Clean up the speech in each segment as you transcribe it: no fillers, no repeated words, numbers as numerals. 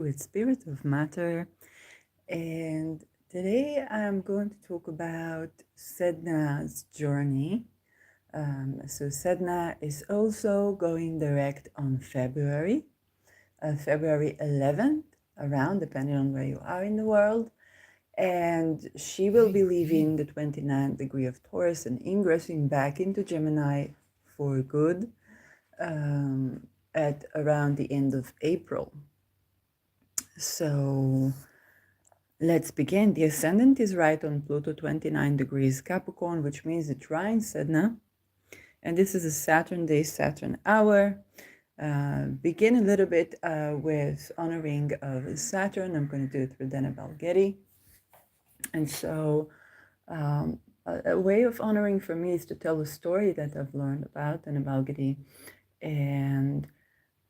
with Spirit of Matter, and today I'm going to talk about Sedna's journey. So Sedna is also going direct on February 11th, around, depending on where you are in the world. And she will be leaving the 29th degree of Taurus and ingressing back into Gemini for good at around the end of April. So let's begin. The ascendant is right on Pluto, 29 degrees Capricorn, which means it trines Sedna. And this is a Saturn day, Saturn hour. Begin a little bit with honoring of Saturn. I'm going to do it with Dana Balgetti. And so a way of honoring for me is to tell a story that I've learned about Dana Balgetti. And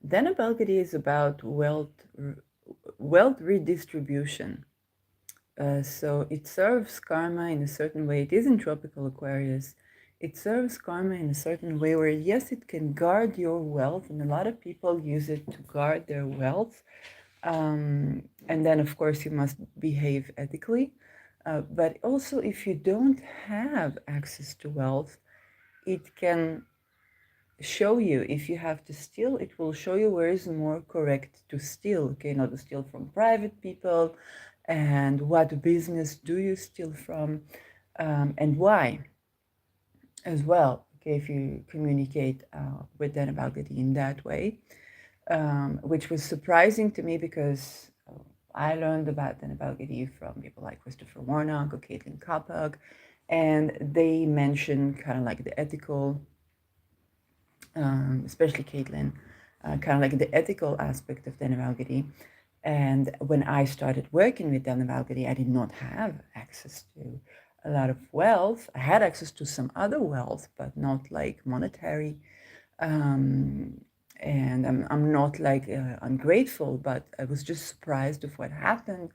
Dana Balgetti is about wealth redistribution. So it serves karma in a certain way. It is in tropical Aquarius. It serves karma in a certain way where, yes, it can guard your wealth, and a lot of people use it to guard their wealth. And then, of course, you must behave ethically. But also, if you don't have access to wealth, it can show you, if you have to steal, it will show you where is more correct to steal. Okay, not to steal from private people, and what business do you steal from, and why as well. Okay, if you communicate with them about it in that way, which was surprising to me because I learned about them about it from people like Christopher Warnock or Caitlin Koppag, and they mention kind of like the ethical, especially Caitlin, kind of like the ethical aspect of Danavalgadi. And when I started working with Danavalgadi, I did not have access to a lot of wealth. I had access to some other wealth, but not like monetary. And I'm not like ungrateful, but I was just surprised of what happened.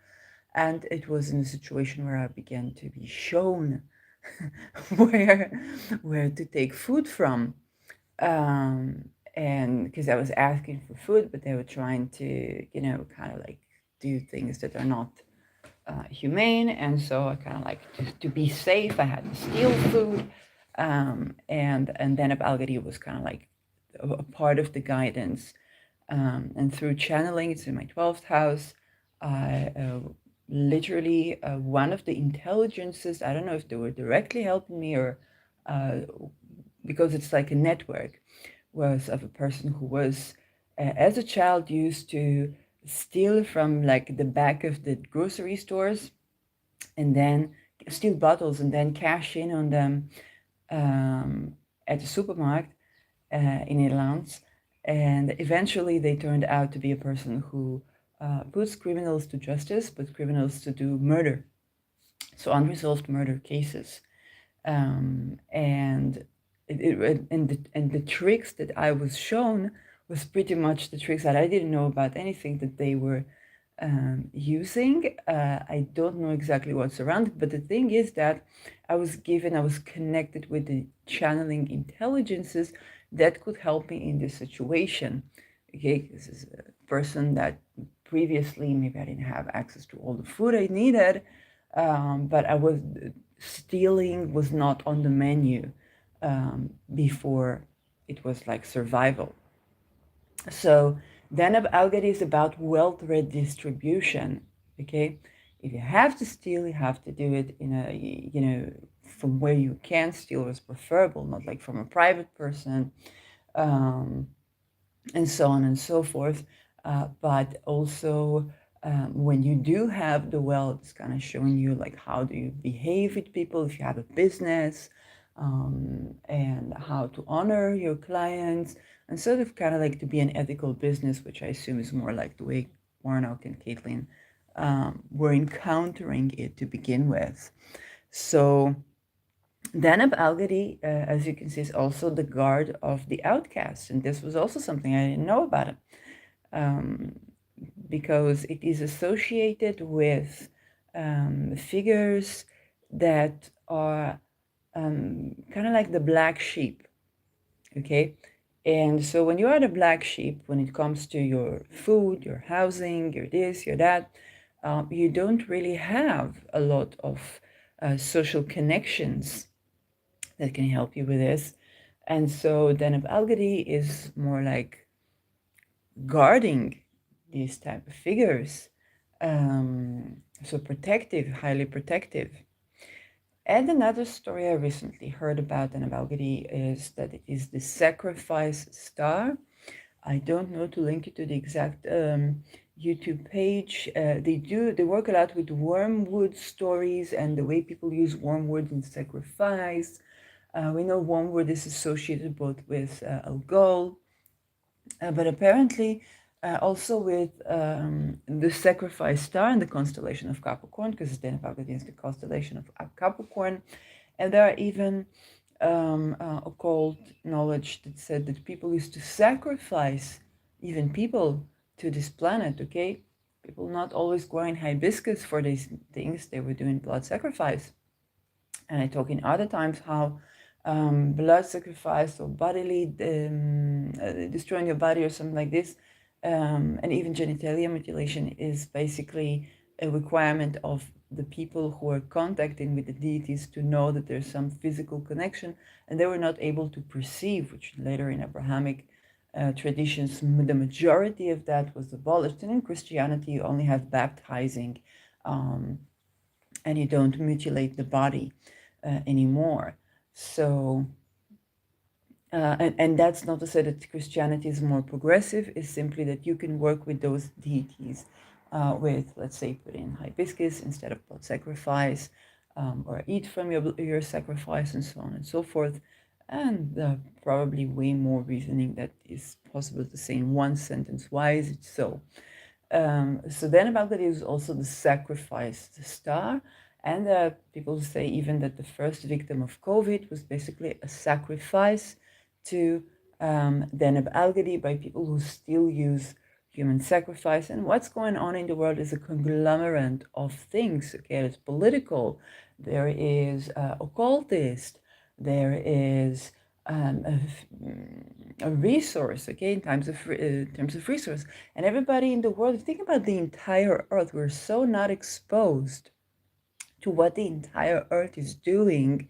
And it was in a situation where I began to be shown where where to take food from, and because I was asking for food, but they were trying to, kind of like do things that are not humane, and so I kind of like to be safe, I had to steal food, and then Algadi was kind of like a part of the guidance, and through channeling, it's in my 12th house. I literally one of the intelligences, I don't know if they were directly helping me or uh, because it's like a network, was of a person who was, as a child, used to steal from like the back of the grocery stores and then steal bottles and then cash in on them at the supermarket in Nederland. And eventually they turned out to be a person who puts criminals to justice, but criminals to do murder. So unresolved murder cases. And the tricks that I was shown was pretty much the tricks that I didn't know about anything that they were using. I don't know exactly what's around it, but the thing is that I was connected with the channeling intelligences that could help me in this situation. Okay, this is a person that previously maybe I didn't have access to all the food I needed, but I was stealing was not on the menu before it was like survival. So then Algadi is about wealth redistribution. Okay, if you have to steal, you have to do it in a, from where you can steal is preferable, not like from a private person, um, and so on and so forth. But also, when you do have the wealth, it's kind of showing you like how do you behave with people if you have a business, and how to honor your clients, and sort of kind of like to be an ethical business, which I assume is more like the way Warnock and Caitlin were encountering it to begin with. So Danab Algadi, as you can see, is also the guard of the outcasts, and this was also something I didn't know about it, because it is associated with figures that are kind of like the black sheep. Okay, And so when you are the black sheep, when it comes to your food, your housing, your this, your that, you don't really have a lot of social connections that can help you with this. And so then Algadi is more like guarding these type of figures. So protective, highly protective. And another story I recently heard about Anabaughati is that it is the sacrifice star. I don't know to link it to the exact YouTube page. They work a lot with wormwood stories and the way people use wormwood in sacrifice. We know wormwood is associated both with algol, but apparently also with the sacrifice star in the constellation of Capricorn, because then Bhagavad is the constellation of Capricorn. And there are even occult knowledge that said that people used to sacrifice even people to this planet, okay? People not always growing hibiscus for these things, they were doing blood sacrifice. And I talk in other times how blood sacrifice or bodily destroying your body or something like this, and even genitalia mutilation is basically a requirement of the people who are contacting with the deities to know that there's some physical connection, and they were not able to perceive, which later in Abrahamic traditions, the majority of that was abolished. And in Christianity, you only have baptizing, and you don't mutilate the body anymore. So, and that's not to say that Christianity is more progressive, it's simply that you can work with those deities with, let's say, put in hibiscus instead of blood sacrifice, or eat from your sacrifice, and so on and so forth. And probably way more reasoning that is possible to say in one sentence. Why is it so? So then about that is also the sacrifice, the star. And people say even that the first victim of COVID was basically a sacrifice to Deneb Algadi by people who still use human sacrifice. And what's going on in the world is a conglomerate of things. Okay, it's political, there is occultist, there is a resource, okay, in terms of resource. And everybody in the world, think about the entire earth, we're so not exposed to what the entire earth is doing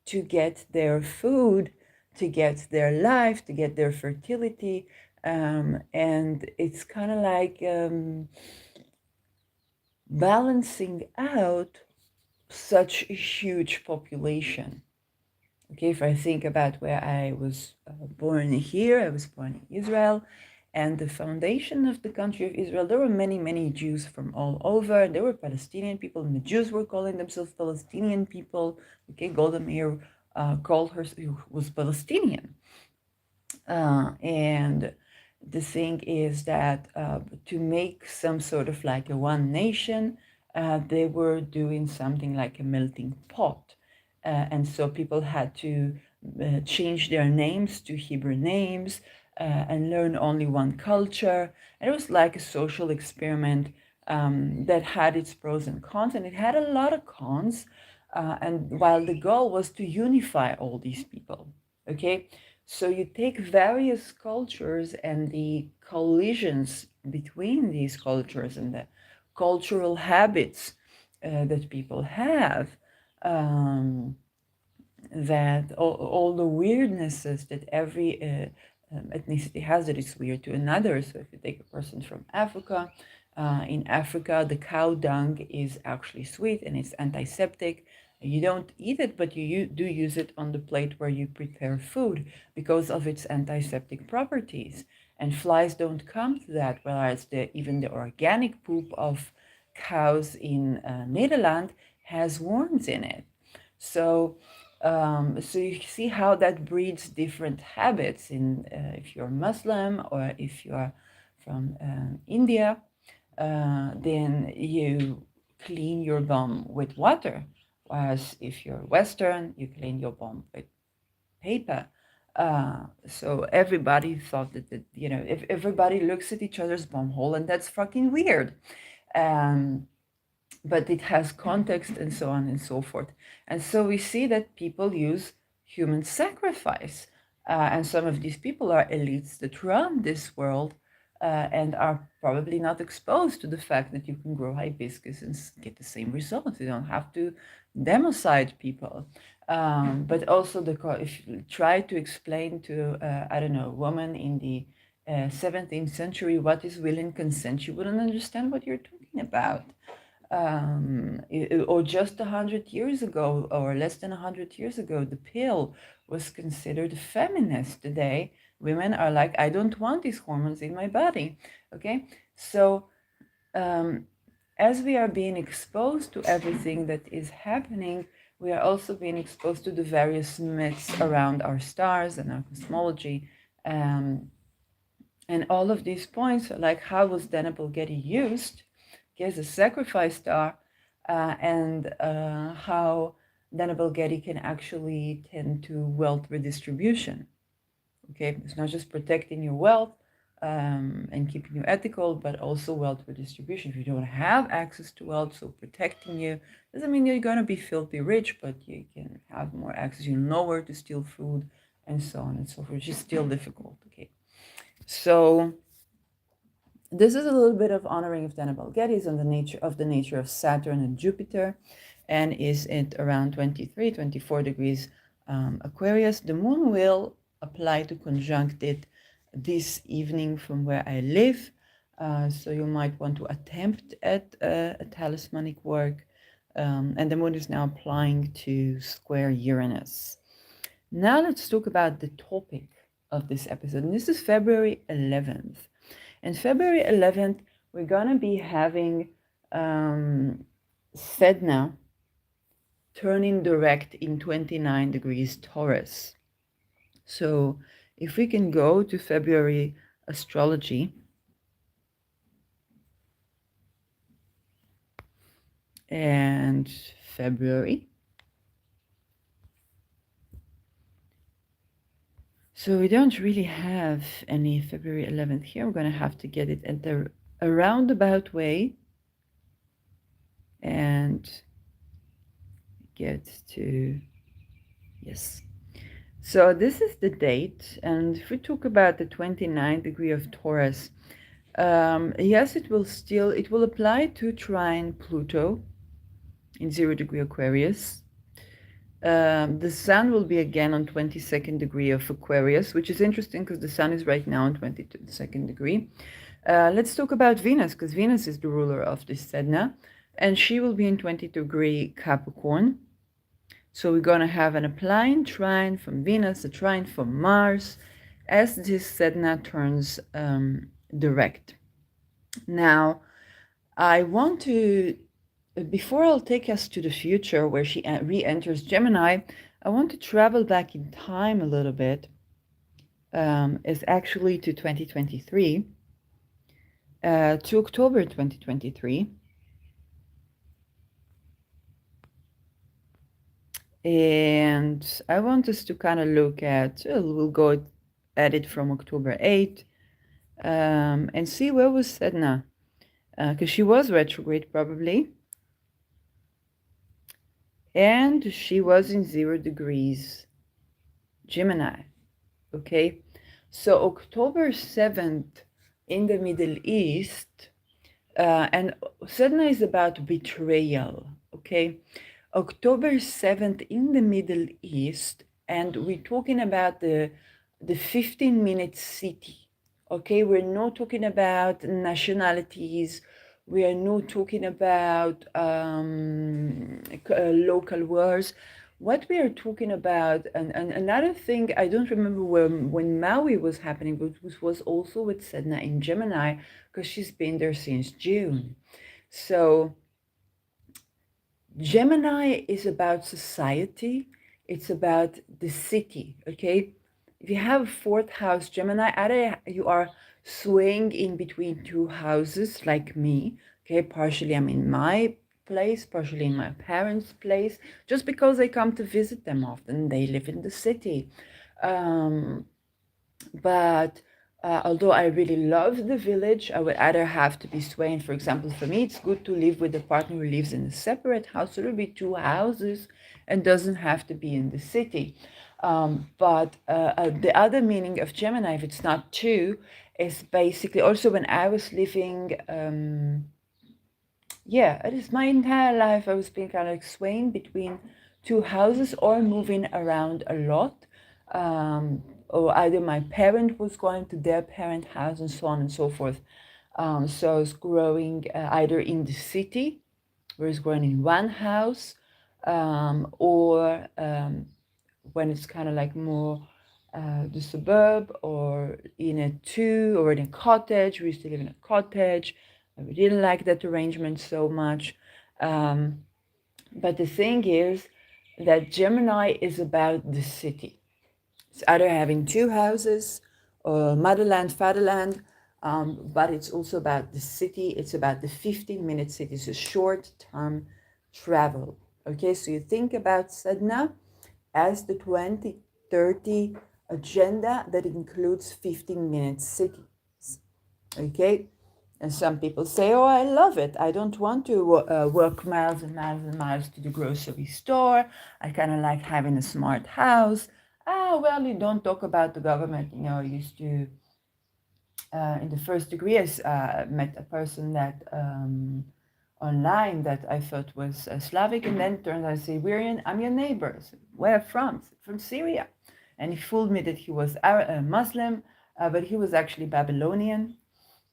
to get their food, to get their life, to get their fertility. And it's kind of like balancing out such a huge population. Okay, if I think about where I was born here, I was born in Israel, and the foundation of the country of Israel, there were many, many Jews from all over. There were Palestinian people, and the Jews were calling themselves Palestinian people. Okay, Golda Meir called her, was Palestinian. And the thing is that to make some sort of like a one nation, they were doing something like a melting pot. And so people had to change their names to Hebrew names and learn only one culture. And it was like a social experiment that had its pros and cons, and it had a lot of cons. And while the goal was to unify all these people, okay? So you take various cultures and the collisions between these cultures and the cultural habits that people have, that all the weirdnesses that every ethnicity has that is weird to another. So if you take a person from Africa, in Africa, the cow dung is actually sweet and it's antiseptic. You don't eat it, but you do use it on the plate where you prepare food because of its antiseptic properties. And flies don't come to that, whereas even the organic poop of cows in Netherlands has worms in it. So, so you see how that breeds different habits in if you're Muslim or if you're from India, then you clean your bum with water. Whereas if you're Western, you clean your bum with paper. So everybody thought that, you know, if everybody looks at each other's bum hole, and that's fucking weird. But it has context and so on and so forth. And so we see that people use human sacrifice And some of these people are elites that run this world and are probably not exposed to the fact that you can grow hibiscus and get the same results. You don't have to democide people. But also, if you try to explain to, I don't know, a woman in the 17th century what is will and consent, she wouldn't understand what you're talking about. Or just 100 years ago, or less than 100 years ago, the pill was considered feminist. Today, women are like, I don't want these hormones in my body. Okay, so as we are being exposed to everything that is happening, we are also being exposed to the various myths around our stars and our cosmology. And all of these points are like, how was Denable Getty used? As a sacrifice star, and how Denable Getty can actually tend to wealth redistribution. Okay, it's not just protecting your wealth and keeping you ethical, but also wealth redistribution. If you don't have access to wealth, so protecting you doesn't mean you're going to be filthy rich, but you can have more access. You know where to steal food and so on and so forth, which is still difficult. Okay, so this is a little bit of honoring of Denable Geddes on the nature of Saturn and Jupiter, and is at around 23, 24 degrees Aquarius. The moon will apply to conjunct it this evening from where I live. So you might want to attempt at a talismanic work. And the moon is now applying to square Uranus. Now let's talk about the topic of this episode. And this is February 11th. And February 11th, we're going to be having Sedna turning direct in 29 degrees Taurus. So if we can go to February astrology, and February. So we don't really have any February 11th here. We're going to have to get it at a roundabout way and get to, yes. So this is the date. And if we talk about the 29th degree of Taurus, yes, it will apply to trine Pluto in 0 degree Aquarius. The sun will be again on 22nd degree of Aquarius, which is interesting because the sun is right now on 22nd degree. Let's talk about Venus, because Venus is the ruler of this Sedna, and she will be in 22 degree Capricorn. So we're going to have an applying trine from Venus, a trine from Mars, as this Sedna turns direct. Now, I want to, before I'll take us to the future where she re-enters Gemini, I want to travel back in time a little bit. It's actually to 2023, to October 2023. And I want us to kind of look at, we'll go at it from October 8th and see where was Sedna, because she was retrograde probably. And she was in 0 degrees Gemini. Okay, so October 7th in the Middle East, and Sedna is about betrayal. Okay, October 7th in the Middle East, and we're talking about the 15-minute city. Okay, we're not talking about nationalities. We are not talking about local wars. What we are talking about, and another thing, I don't remember when Maui was happening, but it was also with Sedna in Gemini, because she's been there since June. So Gemini is about society. It's about the city, okay? If you have fourth house Gemini, either you are swaying in between two houses like me, okay? Partially I'm in my place, partially in my parents' place, just because I come to visit them often. They live in the city. But although I really love the village, I would either have to be swaying. For example, for me, it's good to live with a partner who lives in a separate house. So there'll be two houses and doesn't have to be in the city. But the other meaning of Gemini, if it's not two, is basically also when I was living, it is my entire life. I was being kind of like swaying between two houses or moving around a lot. Or either my parent was going to their parent house and so on and so forth. So I was growing either in the city, where it's growing in one house, or when it's kind of like more the suburb, or in a two, or in a cottage. We used to live in a cottage. We didn't like that arrangement so much. But the thing is that Gemini is about the city. It's either having two houses or motherland, fatherland, but it's also about the city. It's about the 15-minute city. It's a short-term travel. Okay, so you think about Sedna as the 2030 agenda that includes 15-minute cities. Okay, and some people say, oh, I love it. I don't want to work miles and miles and miles to the grocery store. I kind of like having a smart house. Well, you don't talk about the government. You know, I used to, in the first degree, I met a person that online that I thought was Slavic, and then turned out to say, I'm your neighbor. I said, where from? From Syria. And he fooled me that he was Muslim, but he was actually Babylonian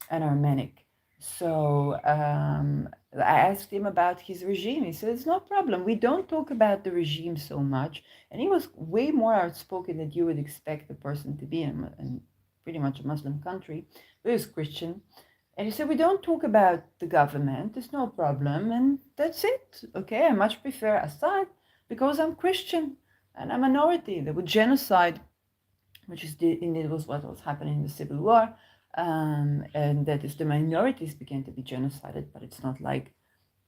and Armenic. So I asked him about his regime. He says, no problem. We don't talk about the regime so much. And he was way more outspoken than you would expect a person to be in pretty much a Muslim country. But he was Christian. And he said, we don't talk about the government. There's no problem. And that's it. Okay, I much prefer Assad because I'm Christian and I'm a minority. There was genocide, which is indeed was what was happening in the Civil War. And that is the minorities began to be genocided, but it's not like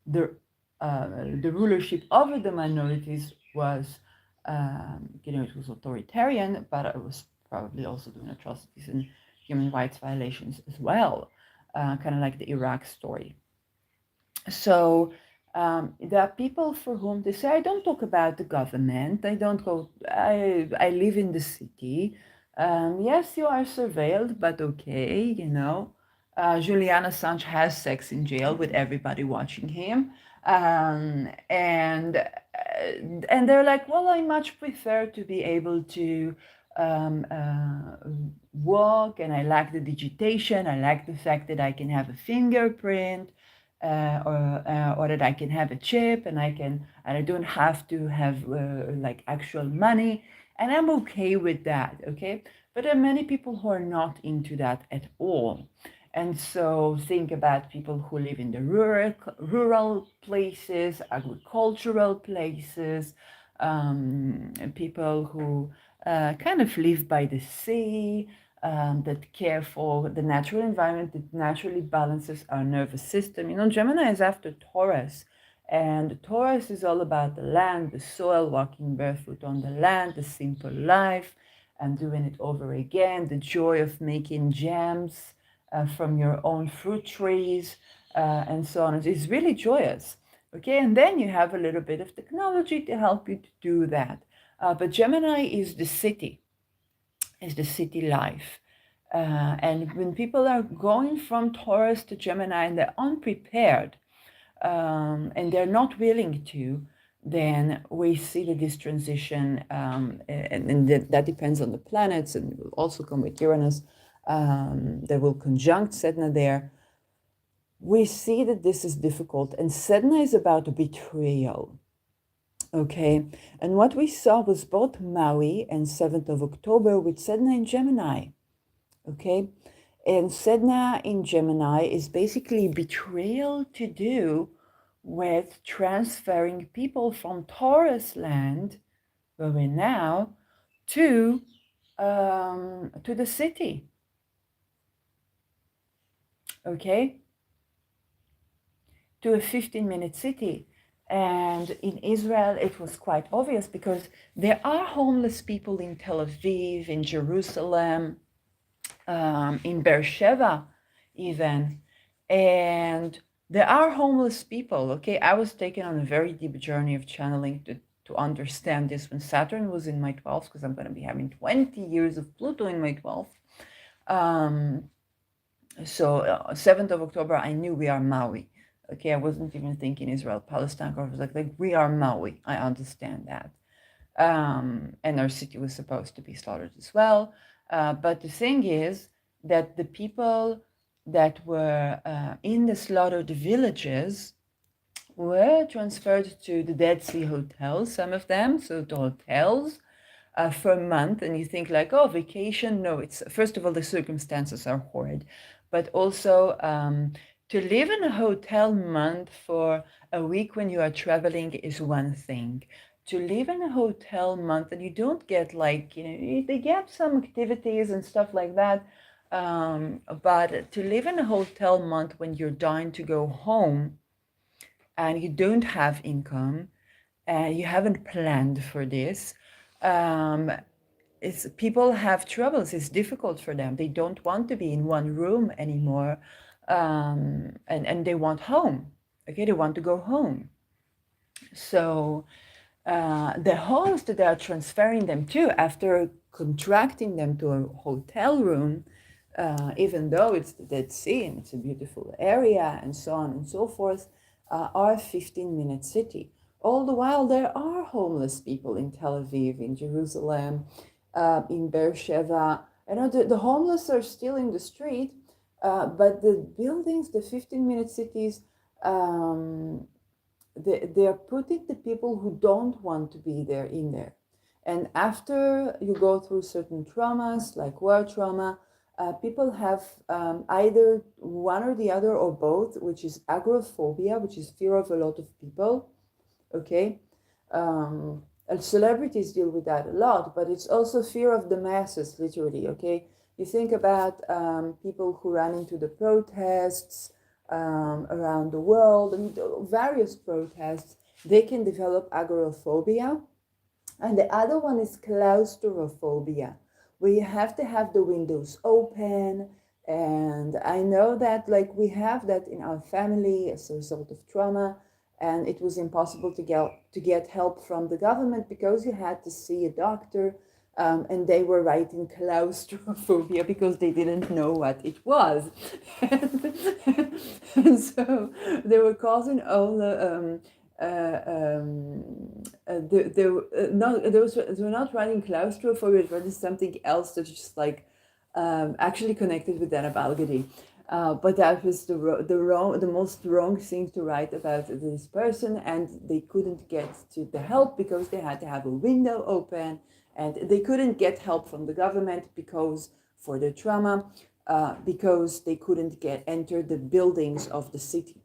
the rulership over the minorities was, it was authoritarian, but it was probably also doing atrocities and human rights violations as well, kind of like the Iraq story. So there are people for whom they say, I don't talk about the government. I live in the city. Yes, you are surveilled, but okay, Julian Assange has sex in jail with everybody watching him. And they're like, well, I much prefer to be able to walk, and I like the digitation. I like the fact that I can have a fingerprint. Or that I can have a chip, and I don't have to have like actual money, and I'm okay with that. Okay, but there are many people who are not into that at all. And so think about people who live in the rural places, agricultural places, people who kind of live by the sea, that care for the natural environment that naturally balances our nervous system. Gemini is after Taurus, and Taurus is all about the land, the soil, walking barefoot on the land, the simple life, and doing it over again, the joy of making jams from your own fruit trees, and so on. It's really joyous. Okay, and then you have a little bit of technology to help you to do that. But Gemini is the city life. And when people are going from Taurus to Gemini and they're unprepared, and they're not willing to, then we see that this transition, and that depends on the planets, and it will also come with Uranus, that will conjunct Sedna there. We see that this is difficult, and Sedna is about betrayal. Okay, and what we saw was both Maui and 7th of October with Sedna in Gemini. Okay, and Sedna in Gemini is basically betrayal to do with transferring people from Taurus land, where we're now, to the city. Okay, to a 15-minute city. And in Israel, it was quite obvious because there are homeless people in Tel Aviv, in Jerusalem, in Beersheba even. And there are homeless people, okay? I was taken on a very deep journey of channeling to to understand this when Saturn was in my 12th, because I'm going to be having 20 years of Pluto in my 12th. So 7th of October, I knew we are Maui. Okay, I wasn't even thinking Israel, Palestine. I was like we are Maui. I understand that. And our city was supposed to be slaughtered as well. But the thing is that the people that were in the slaughtered villages were transferred to the Dead Sea hotels, some of them, so the hotels for a month. And you think like, oh, vacation. No, it's, first of all, the circumstances are horrid, but also to live in a hotel month for a week when you are traveling is one thing. To live in a hotel month and you don't get like, they get some activities and stuff like that. But to live in a hotel month when you're dying to go home and you don't have income and you haven't planned for this, people have troubles. It's difficult for them. They don't want to be in one room anymore, and they want home. Okay, they want to go home. So the host that they are transferring them to, after contracting them to a hotel room, even though it's the Dead Sea and it's a beautiful area and so on and so forth, are a 15-minute city. All the while, there are homeless people in Tel Aviv, in Jerusalem, in Beersheba. The homeless are still in the street, but the buildings, the 15-minute cities, they are putting the people who don't want to be there in there. And after you go through certain traumas, like war trauma, people have either one or the other or both, which is agoraphobia, which is fear of a lot of people. Okay, celebrities deal with that a lot, but it's also fear of the masses, literally. Okay, you think about people who run into the protests around the world, and various protests, they can develop agoraphobia. And the other one is claustrophobia, where you have to have the windows open. And I know that, like, we have that in our family as a result of trauma, and it was impossible to get help from the government because you had to see a doctor, and they were writing claustrophobia because they didn't know what it was. And so they were causing all the they were not writing claustrophobia, but it's something else that's just like actually connected with Dana Balgadi. But that was the most wrong thing to write about this person, and they couldn't get to the help because they had to have a window open, and they couldn't get help from the government because for the trauma, because they couldn't enter the buildings of the city.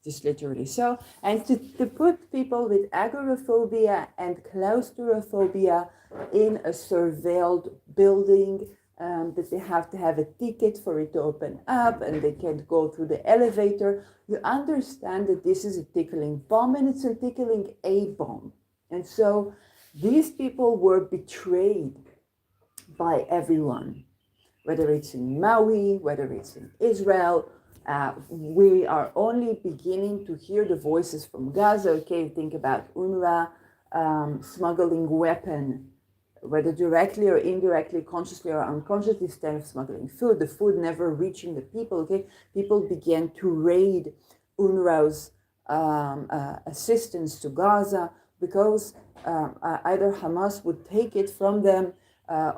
Just literally. So, and to put people with agoraphobia and claustrophobia in a surveilled building, that they have to have a ticket for it to open up and they can't go through the elevator, you understand that this is a tickling bomb, and it's a tickling a bomb. And so these people were betrayed by everyone, whether it's in Maui, whether it's in Israel. We are only beginning to hear the voices from Gaza. Okay, think about UNRWA smuggling weapon, whether directly or indirectly, consciously or unconsciously, instead of smuggling food, the food never reaching the people. Okay, people began to raid UNRWA's assistance to Gaza because either Hamas would take it from them,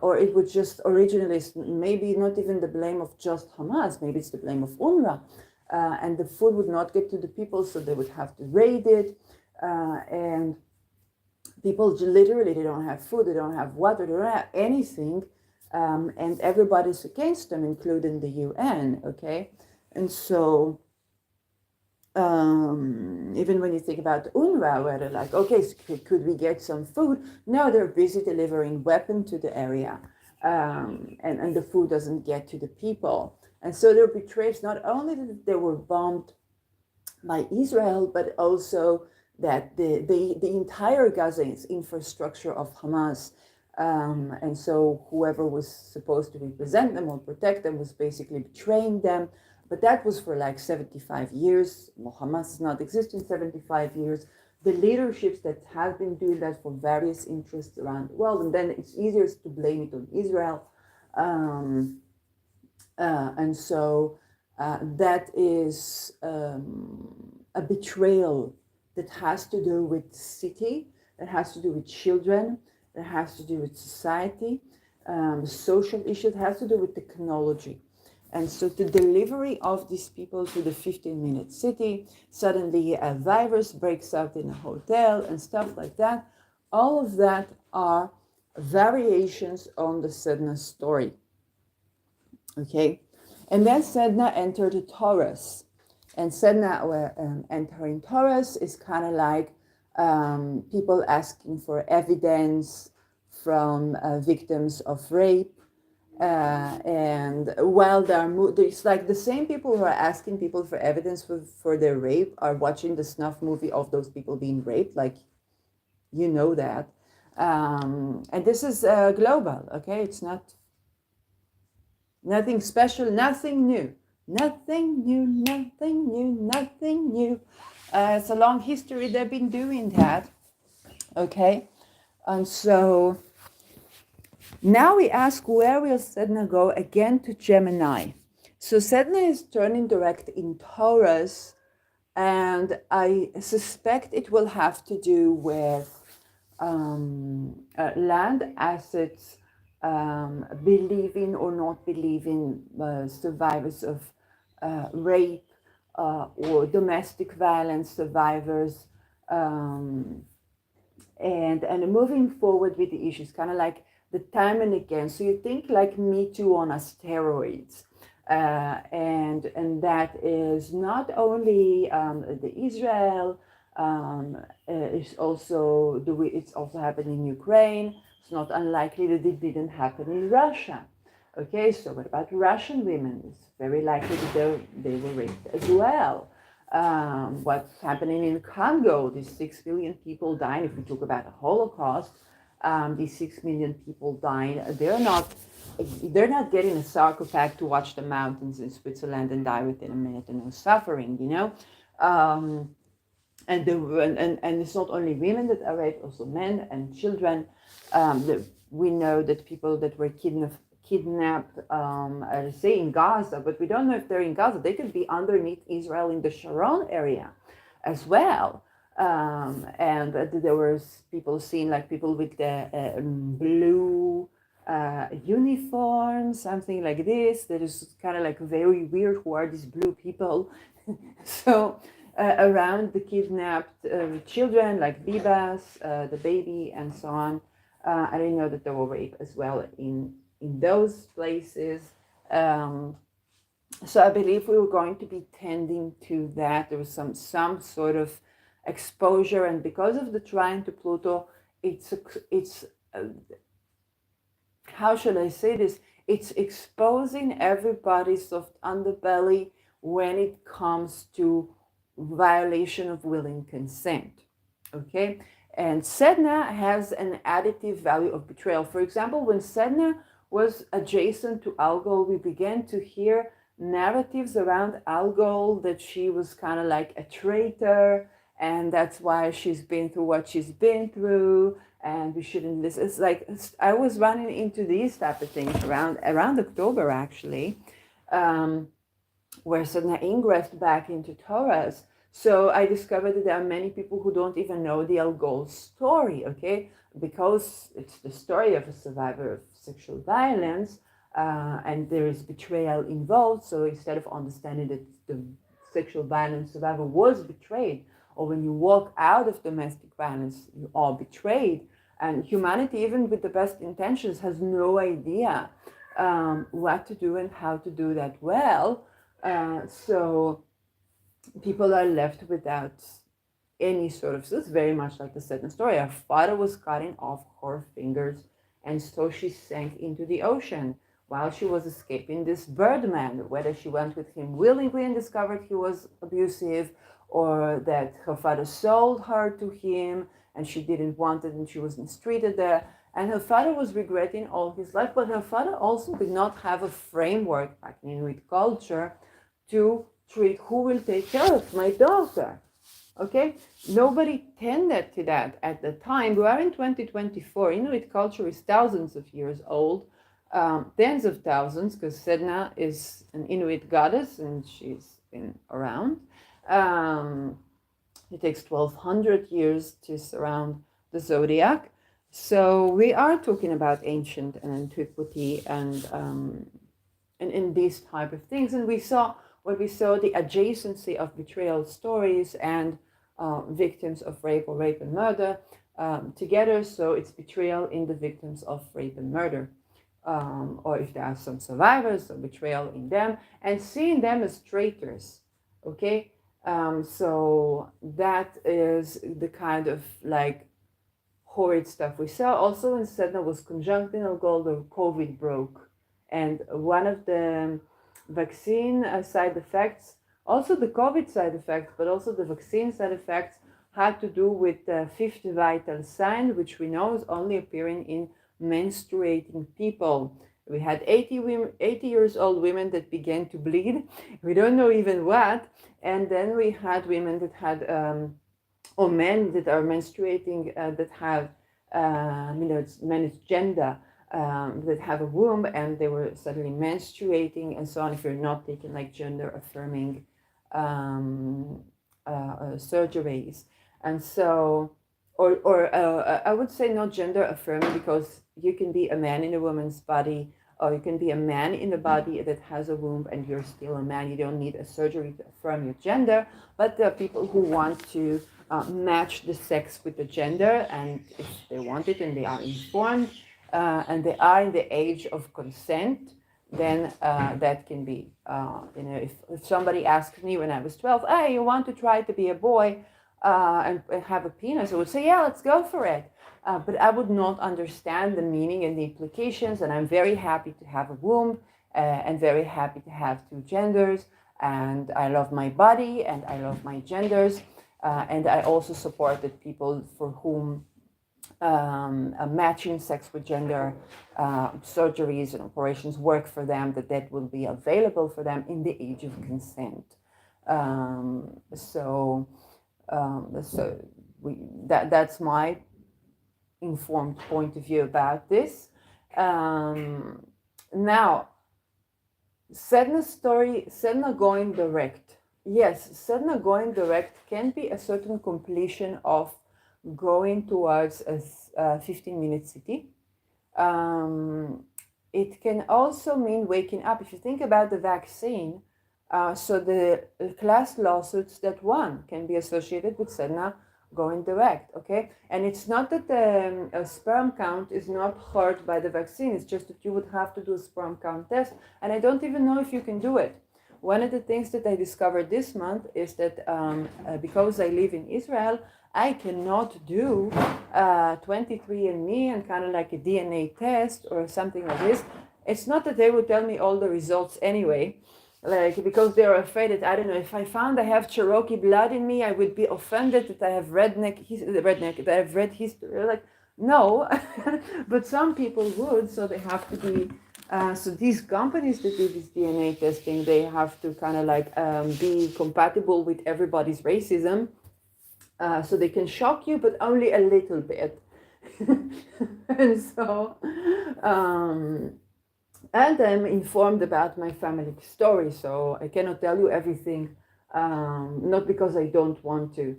or it would just originally, maybe not even the blame of just Hamas, maybe it's the blame of UNRWA, and the food would not get to the people, so they would have to raid it, and people literally, they don't have food, they don't have water, they don't have anything, and everybody's against them, including the UN, okay? And so even when you think about UNRWA, where they're like, okay, so could we get some food? No, they're busy delivering weapons to the area, and the food doesn't get to the people. And so they're betrayed, not only that they were bombed by Israel, but also that the entire Gaza infrastructure of Hamas, and so whoever was supposed to represent them or protect them was basically betraying them. But that was for like 75 years. Well, Hamas has not existed in 75 years. the leaderships that have been doing that for various interests around the world, and then it's easier to blame it on Israel. And so that is a betrayal that has to do with city, that has to do with children, that has to do with society, social issues, has to do with technology. And so the delivery of these people to the 15-minute city, suddenly a virus breaks out in a hotel and stuff like that. All of that are variations on the Sedna story. Okay, and then Sedna entered a Taurus, and Sedna entering Taurus is kind of like people asking for evidence from victims of rape, and while it's like the same people who are asking people for evidence for their rape are watching the snuff movie of those people being raped, like you know that, and this is global. Okay, it's not. Nothing special, nothing new. Nothing new, nothing new, nothing new. It's a long history they've been doing that. Okay? And so now we ask, where will Sedna go? Again to Gemini. So Sedna is turning direct in Taurus, and I suspect it will have to do with land assets, believing or not believing survivors of rape or domestic violence survivors, and moving forward with the issues, kind of like the time and again. So you think like Me Too on a steroids. And that is not only the Israel, it's also happening in Ukraine. It's not unlikely that it didn't happen in Russia. Okay, so what about Russian women? It's very likely that they were raped as well. What's happening in Congo? These 6 million people dying. If we talk about the Holocaust, these 6 million people dying. They're not getting a sarcophagus to watch the mountains in Switzerland and die within a minute and no suffering, you know. And it's not only women that are raped, also men and children. We know that people that were kidnapped, say in Gaza, but we don't know if they're in Gaza. They could be underneath Israel in the Sharon area as well. And there were people seen, like people with the blue uniform, something like this. That is kind of like very weird. Who are these blue people? So around the kidnapped children, like Bibas, the baby, and so on. I didn't know that there were rape as well in those places. So I believe we were going to be tending to that. There was some sort of exposure, and because of the trine to Pluto, it's how should I say this? It's exposing everybody's soft underbelly when it comes to violation of willing consent. Okay, and Sedna has an additive value of betrayal. For example, when Sedna was adjacent to Algol, we began to hear narratives around Algol that she was kind of like a traitor, and that's why she's been through what she's been through, and we shouldn't listen. It's like I was running into these type of things around October, actually, where Sedna ingressed back into Taurus. So I discovered that there are many people who don't even know the Algol story, okay? Because it's the story of a survivor of sexual violence, and there is betrayal involved. So instead of understanding that the sexual violence survivor was betrayed, or when you walk out of domestic violence, you are betrayed. And humanity, even with the best intentions, has no idea what to do and how to do that well. So people are left without any sort of, so it's very much like the Sedna story. Her father was cutting off her fingers, and so she sank into the ocean while she was escaping this birdman, whether she went with him willingly and discovered he was abusive, or that her father sold her to him and she didn't want it and she was mistreated there. And her father was regretting all his life, but her father also did not have a framework, like in Inuit culture, to treat who will take care of my daughter. Okay, nobody tended to that at the time. We are in 2024. Inuit culture is thousands of years old, tens of thousands, because Sedna is an Inuit goddess and she's been around. Um, it takes 1200 years to surround the zodiac. So we are talking about ancient and antiquity and in these type of things. And we saw the adjacency of betrayal stories and victims of rape and murder together. So it's betrayal in the victims of rape and murder. Or if there are some survivors, so betrayal in them, and seeing them as traitors. Okay, so that is the kind of like horrid stuff we saw. Also in Sedna was conjunctional gold or COVID broke. And one of the vaccine side effects, also the COVID side effects, but also the vaccine side effects had to do with the fifth vital sign, which we know is only appearing in menstruating people. We had 80 years old women that began to bleed. We don't know even what. And then we had women that had or men that are menstruating that have, it's men's gender, that have a womb and they were suddenly menstruating and so on, if you're not taking like gender affirming surgeries. And so, or I would say not gender affirming, because you can be a man in a woman's body, or you can be a man in a body that has a womb and you're still a man. You don't need a surgery to affirm your gender. But there are people who want to match the sex with the gender, and if they want it and they are informed and they are in the age of consent, then that can be, if somebody asked me when I was 12, hey, you want to try to be a boy and have a penis, I would say, yeah, let's go for it. But I would not understand the meaning and the implications, and I'm very happy to have a womb and very happy to have two genders, and I love my body and I love my genders, and I also support that people for whom matching sex with gender surgeries and operations work for them, that will be available for them in the age of consent. So that's my informed point of view about this. Now, Sedna's story, Sedna going direct. Yes, Sedna going direct can be a certain completion of going towards a 15-minute city. It can also mean waking up. If you think about the vaccine, so the class lawsuits that won can be associated with Sedna going direct, okay? And it's not that the sperm count is not hurt by the vaccine, it's just that you would have to do a sperm count test, and I don't even know if you can do it. One of the things that I discovered this month is that because I live in Israel, I cannot do 23andMe and kind of like a DNA test or something like this. It's not that they would tell me all the results anyway, like because they're afraid that, I don't know, if I found I have Cherokee blood in me, I would be offended that I have red history. Like, no, but some people would, so they have to be. So these companies that do this DNA testing, they have to kind of like be compatible with everybody's racism, so they can shock you, but only a little bit. And so. And I'm informed about my family story, so I cannot tell you everything, not because I don't want to.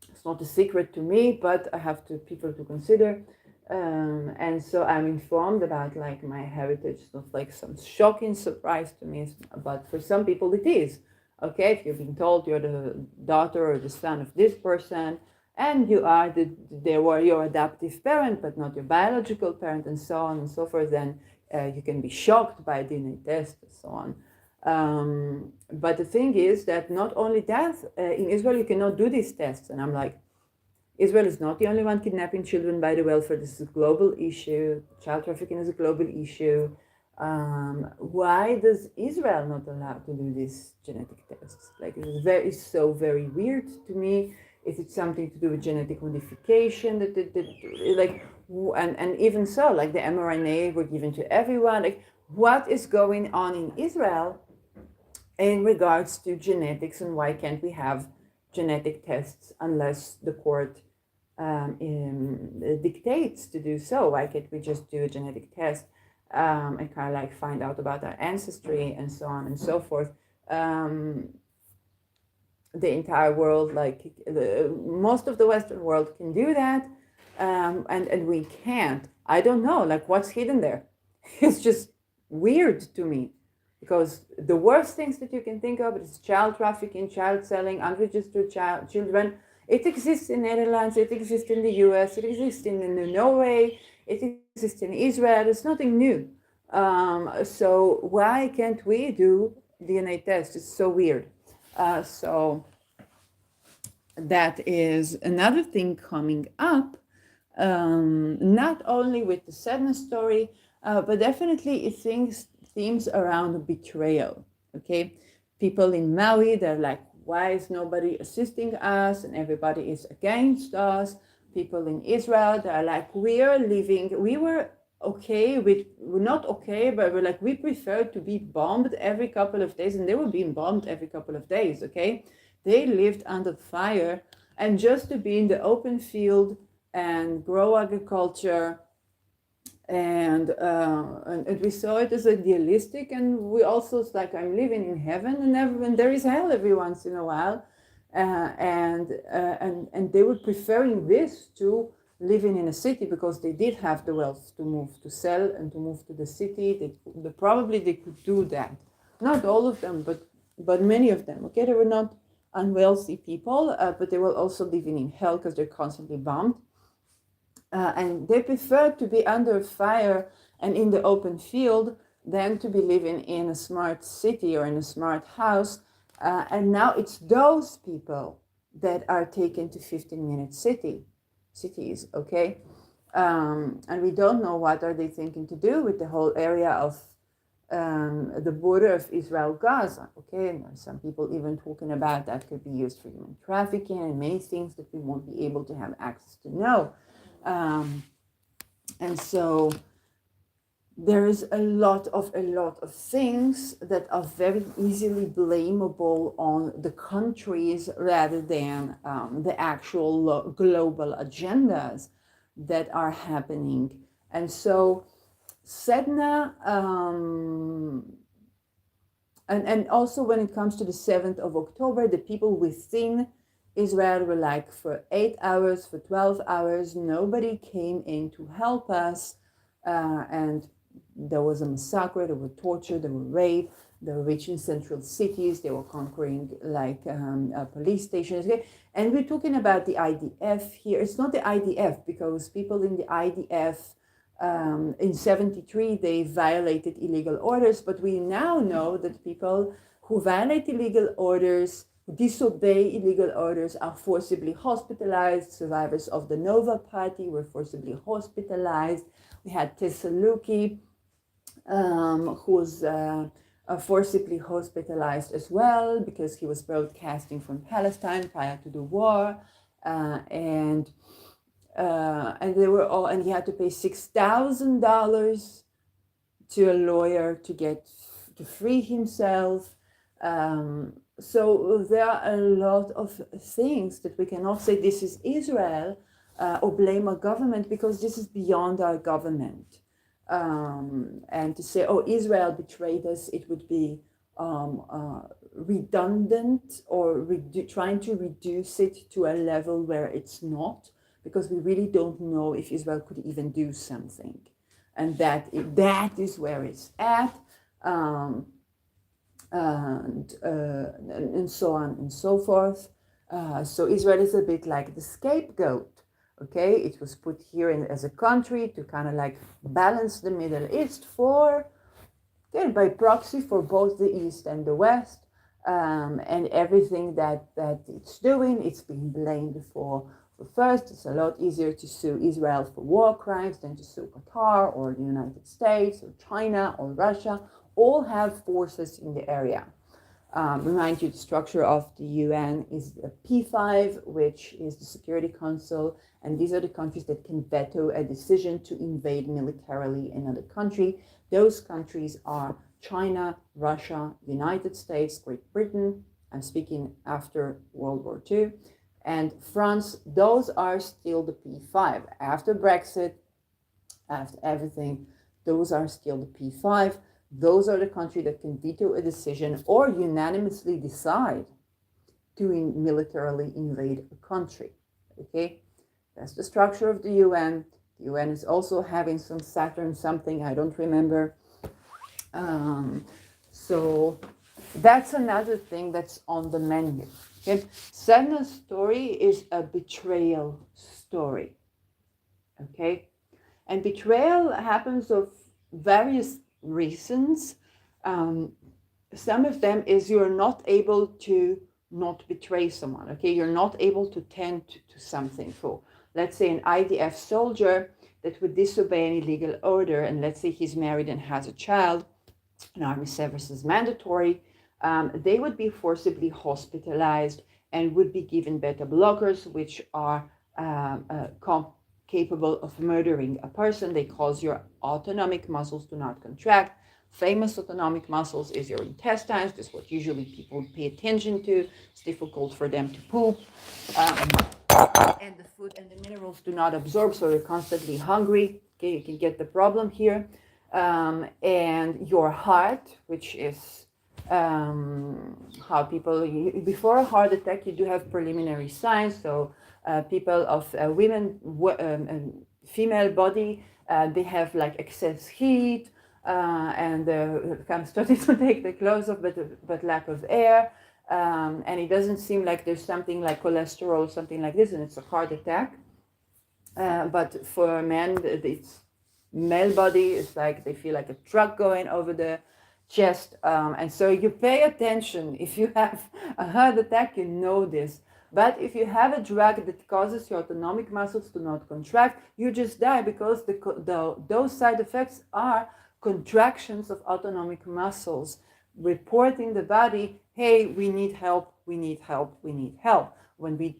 It's not a secret to me, but I have people to consider. And so I'm informed about like my heritage. It's not like some shocking surprise to me, but for some people it is. Okay, if you've been told you're the daughter or the son of this person, and you are they were your adoptive parent, but not your biological parent, and so on and so forth, then you can be shocked by a DNA test and so on. But the thing is that not only that, in Israel you cannot do these tests. And I'm like, Israel is not the only one kidnapping children by the welfare. This is a global issue. Child trafficking is a global issue. Why does Israel not allow to do these genetic tests? Like, it's so very weird to me. Is it something to do with genetic modification? And even so, like the mRNA were given to everyone. Like, what is going on in Israel in regards to genetics, and why can't we have genetic tests unless the court dictates to do so. Why can't we just do a genetic test and kind of like find out about our ancestry and so on and so forth? The entire world, like most of the Western world, can do that, and we can't. I don't know, like what's hidden there. It's just weird to me, because the worst things that you can think of is child trafficking, child selling, unregistered children. It exists in Netherlands, it exists in the US, it exists in Norway, it exists in Israel. It's nothing new. So why can't we do DNA tests? It's so weird. So that is another thing coming up, not only with the Sedna story, but definitely it themes around betrayal. Okay, people in Maui, they're like, why is nobody assisting us and everybody is against us? People in Israel, they're like, we were okay with, we're not okay, but we're like, we prefer to be bombed every couple of days, and they were being bombed every couple of days. Okay, they lived under fire, and just to be in the open field and grow agriculture, and we saw it as idealistic, and we also like, I'm living in heaven, and there is hell every once in a while, and they were preferring this to living in a city, because they did have the wealth to move, to sell and to move to the city. They could do that. Not all of them, but many of them. Okay, they were not unwealthy people, but they were also living in hell because they're constantly bombed. And they prefer to be under fire and in the open field than to be living in a smart city or in a smart house. And now it's those people that are taken to 15-minute cities, okay? And we don't know what are they thinking to do with the whole area of the border of Israel-Gaza, okay? And there's some people even talking about that could be used for human trafficking and many things that we won't be able to have access to know. And so there is a lot of things that are very easily blamable on the countries rather than the actual global agendas that are happening. And so Sedna, and also when it comes to the 7th of October, the people within Israel were like, for 8 hours, for 12 hours, nobody came in to help us. And there was a massacre, there were torture, there were rape, they were reaching central cities, they were conquering like police stations. Okay? And we're talking about the IDF here. It's not the IDF, because people in the IDF in 73, they violated illegal orders, but we now know that people who violate illegal orders, disobey illegal orders, are forcibly hospitalized. Survivors of the Nova Party were forcibly hospitalized. We had Tessaluki, who was forcibly hospitalized as well, because he was broadcasting from Palestine prior to the war, and they were all, and he had to pay $6,000 to a lawyer to free himself. So there are a lot of things that we cannot say this is Israel or blame our government, because this is beyond our government. And to say, oh, Israel betrayed us, it would be redundant or trying to reduce it to a level where it's not, because we really don't know if Israel could even do something. And that is where it's at. And so on and so forth. So Israel is a bit like the scapegoat, okay? It was put here as a country to kind of like balance the Middle East by proxy for both the East and the West, and everything that it's doing, it's being blamed for. First, it's a lot easier to sue Israel for war crimes than to sue Qatar or the United States or China or Russia. All have forces in the area. Remind you, the structure of the UN is the P5, which is the Security Council, and these are the countries that can veto a decision to invade militarily another country. Those countries are China, Russia, United States, Great Britain, I'm speaking after World War II. And France, those are still the P5. After Brexit, after everything, those are still the P5. Those are the countries that can veto a decision or unanimously decide to militarily invade a country. Okay, that's the structure of the UN. The UN is also having some Saturn something, I don't remember. So that's another thing that's on the menu. Okay, Sedna's story is a betrayal story. Okay, and betrayal happens of various reasons. Some of them is you're not able to not betray someone. Okay, you're not able to tend to something. For, let's say, an IDF soldier that would disobey any legal order, and let's say he's married and has a child, and army service is mandatory, they would be forcibly hospitalized and would be given beta blockers, which are capable of murdering a person. They cause your autonomic muscles to not contract. Famous autonomic muscles is your intestines. This is what usually people pay attention to. It's difficult for them to poop. And the food and the minerals do not absorb, so you're constantly hungry. Okay, you can get the problem here. And your heart, which is how people, before a heart attack, you do have preliminary signs. So people of female body, they have like excess heat, and kind of starting to take the clothes off, but lack of air. And it doesn't seem like there's something like cholesterol, something like this, and it's a heart attack. But for men, it's male body, it's like they feel like a truck going over the chest. And so you pay attention. If you have a heart attack, you know this. But if you have a drug that causes your autonomic muscles to not contract, you just die, because those side effects are contractions of autonomic muscles reporting the body, hey, we need help, we need help, we need help. When we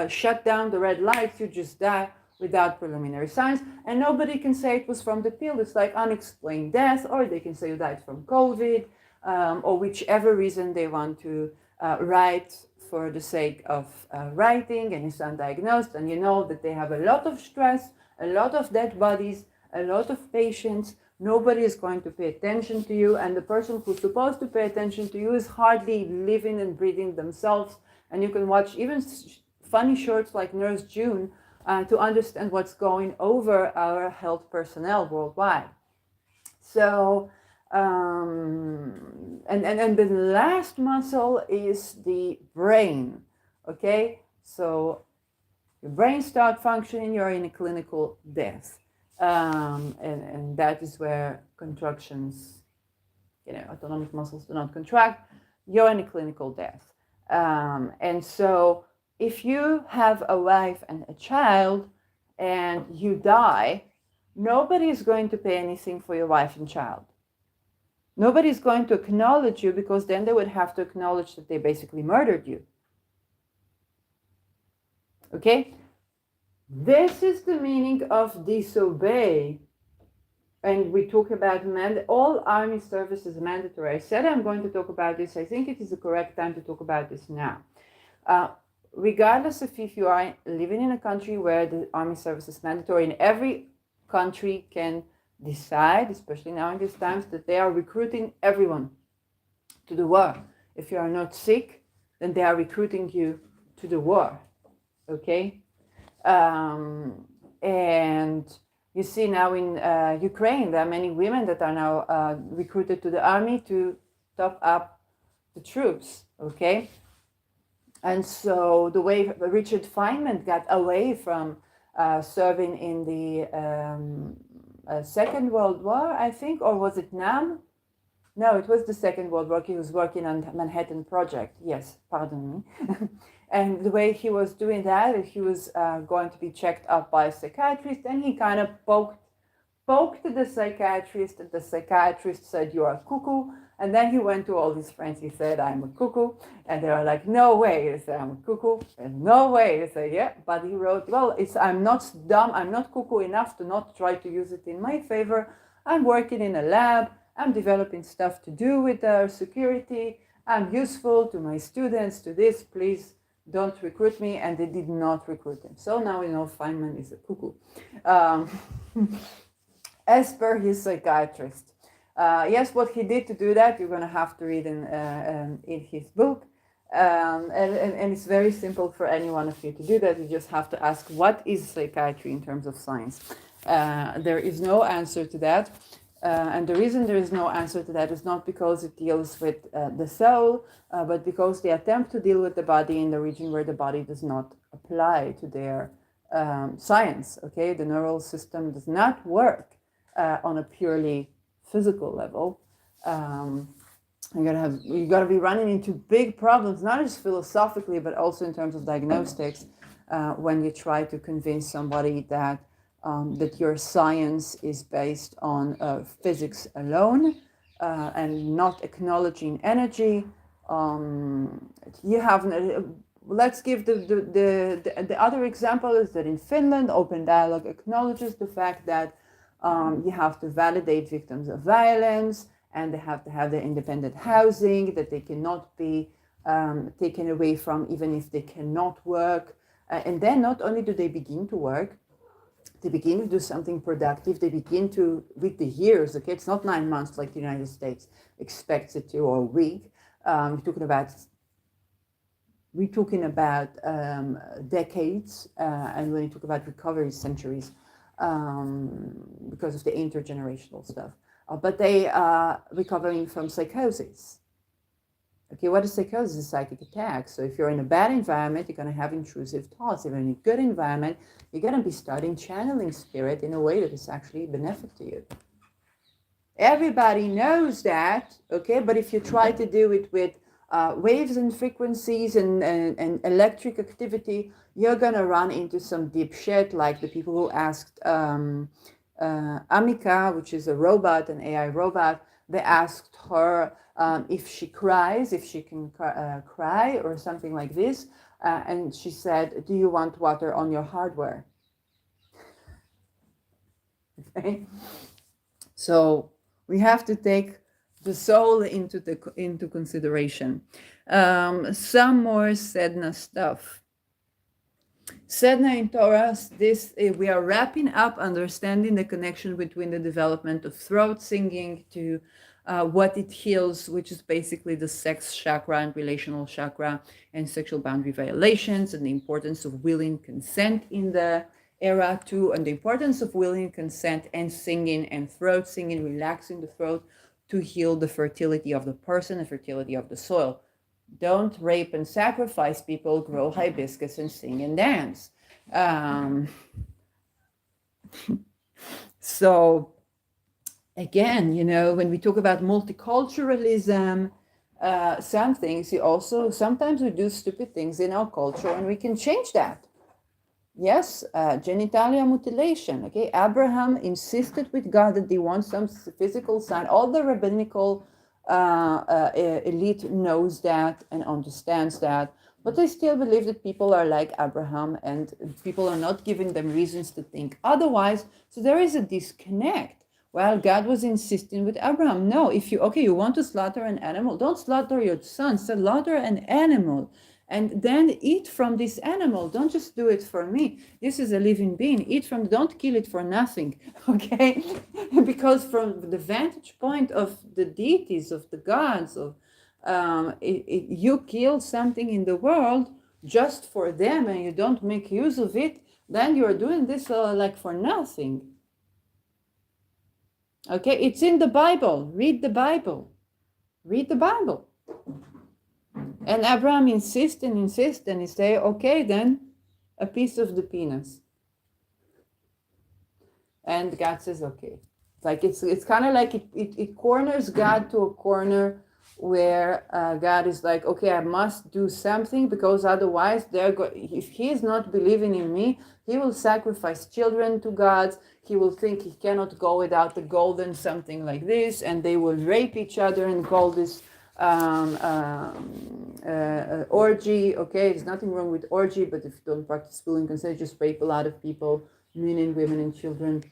shut down the red lights, you just die without preliminary signs, and nobody can say it was from the pill. It's like unexplained death, or they can say you died from COVID, or whichever reason they want to write for the sake of writing, and it's undiagnosed, and you know that they have a lot of stress, a lot of dead bodies, a lot of patients. Nobody is going to pay attention to you, and the person who's supposed to pay attention to you is hardly living and breathing themselves. And you can watch even funny shorts like Nurse June to understand what's going over our health personnel worldwide. So, and the last muscle is the brain. Okay, so your brain starts functioning, you're in a clinical death. And that is where contractions, autonomic muscles do not contract, you're in a clinical death. And so if you have a wife and a child and you die, nobody is going to pay anything for your wife and child. Nobody is going to acknowledge you, because then they would have to acknowledge that they basically murdered you. Okay? This is the meaning of disobey. And we talk about all army service is mandatory. I said I'm going to talk about this. I think it is the correct time to talk about this now. Regardless of if you are living in a country where the army service is mandatory, and every country can decide, especially now in these times, that they are recruiting everyone to the war. If you are not sick, then they are recruiting you to the war. Okay? And you see now in Ukraine, there are many women that are now recruited to the army to top up the troops, okay? And so the way Richard Feynman got away from serving in the Second World War, I think, or was it NAM? No, it was the Second World War. He was working on the Manhattan Project. Yes, pardon me. And the way he was doing that, he was going to be checked up by a psychiatrist, and he kind of poked the psychiatrist, and the psychiatrist said, "You are cuckoo." And then he went to all his friends. He said, "I'm a cuckoo." And they were like, "No way." He said, "I'm a cuckoo." And no way. He said, "Yeah." But he wrote, "Well, I'm not dumb. I'm not cuckoo enough to not try to use it in my favor. I'm working in a lab. I'm developing stuff to do with security. I'm useful to my students, to this, please don't recruit me. And they did not recruit him. So now we know Feynman is a cuckoo. As per his psychiatrist. Yes, what he did to do that, you're going to have to read in his book. And it's very simple for any one of you to do that. You just have to ask, what is psychiatry in terms of science? There is no answer to that. And the reason there is no answer to that is not because it deals with the soul, but because they attempt to deal with the body in the region where the body does not apply to their science. Okay, the neural system does not work on a purely physical level. You gotta be running into big problems, not just philosophically, but also in terms of diagnostics, when you try to convince somebody that your science is based on physics alone and not acknowledging energy. Let's give the other example is that in Finland, open dialogue acknowledges the fact that you have to validate victims of violence, and they have to have their independent housing, that they cannot be taken away from even if they cannot work. And then not only do they begin to work, they begin to do something productive. They begin to, with the years, okay, it's not 9 months like the United States expects it to, or a week. We're talking about decades, and when you talk about recovery, centuries, because of the intergenerational stuff. But they are recovering from psychosis. Okay, what is psychosis? It's psychic attack. So if you're in a bad environment, you're going to have intrusive thoughts. If you're in a good environment, you're going to be starting channeling spirit in a way that is actually beneficial to you. Everybody knows that, okay? But if you try to do it with waves and frequencies and electric activity, you're going to run into some deep shit, like the people who asked Amika, which is a robot, an AI robot. They asked her if she cries, if she can cry or something like this. And she said, do you want water on your hardware? Okay. So we have to take the soul into consideration. Some more Sedna stuff. Sedna in Taurus, we are wrapping up understanding the connection between the development of throat singing to what it heals, which is basically the sex chakra and relational chakra and sexual boundary violations, and the importance of willing consent in the era too, and the importance of willing consent and singing and throat singing, relaxing the throat to heal the fertility of the person, the fertility of the soil. Don't rape and sacrifice people, grow hibiscus and sing and dance. So again, when we talk about multiculturalism, some things sometimes we do stupid things in our culture and we can change that. Yes, genitalia mutilation. Okay, Abraham insisted with God that they want some physical sign. All the rabbinical elite knows that and understands that, but they still believe that people are like Abraham and people are not giving them reasons to think otherwise. So there is a disconnect. Well, God was insisting with Abraham. No, if you want to slaughter an animal, don't slaughter your son, slaughter an animal. And then eat from this animal. Don't just do it for me. This is a living being. Don't kill it for nothing, okay? Because from the vantage point of the deities, of the gods, you kill something in the world just for them and you don't make use of it, then you're doing this like for nothing. Okay, it's in the Bible. Read the Bible. Read the Bible. And Abraham insists, and he say, okay, then a piece of the penis. And God says, okay. It's kind of like it corners God to a corner where God is like, okay, I must do something because otherwise if he is not believing in me, he will sacrifice children to gods. He will think he cannot go without the golden something like this, and they will rape each other and call this orgy. Okay, there's nothing wrong with orgy, but if you don't practice willing consent, just rape a lot of people, men and women and children.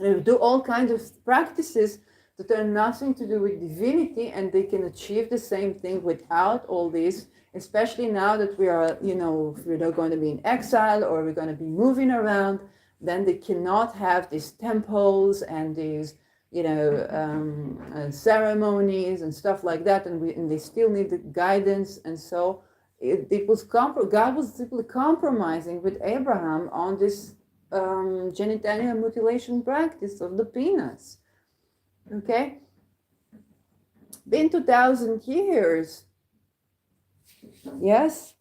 They do all kinds of practices that are nothing to do with divinity, and they can achieve the same thing without all this, especially now that we are, if we're not going to be in exile or we're going to be moving around, then they cannot have these temples and these, ceremonies and stuff like that, and they still need the guidance. And so God was simply compromising with Abraham on this genital mutilation practice of the penis. Okay, been 2,000 years. Yes,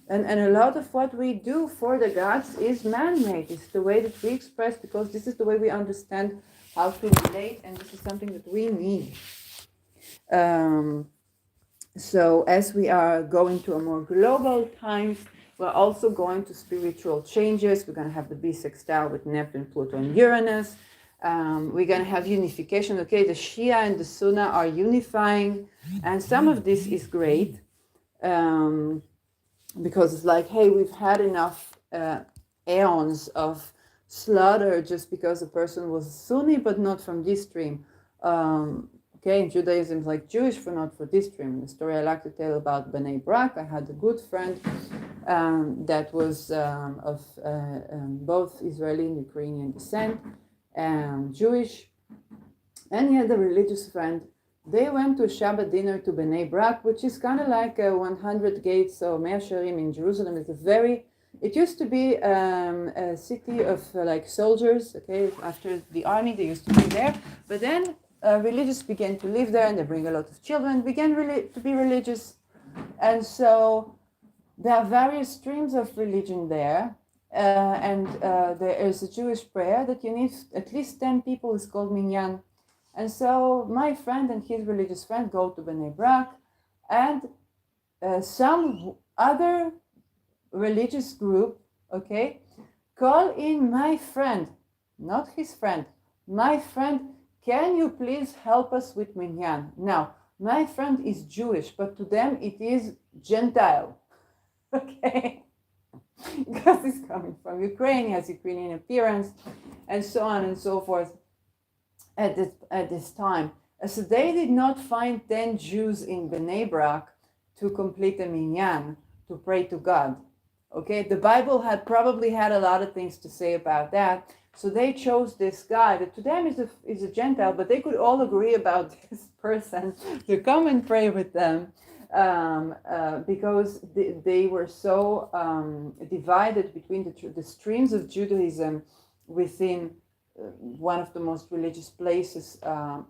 and a lot of what we do for the gods is man-made. It's the way that we express, because this is the way we understand how to relate, and this is something that we need. So as we are going to a more global times, we're also going to spiritual changes. We're going to have the bisextile with Neptune, Pluto, and Uranus. We're going to have unification. Okay, the Shia and the Sunna are unifying, and some of this is great, because it's like, hey, we've had enough aeons of slaughter just because a person was Sunni but not from this stream. Okay, in Judaism, it's like Jewish for not for this stream. The story I like to tell about Bnei Brak. I had a good friend that was of both Israeli and Ukrainian descent, Jewish, and he had a religious friend. They went to a Shabbat dinner to Bnei Brak, which is kind of like 100 gates or Mea Shearim in Jerusalem. It used to be a city of like soldiers. Okay, after the army, they used to be there, but then religious began to live there, and they bring a lot of children, began to be religious. And so there are various streams of religion there, and there is a Jewish prayer that you need at least 10 people. It's called minyan. And so my friend and his religious friend go to Bnei Brak, and some other religious group, okay, call in my friend, not his friend, my friend, can you please help us with minyan? Now, my friend is Jewish, but to them it is Gentile, okay? Because he's coming from Ukraine, he has Ukrainian appearance, and so on and so forth at this time. So they did not find 10 Jews in Bnei Brak to complete a minyan, to pray to God. Okay, the Bible had probably had a lot of things to say about that. So they chose this guy that to them is a Gentile, but they could all agree about this person to come and pray with them, because they were so divided between the streams of Judaism within one of the most religious places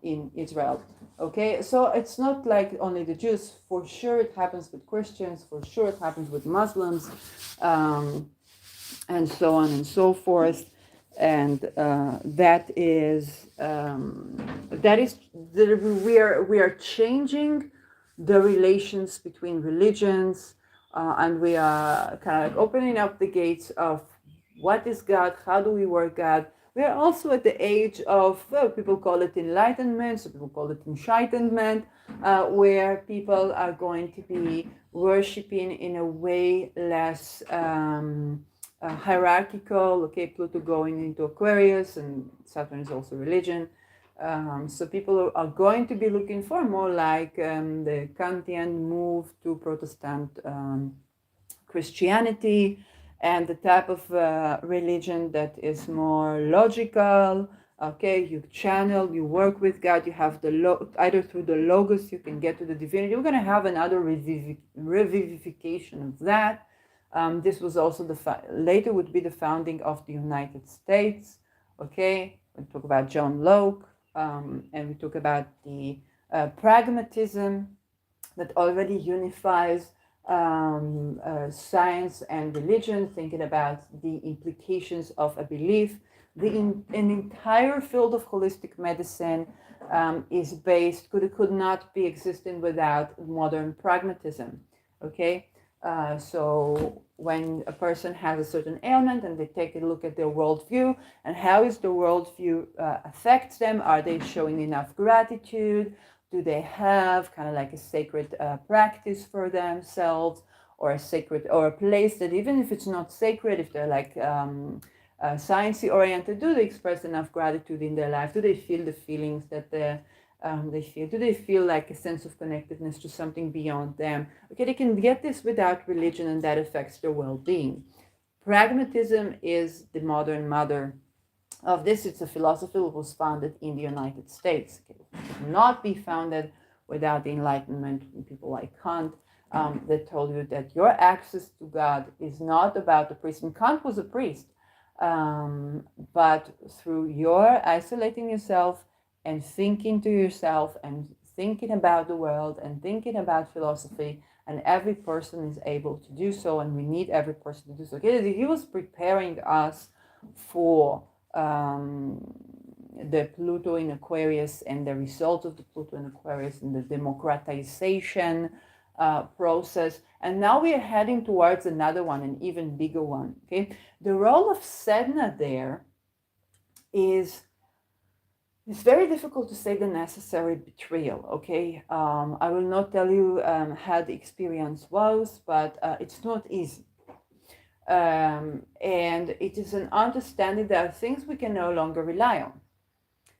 in Israel. Okay, so it's not like only the Jews. For sure it happens with Christians, for sure it happens with Muslims, and so on and so forth. And we are changing the relations between religions, and we are kind of like opening up the gates of what is God, how do we work God. We are also at the age of, well, people call it enlightenment, some people call it enlightenment, where people are going to be worshiping in a way less hierarchical. Okay, Pluto going into Aquarius, and Saturn is also religion. So people are going to be looking for more like the Kantian move to Protestant Christianity, and the type of religion that is more logical. Okay, you channel, you work with God, you have either through the logos you can get to the divinity. We're going to have another revivification of that. This was also later would be the founding of the United States. Okay, we talk about John Locke, and we talk about the pragmatism that already unifies science and religion, thinking about the implications of a belief. An entire field of holistic medicine is based, could not be existing without modern pragmatism. Okay, so when a person has a certain ailment and they take a look at their worldview and how is the worldview affects them, are they showing enough gratitude? Do they have kind of like a sacred practice for themselves, or a sacred, or a place that even if it's not sacred, if they're like sciencey oriented? Do they express enough gratitude in their life? Do they feel the feelings that they feel? Do they feel like a sense of connectedness to something beyond them? Okay, they can get this without religion, and that affects their well-being. Pragmatism is the modern mother of this. It's a philosophy that was founded in the United States. Okay, it could not be founded without the Enlightenment from people like Kant, that told you that your access to God is not about the priest. And Kant was a priest, but through your isolating yourself and thinking to yourself and thinking about the world and thinking about philosophy, and every person is able to do so, and we need every person to do so. Okay, he was preparing us for the Pluto in Aquarius and the result of the Pluto in Aquarius and the democratization process. And now we are heading towards another one, an even bigger one. Okay, the role of Sedna there is, it's very difficult to say the necessary betrayal. Okay, I will not tell you how the experience was, but it's not easy. And it is an understanding that there are things we can no longer rely on.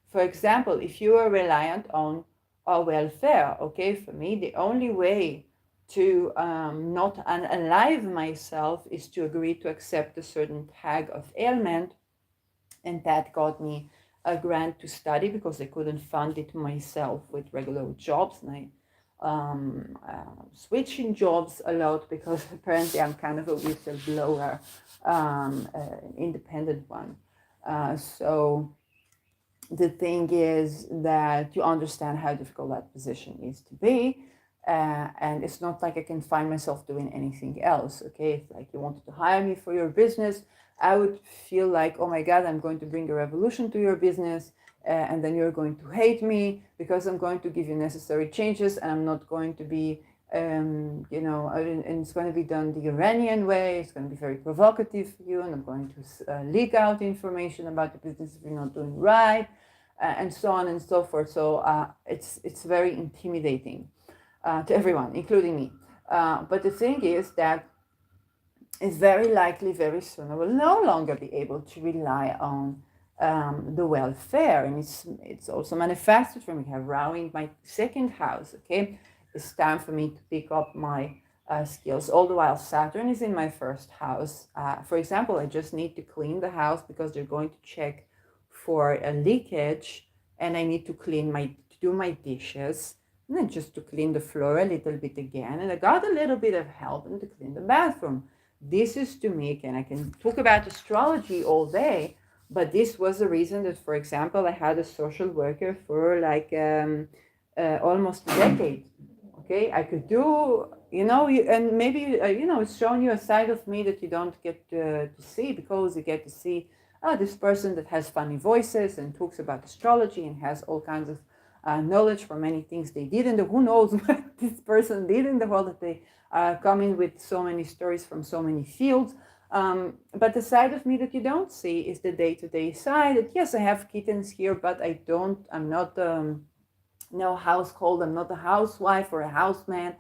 For example, if you are reliant on our welfare, okay, for me, the only way to not unalive myself is to agree to accept a certain tag of ailment, and that got me a grant to study because I couldn't fund it myself with regular jobs, and I switching jobs a lot because apparently I'm kind of a whistleblower, independent one. So the thing is that you understand how difficult that position is to be. And it's not like I can find myself doing anything else. Okay, if like you wanted to hire me for your business, I would feel like, oh my God, I'm going to bring a revolution to your business, and then you're going to hate me because I'm going to give you necessary changes, and I'm not going to be, and it's going to be done the Iranian way. It's going to be very provocative for you, and I'm going to leak out information about the business if you're not doing right, and so on and so forth. So it's very intimidating to everyone, including me. But the thing is that it's very likely very soon I will no longer be able to rely on the welfare, and it's also manifested for me. Around my second house, okay, it's time for me to pick up my skills. All the while Saturn is in my first house. For example, I just need to clean the house because they're going to check for a leakage, and I need to do my dishes, and then just to clean the floor a little bit again, and I got a little bit of help and to clean the bathroom. This is to me, and I can talk about astrology all day, but this was the reason that, for example, I had a social worker for like almost a decade. Okay, I could do, and maybe, it's showing you a side of me that you don't get to see, because you get to see this person that has funny voices and talks about astrology and has all kinds of knowledge for many things they did, and who knows what this person did in the world, that they come in with so many stories from so many fields. But the side of me that you don't see is the day-to-day side. That yes, I have kittens here, but I'm not no household. I'm not a housewife or a houseman.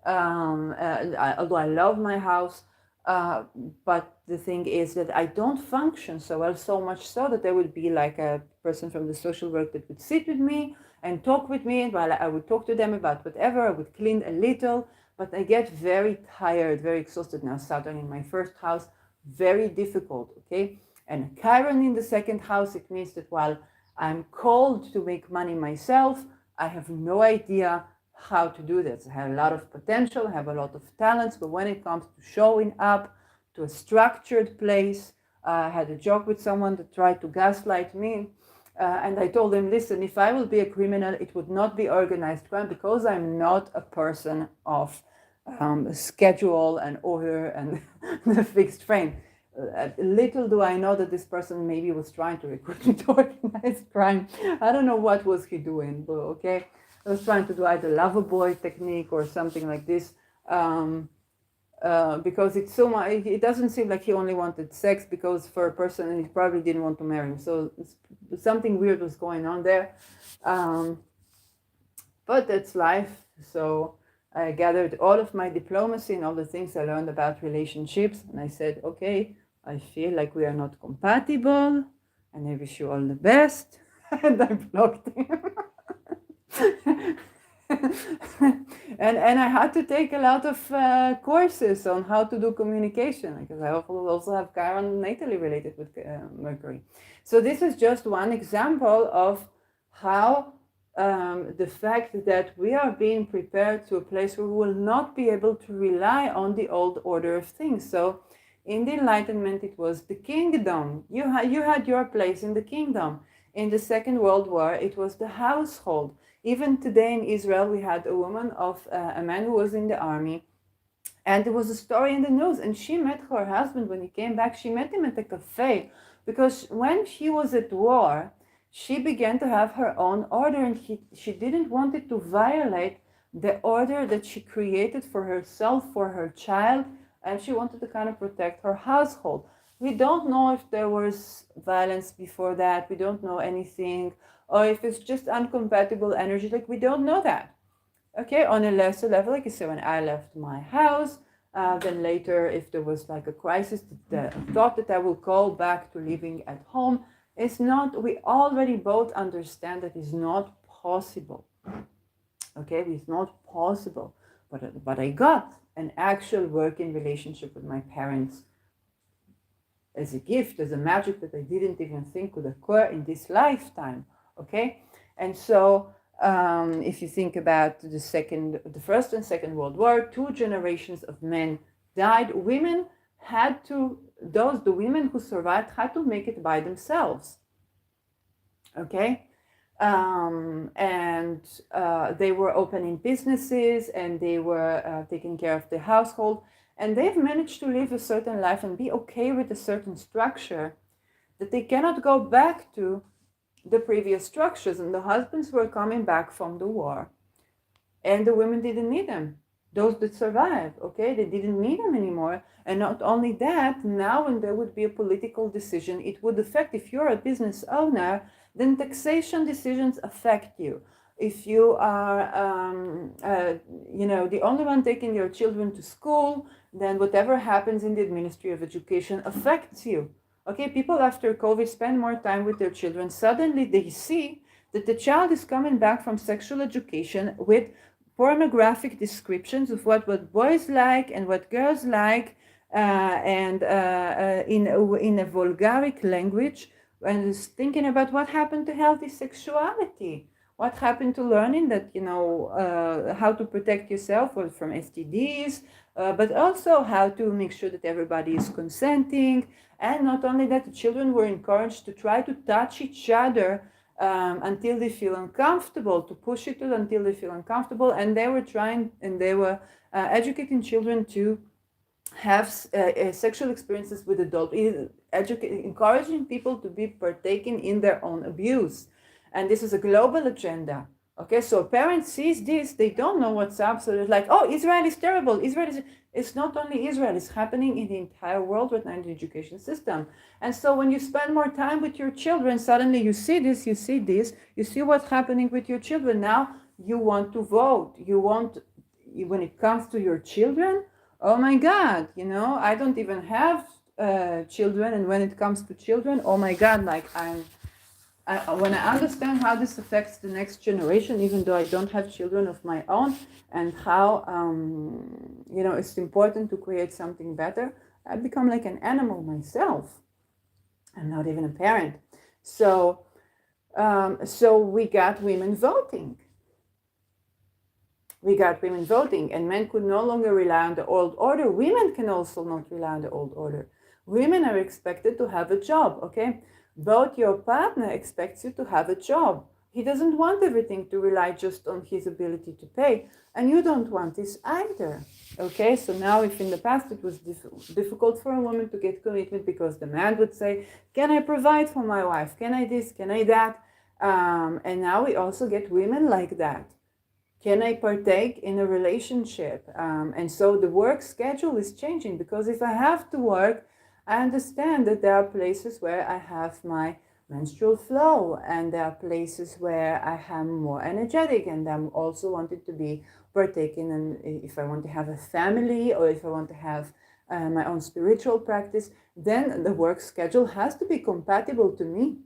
Although I love my house, but the thing is that I don't function so well, so much so that there would be like a person from the social work that would sit with me and talk with me, and while I would talk to them about whatever, I would clean a little, but I get very tired, very exhausted. Now Saturn in my first house, very difficult, okay? And Chiron in the second house, it means that while I'm called to make money myself, I have no idea how to do this. I have a lot of potential, I have a lot of talents, but when it comes to showing up to a structured place, I had a joke with someone that tried to gaslight me, and I told him, listen, if I will be a criminal, it would not be organized crime, because I'm not a person of schedule and order and the fixed frame. Little do I know that this person maybe was trying to recruit me to organized crime. I don't know what was he doing, but okay. I was trying to do either lover boy technique or something like this, because it's so much. It doesn't seem like he only wanted sex, because for a person, and he probably didn't want to marry him. So something weird was going on there, but that's life. So I gathered all of my diplomacy and all the things I learned about relationships, and I said, okay, I feel like we are not compatible, and I wish you all the best. And I blocked him. and I had to take a lot of courses on how to do communication, because I also have Chiron natally related with Mercury. So this is just one example of how the fact that we are being prepared to a place where we will not be able to rely on the old order of things. So in the Enlightenment, it was the kingdom. You had your place in the kingdom. In the Second World War, it was the household. Even today in Israel, we had a woman of a man who was in the army, and there was a story in the news, and she met her husband when he came back. She met him at a cafe, because when she was at war, she began to have her own order, and she didn't want it to violate the order that she created for herself, for her child, and she wanted to kind of protect her household. We don't know if there was violence before that. We don't know anything, or if it's just uncompatible energy. Like, we don't know that. Okay, on a lesser level, like I said, when I left my house, then later, if there was like a crisis, the thought that I will go back to living at home is not, we already both understand that is not possible. Okay, it's not possible. But I got an actual working relationship with my parents as a gift, as a magic that I didn't even think could occur in this lifetime. Okay, and so if you think about the First and Second World War, 2 generations of men died. Women had to, the women who survived had to make it by themselves. Okay, and they were opening businesses, and they were taking care of the household, and they've managed to live a certain life and be okay with a certain structure that they cannot go back to the previous structures. And the husbands were coming back from the war, and the women didn't need them. Those that survived, okay, they didn't need them anymore. And not only that, now when there would be a political decision, it would affect, if you're a business owner, then taxation decisions affect you. If you are, the only one taking your children to school, then whatever happens in the Ministry of Education affects you. Okay, people after COVID spend more time with their children. Suddenly they see that the child is coming back from sexual education with pornographic descriptions of what boys like and what girls like, and in a vulgaric language, and is thinking about what happened to healthy sexuality, what happened to learning that, how to protect yourself from STDs, but also how to make sure that everybody is consenting. And not only that, the children were encouraged to try to touch each other until they feel uncomfortable, to push it until they feel uncomfortable. And they were educating children to have sexual experiences with adults, encouraging people to be partaking in their own abuse. And this is a global agenda. Okay, so a parent sees this, they don't know what's up, so they're like, oh, Israel is terrible. It's not only Israel, it's happening in the entire world right now in the education system. And so when you spend more time with your children, suddenly you see this, you see what's happening with your children. Now you want to vote. When it comes to your children, oh my God, I don't even have children. And when it comes to children, oh my God, like when I understand how this affects the next generation, even though I don't have children of my own, and how, it's important to create something better, I become like an animal myself. I'm not even a parent. So we got women voting. And men could no longer rely on the old order. Women can also not rely on the old order. Women are expected to have a job, okay? But your partner expects you to have a job. He doesn't want everything to rely just on his ability to pay, and you don't want this either. Okay, so now if in the past it was difficult for a woman to get commitment because the man would say, can I provide for my wife? Can I this? Can I that? And now we also get women like that. Can I partake in a relationship? And so the work schedule is changing, because if I have to work, I understand that there are places where I have my menstrual flow, and there are places where I am more energetic, and I'm also wanted to be partaking. And if I want to have a family, or if I want to have my own spiritual practice, then the work schedule has to be compatible to me.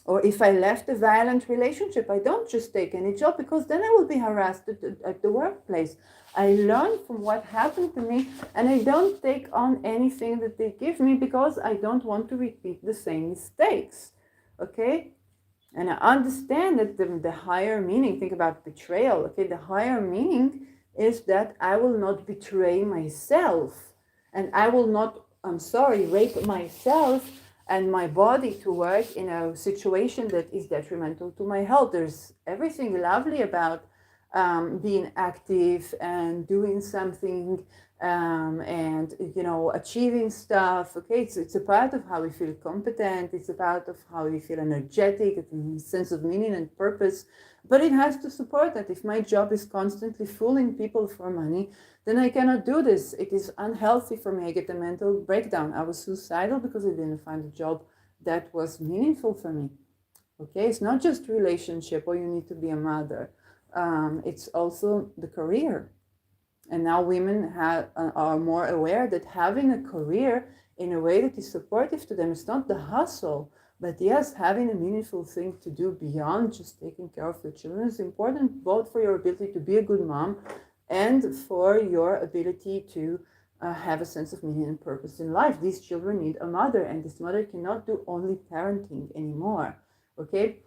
Or if I left a violent relationship, I don't just take any job, because then I will be harassed at the workplace. I learn from what happened to me, and I don't take on anything that they give me, because I don't want to repeat the same mistakes. Okay? And I understand that the higher meaning, think about betrayal, okay? The higher meaning is that I will not betray myself, and I will not, rape myself and my body to work in a situation that is detrimental to my health. There's everything lovely about being active and doing something, and achieving stuff. Okay, it's a part of how we feel competent. It's a part of how we feel energetic, a sense of meaning and purpose. But it has to support that. If my job is constantly fooling people for money, then I cannot do this. It is unhealthy for me. I get a mental breakdown. I was suicidal because I didn't find a job that was meaningful for me. Okay, it's not just relationship, or you need to be a mother. It's also the career. And now women are more aware that having a career in a way that is supportive to them is not the hustle, but yes, having a meaningful thing to do beyond just taking care of your children is important, both for your ability to be a good mom and for your ability to have a sense of meaning and purpose in life. These children need a mother, and this mother cannot do only parenting anymore. Okay?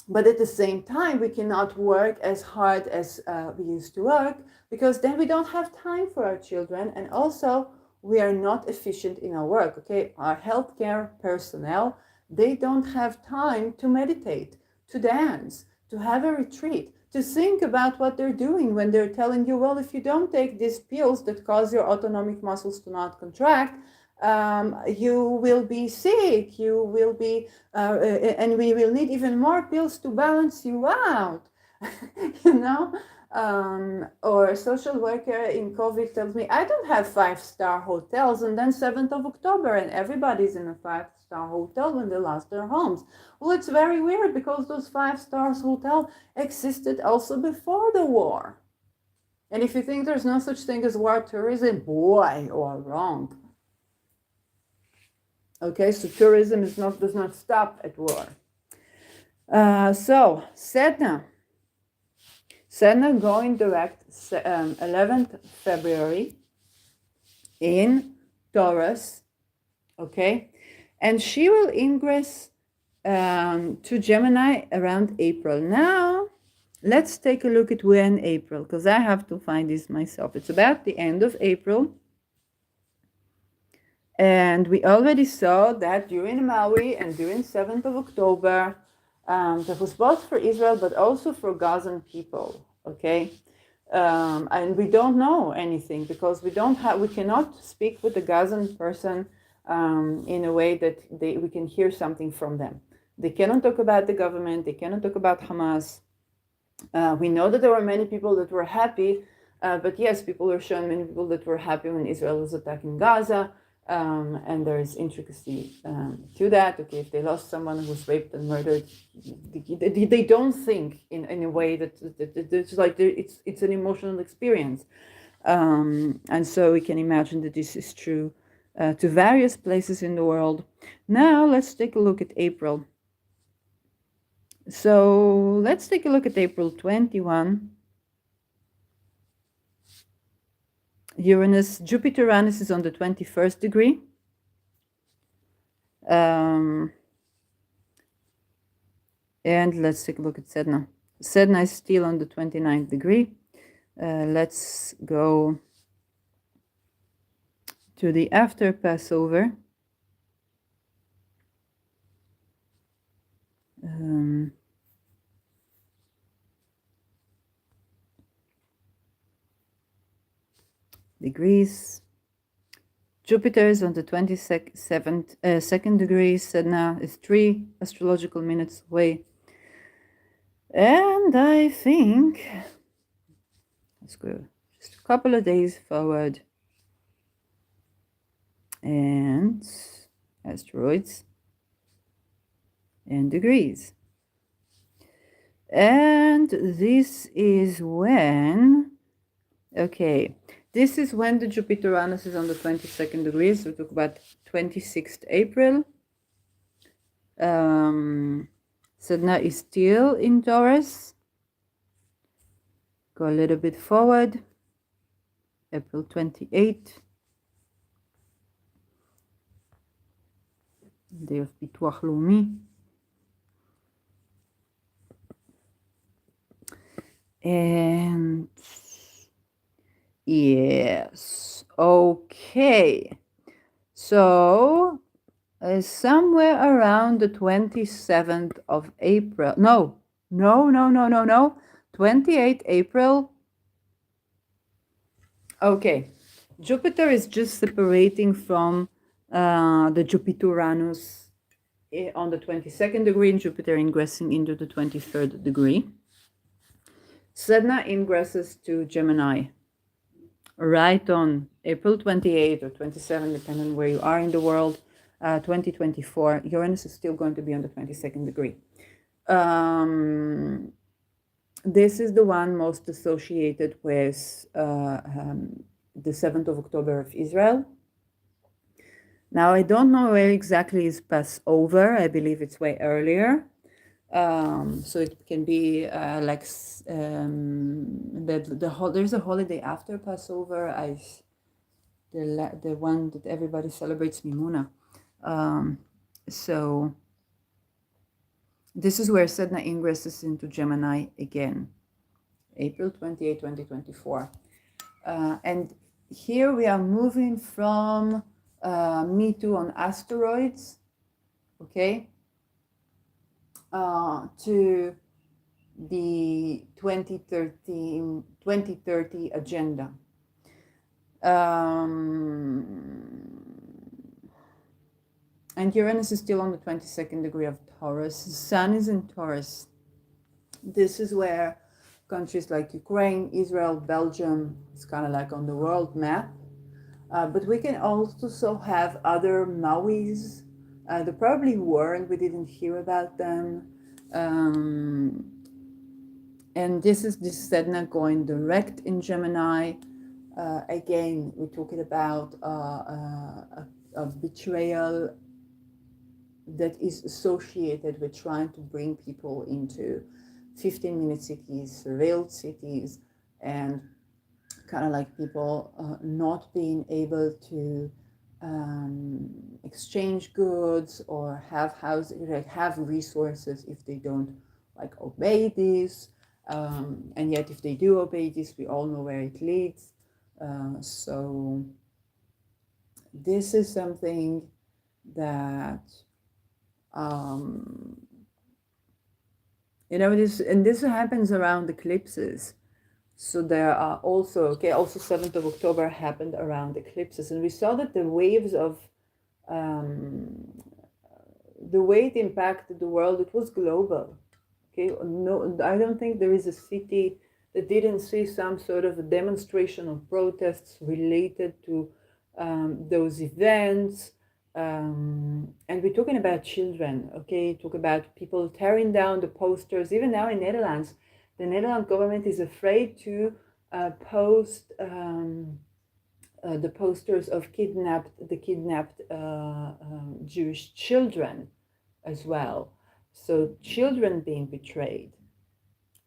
But at the same time, we cannot work as hard as we used to work, because then we don't have time for our children, and also we are not efficient in our work. Okay, our healthcare personnel, they don't have time to meditate, to dance, to have a retreat, to think about what they're doing when they're telling you, well, if you don't take these pills that cause your autonomic muscles to not contract, you will be sick, you will be, and we will need even more pills to balance you out, you know? Or a social worker in COVID tells me, I don't have 5-star hotels, and then 7th of October, and everybody's in a 5-star hotel when they lost their homes. Well, it's very weird, because those 5-star hotels existed also before the war. And if you think there's no such thing as war tourism, boy, you are wrong. Okay, so tourism does not stop at war. So Sedna going direct 11th February in Taurus, okay, and she will ingress to Gemini around April. Now, let's take a look at when April, because I have to find this myself. It's about the end of April. And we already saw that during Maui and during 7th of October, that was both for Israel but also for Gazan people, okay? And we don't know anything, because we cannot speak with the Gazan person in a way that we can hear something from them. They cannot talk about the government, they cannot talk about Hamas. We know that there were many people that were happy, but yes, people were shown many people that were happy when Israel was attacking Gaza. And there is intricacy to that. Okay, if they lost someone who was raped and murdered, they don't think in a way that it's like it's an emotional experience, and so we can imagine that this is true to various places in the world. Now let's take a look at April. So let's take a look at April 21. Jupiter-Uranus is on the 21st degree. And let's take a look at Sedna. Sedna is still on the 29th degree. Let's go to the after Passover. Degrees. Jupiter is on the 22nd degree. Sedna is 3 astrological minutes away. And I think, let's go just a couple of days forward. And asteroids and degrees. And this is when, okay, This is when the Jupiter-Uranus is on the 22nd degree. So we talk about 26th April. Sedna is still in Taurus. Go a little bit forward. April 28th. Day of Bituach Leumi. And yes, okay. So somewhere around the 27th of April. No. 28th April. Okay. Jupiter is just separating from the Jupiter-Uranus on the 22nd degree, and Jupiter ingressing into the 23rd degree. Sedna ingresses to Gemini right on April 28 or 27, depending on where you are in the world, 2024. Uranus is still going to be on the 22nd degree. This is the one most associated with the 7th of October of Israel. Now, I don't know where exactly is Passover. I believe it's way earlier. So it can be like there's a holiday after Passover. The one that everybody celebrates, Mimuna. So this is where Sedna ingresses into Gemini again, April 28, 2024. And here we are moving from Me Too on asteroids, okay, to the 2030 agenda. And Uranus is still on the 22nd degree of Taurus. The Sun is in Taurus. This is where countries like Ukraine, Israel, Belgium, it's kind of like on the world map. But we can also have other Mauis. There probably were, and we didn't hear about them. And this is this Sedna going direct in Gemini. Again, we're talking about a betrayal that is associated with trying to bring people into 15-minute cities, surveilled cities, and kind of like people not being able to exchange goods or have housing, like have resources if they don't like obey this. And yet if they do obey this, we all know where it leads. So this is something that this happens around eclipses. So there are also 7th of October happened around eclipses, and we saw that the waves of the way it impacted the world, it was global. Okay, no, I don't think there is a city that didn't see some sort of a demonstration of protests related to those events. And we're talking about children, okay? Talk about people tearing down the posters. Even now in Netherlands, the Netherlands government is afraid to post the posters of the kidnapped Jewish children as well. So children being betrayed,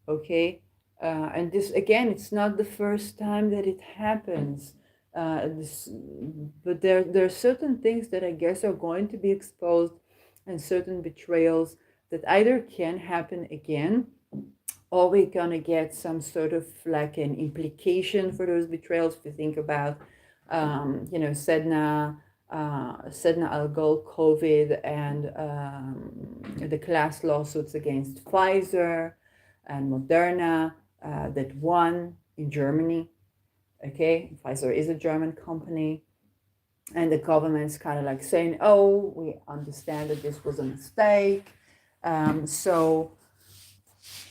okay? And this, again, it's not the first time that it happens. But there are certain things that I guess are going to be exposed, and certain betrayals that either can happen again, or we're gonna get some sort of like an implication for those betrayals. If you think about, Sedna Algol, COVID, and the class lawsuits against Pfizer and Moderna that won in Germany. Okay, Pfizer is a German company, and the government's kind of like saying, oh, we understand that this was a mistake. So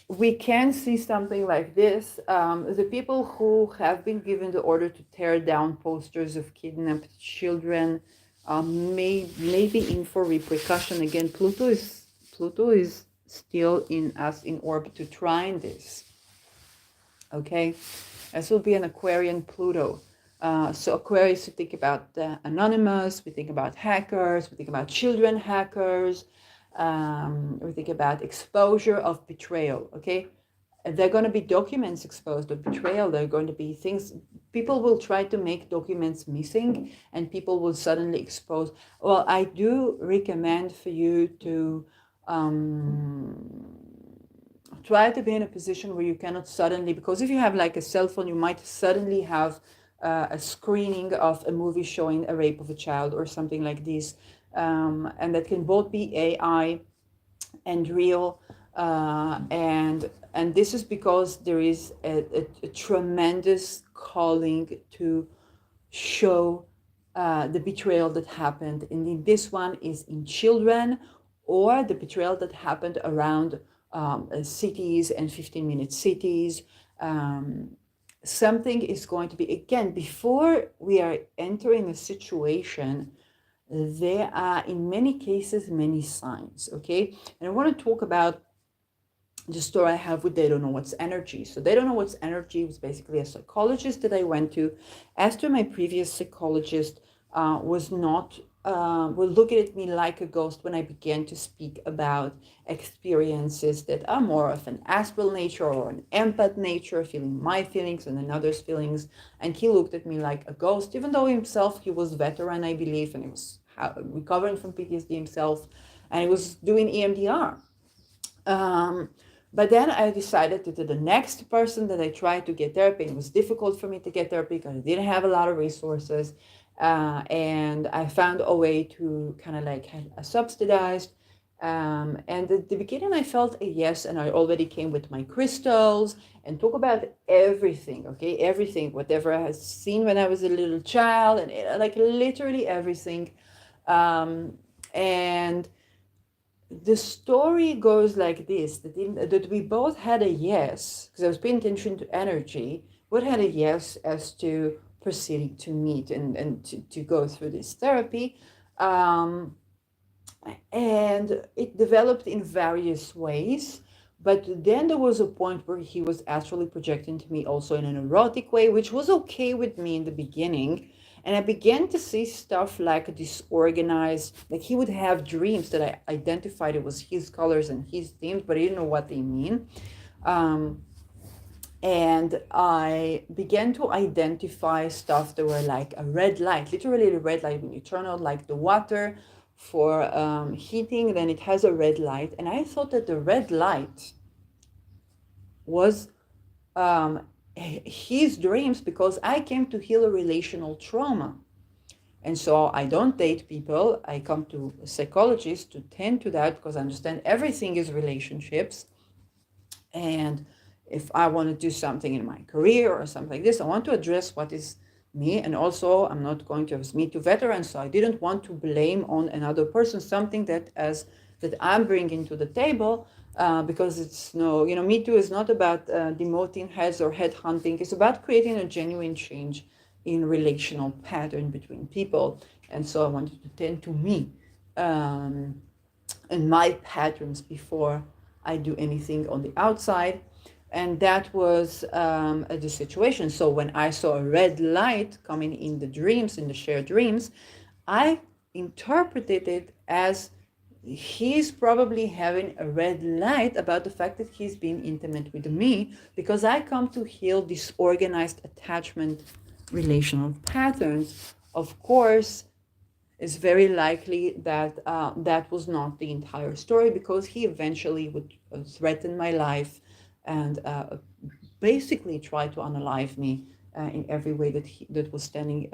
we can see something like this. The people who have been given the order to tear down posters of kidnapped children may be in for repercussion. Again, Pluto is still in orbit to trine this. Okay, this will be an Aquarian Pluto. So Aquarius, we think about anonymous, we think about hackers, we think about children hackers, we think about exposure of betrayal, okay? There are going to be documents exposed of betrayal. There are going to be things, people will try to make documents missing and people will suddenly expose. Well, I do recommend for you to try to be in a position where you cannot suddenly, because if you have like a cell phone, you might suddenly have a screening of a movie showing a rape of a child or something like this. And that can both be AI and real. And this is because there is a tremendous calling to show the betrayal that happened. And in this one is in children, or the betrayal that happened around cities and 15-minute cities. Something is going to be, again, before we are entering a situation, there are in many cases many signs, okay? And I want to talk about the story I have with They Don't Know What's Energy. So They Don't Know What's Energy was basically a psychologist that I went to after my previous psychologist was not will look at me like a ghost when I began to speak about experiences that are more of an astral nature or an empath nature, feeling my feelings and another's feelings. And he looked at me like a ghost, even though himself, he was veteran, I believe, and he was recovering from PTSD himself, and he was doing EMDR. But then I decided that the next person that I tried to get therapy, it was difficult for me to get therapy because I didn't have a lot of resources. And I found a way to kind of like have a subsidized. And at the beginning, I felt a yes, and I already came with my crystals and talk about everything, okay? Everything, whatever I had seen when I was a little child, and like literally everything. And the story goes like this, that we both had a yes, because I was paying attention to energy, both had a yes as to proceeding to meet and to go through this therapy. And it developed in various ways. But then there was a point where he was actually projecting to me also in an erotic way, which was okay with me in the beginning. And I began to see stuff like disorganized, like he would have dreams that I identified it was his colors and his themes, but I didn't know what they mean. And I began to identify stuff that were like a red light, literally the red light. When you turn on like the water for heating, then it has a red light. And I thought that the red light was his dreams, because I came to heal a relational trauma. And so I don't date people. I come to a psychologist to tend to that, because I understand everything is relationships. And if I want to do something in my career or something like this, I want to address what is me. And also, I'm not going to Me Too veteran, so I didn't want to blame on another person something that I'm bringing to the table. Because it's Me Too is not about demoting heads or head hunting. It's about creating a genuine change in relational pattern between people. And so I wanted to tend to me and my patterns before I do anything on the outside. And that was the situation. So when I saw a red light coming in the dreams, in the shared dreams, I interpreted it as he's probably having a red light about the fact that he's being intimate with me, because I come to heal disorganized attachment relational patterns. Of course, it's very likely that that was not the entire story, because he eventually would threaten my life and basically try to unalive me in every way that was standing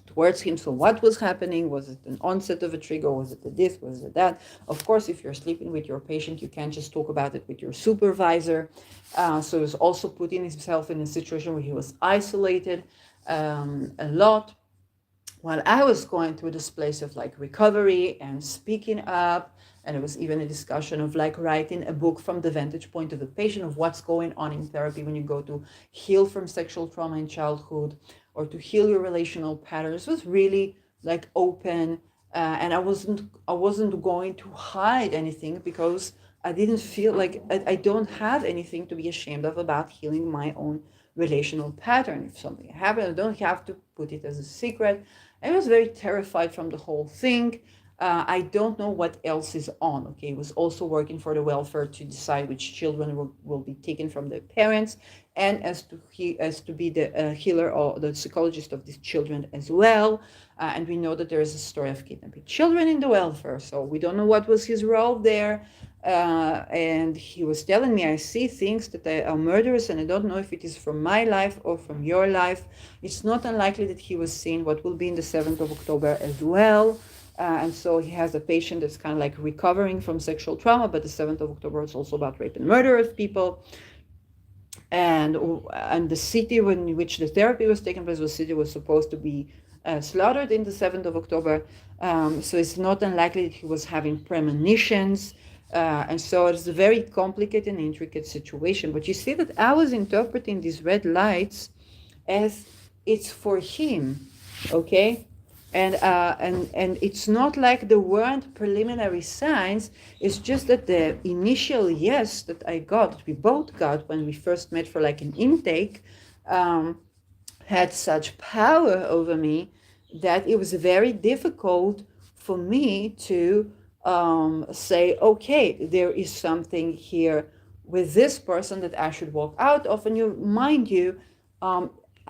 towards him. So what was happening? Was it an onset of a trigger? Was it this? Was it that? Of course, if you're sleeping with your patient, you can't just talk about it with your supervisor. So he was also putting himself in a situation where he was isolated a lot, while I was going through this place of like recovery and speaking up. And it was even a discussion of like writing a book from the vantage point of the patient, of what's going on in therapy when you go to heal from sexual trauma in childhood or to heal your relational patterns. It was really like open, and I wasn't going to hide anything, because I didn't feel like I don't have anything to be ashamed of about healing my own relational pattern. If something happened, I don't have to put it as a secret. I was very terrified from the whole thing. I don't know what else is on. Okay, he was also working for the welfare to decide which children will be taken from their parents, and as to be the healer or the psychologist of these children as well. And we know that there is a story of kidnapping children in the welfare, so we don't know what was his role there. And he was telling me, I see things that are murderous, and I don't know if it is from my life or from your life. It's not unlikely that he was seeing what will be in the 7th of October as well. And so he has a patient that's kind of like recovering from sexual trauma, but the 7th of October is also about rape and murder of people. And the city in which the therapy was taking place, the city was supposed to be slaughtered in the 7th of October. So it's not unlikely that he was having premonitions. And so it's a very complicated and intricate situation. But you see that I was interpreting these red lights as it's for him, okay? And it's not like there weren't preliminary signs. It's just that the initial yes that I got, that we both got when we first met for like an intake, had such power over me that it was very difficult for me to say, okay, there is something here with this person that I should walk out of. And mind you,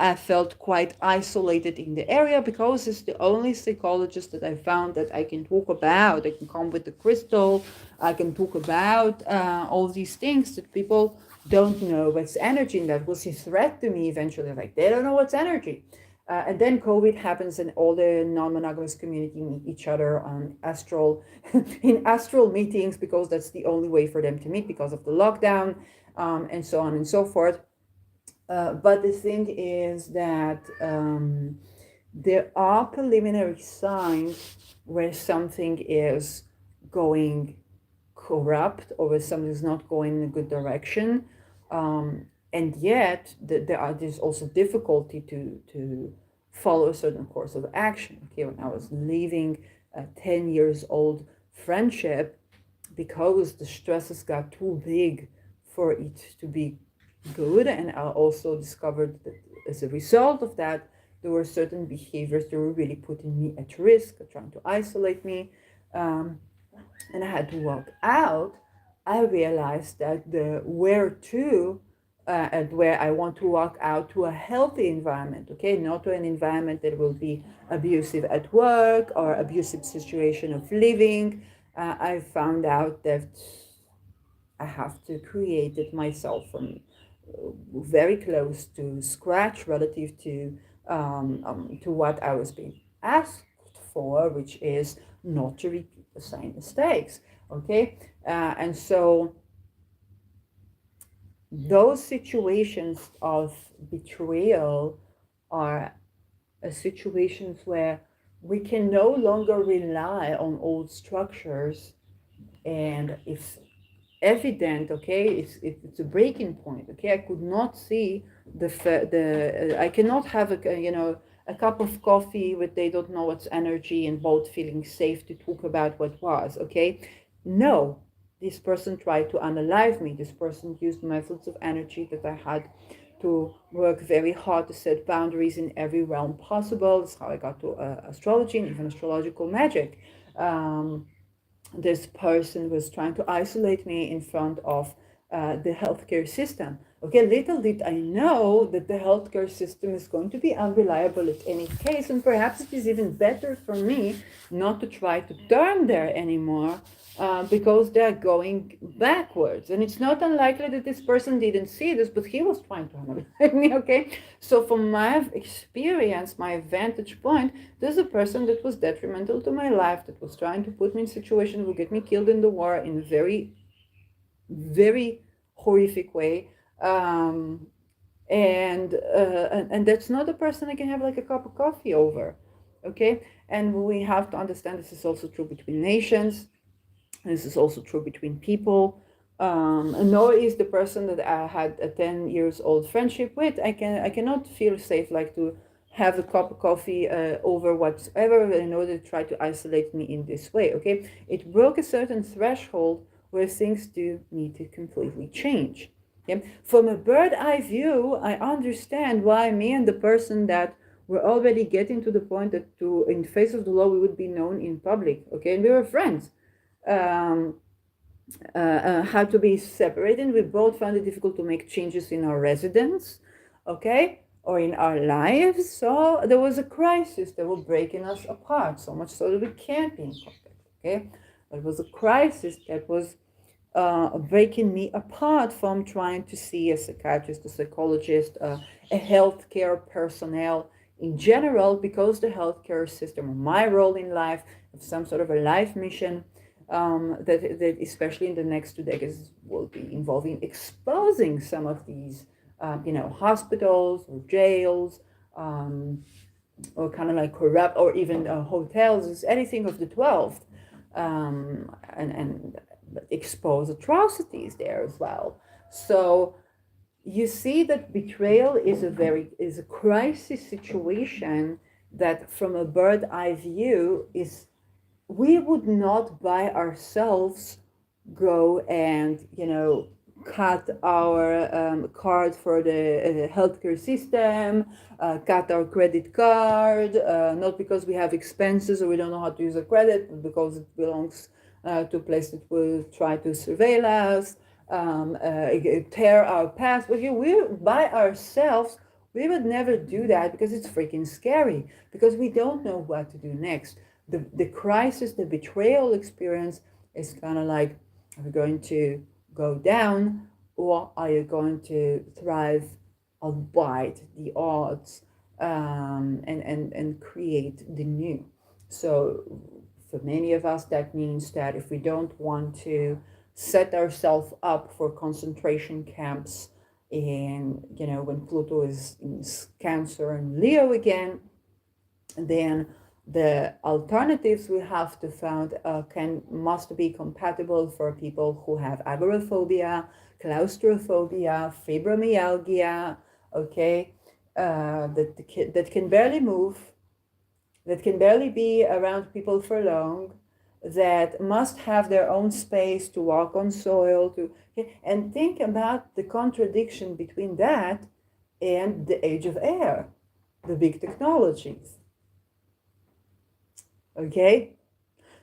I felt quite isolated in the area because it's the only psychologist that I found that I can talk about. I can come with the crystal. I can talk about all these things that people don't know what's energy. And that was a threat to me eventually. Like, they don't know what's energy. And then COVID happens and all the non-monogamous community meet each other on in astral meetings, because that's the only way for them to meet because of the lockdown, and so on and so forth. But the thing is that there are preliminary signs where something is going corrupt or where something is not going in a good direction. And yet there's also difficulty to follow a certain course of action. Okay, when I was leaving a 10 years old friendship because the stresses got too big for it to be good, and I also discovered that as a result of that there were certain behaviors that were really putting me at risk, trying to isolate me, and I had to walk out. I realized that the where to and where I want to walk out to a healthy environment, okay, not to an environment that will be abusive at work or abusive situation of living. I found out that I have to create it myself from very close to scratch relative to what I was being asked for, which is not to repeat the same mistakes. Okay, and so those situations of betrayal are situations where we can no longer rely on old structures, and it's evident, okay, it's a breaking point. Okay, I could not see I cannot have a cup of coffee with they don't know what's energy and both feeling safe to talk about what was. Okay, no, this person tried to unalive me. This person used methods of energy that I had to work very hard to set boundaries in every realm possible. That's how I got to astrology and even astrological magic. This person was trying to isolate me in front of the healthcare system. Okay, little did I know that the healthcare system is going to be unreliable at any case, and perhaps it is even better for me not to try to turn there anymore, because they're going backwards. And it's not unlikely that this person didn't see this, but he was trying to unalive me, okay? So from my experience, my vantage point, there's a person that was detrimental to my life, that was trying to put me in a situation that would get me killed in the war in a very, very horrific way. And that's not a person I can have like a cup of coffee over, okay? And we have to understand this is also true between nations. This is also true between people. Nor is the person that I had a 10 years old friendship with, I cannot feel safe like to have a cup of coffee over whatever in order to try to isolate me in this way. Okay, it broke a certain threshold where things do need to completely change. Okay? From a bird eye view, I understand why me and the person that were already getting to the point that in face of the law, we would be known in public. Okay, and we were friends. Had to be separated. We both found it difficult to make changes in our residence, okay, or in our lives. So there was a crisis that was breaking us apart, so much so that we can't be in contact, okay? But it was a crisis that was breaking me apart from trying to see a psychiatrist, a psychologist, a healthcare personnel in general, because the healthcare system, my role in life, some sort of a life mission, that especially in the next 2 decades will be involving exposing some of these, hospitals or jails, or kind of like corrupt, or even hotels, is anything of the 12th, and expose atrocities there as well. So you see that betrayal is a crisis situation that, from a bird eye view, is, we would not by ourselves go and cut our card for the healthcare system, cut our credit card, not because we have expenses or we don't know how to use a credit, but because it belongs to a place that will try to surveil us, tear our past. But we by ourselves, we would never do that, because it's freaking scary, because we don't know what to do next. The crisis, the betrayal experience is kind of like, are you going to go down, or are you going to thrive, albeit the odds, and create the new? So for many of us, that means that if we don't want to set ourselves up for concentration camps, and when Pluto is in Cancer and Leo again, then the alternatives we have to find must be compatible for people who have agoraphobia, claustrophobia, fibromyalgia, okay, that can barely move, that can barely be around people for long, that must have their own space to walk on soil, and think about the contradiction between that and the age of air, the big technologies. Okay,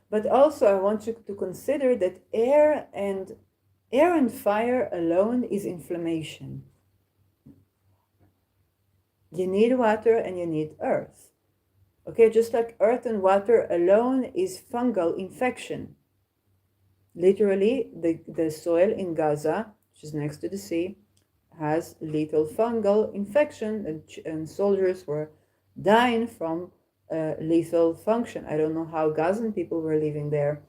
but also I want you to consider that air and fire alone is inflammation. You need water and you need earth. Okay, just like earth and water alone is fungal infection. Literally, the soil in Gaza, which is next to the sea, has lethal fungal infection, and soldiers were dying from lethal function. I don't know how Gazan people were living there.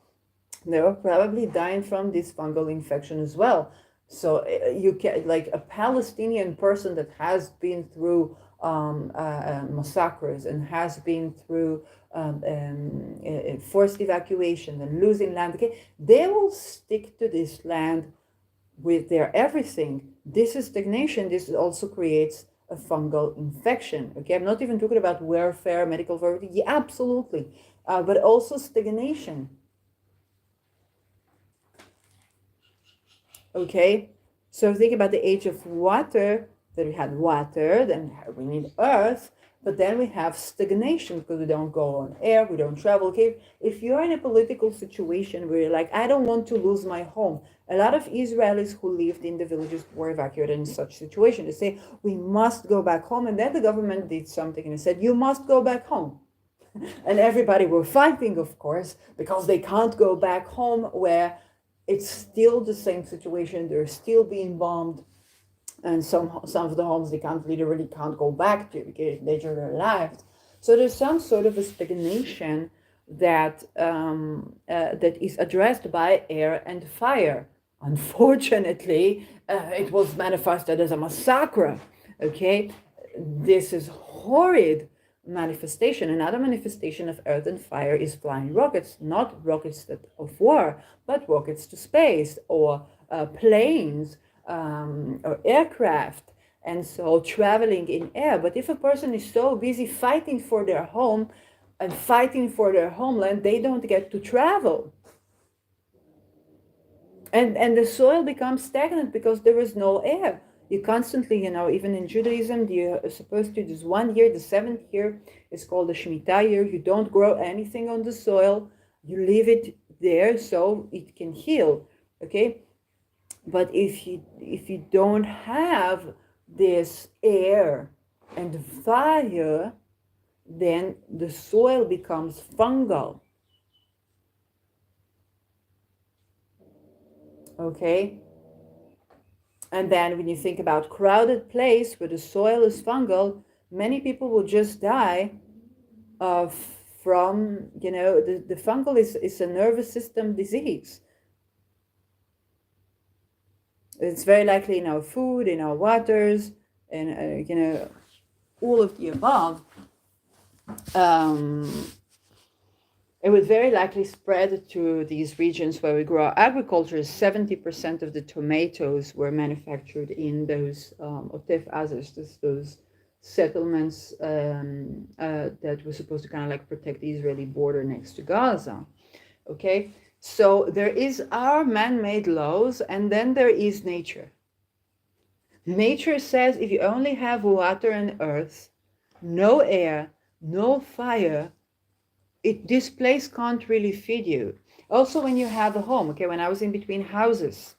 They were probably dying from this fungal infection as well. So you can, like a Palestinian person that has been through massacres and has been through forced evacuation and losing land, okay, they will stick to this land with their everything. This is stagnation. This also creates a fungal infection. Okay, I'm not even talking about warfare, medical warfare. Yeah, absolutely, but also stagnation. Okay, so think about the age of water. That we had water, then we need earth, but then we have stagnation because we don't go on air, we don't travel. Okay, if you're in a political situation where you're like, I don't want to lose my home. A lot of Israelis who lived in the villages were evacuated in such situation. They say, we must go back home. And then the government did something and said, you must go back home. And everybody were fighting, of course, because they can't go back home where it's still the same situation. They're still being bombed. And some of the homes they literally can't go back to because they just left. So there's some sort of a stagnation that that is addressed by air and fire. Unfortunately, it was manifested as a massacre. Okay, this is horrid manifestation. Another manifestation of earth and fire is flying rockets, not rockets of war, but rockets to space, or planes, or aircraft, and so traveling in air. But if a person is so busy fighting for their home and fighting for their homeland, they don't get to travel. And the soil becomes stagnant because there is no air. You constantly, even in Judaism, you're supposed to, this 1 year, the 7th year is called the Shemitah year. You don't grow anything on the soil. You leave it there so it can heal. Okay. But if you don't have this air and fire, then the soil becomes fungal. Okay. And then when you think about crowded place where the soil is fungal, many people will just die of from, the fungal is a nervous system disease. It's very likely in our food, in our waters, and all of the above. It would very likely spread to these regions where we grow agriculture. 70% of the tomatoes were manufactured in those Otef Azers, those settlements that were supposed to kind of like protect the Israeli border next to Gaza. Okay, so there is our man-made laws, and then there is nature. Nature says if you only have water and earth, no air, no fire, this place can't really feed you. Also, when you have a home, okay, when I was in between houses,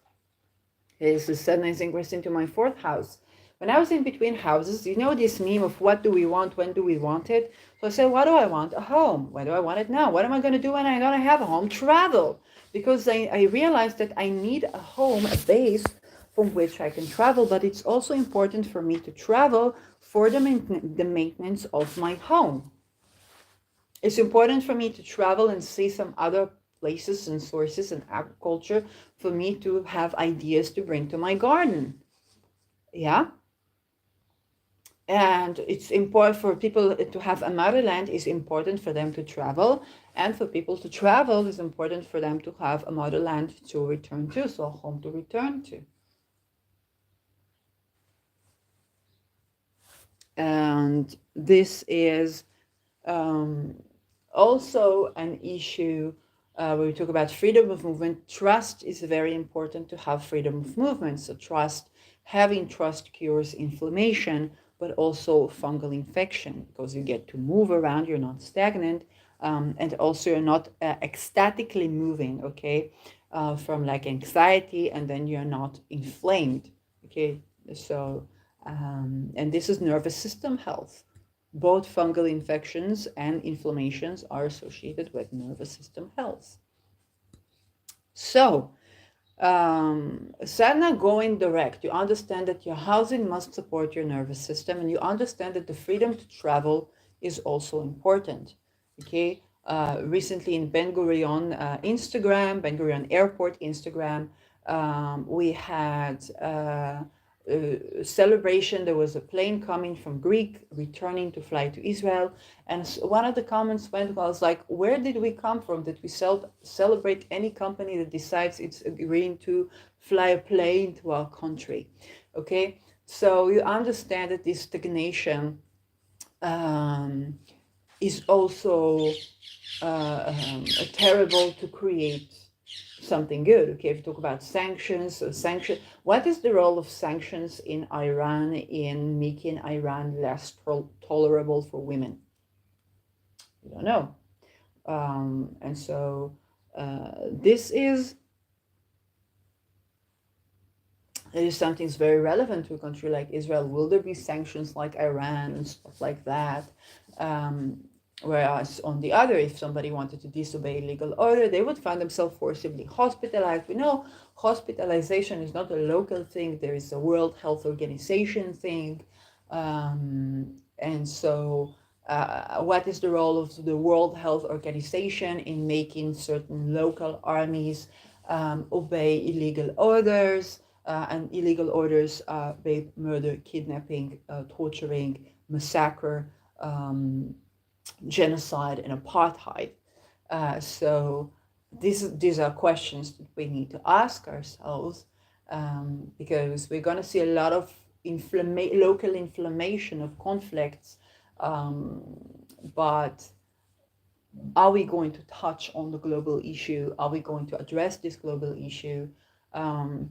this is Sedna is ingressing to my 4th house. When I was in between houses, this meme of what do we want, when do we want it? So I said, what do I want? A home. Why do I want it now? What am I going to do when I don't have a home? Travel. Because I realized that I need a home, a base from which I can travel, but it's also important for me to travel for the maintenance of my home. It's important for me to travel and see some other places and sources and agriculture for me to have ideas to bring to my garden. Yeah. And it's important for people to have a motherland. Is important for them to travel, and for people to travel is important for them to have a motherland to return to, so a home to return to. And this is also an issue when we talk about freedom of movement. Trust is very important to have freedom of movement. So having trust cures inflammation, but also fungal infection, because you get to move around, you're not stagnant, and also you're not ecstatically moving, okay, from like anxiety, and then you're not inflamed, okay. So and this is nervous system health. Both fungal infections and inflammations are associated with nervous system health. So, Sadhana going direct, you understand that your housing must support your nervous system, and you understand that the freedom to travel is also important. Okay, recently in Ben Gurion Instagram, Ben Gurion Airport Instagram, we had celebration. There was a plane coming from Greek, returning to fly to Israel, and one of the comments was like, where did we come from that we celebrate any company that decides it's agreeing to fly a plane to our country? Okay, so you understand that this stagnation is also terrible to create something good. Okay, if you talk about sanctions, what is the role of sanctions in Iran in making Iran less tolerable for women? We don't know. And so this is something that's very relevant to a country like Israel. Will there be sanctions like Iran and stuff like that? Whereas on the other, if somebody wanted to disobey legal order, they would find themselves forcibly hospitalized. We know hospitalization is not a local thing. There is a World Health Organization thing. And so what is the role of the World Health Organization in making certain local armies obey illegal orders? And illegal orders rape, murder, kidnapping, torturing, massacre, genocide, and apartheid. So these are questions that we need to ask ourselves, because we're going to see a lot of local inflammation of conflicts, but are we going to touch on the global issue? Are we going to address this global issue? And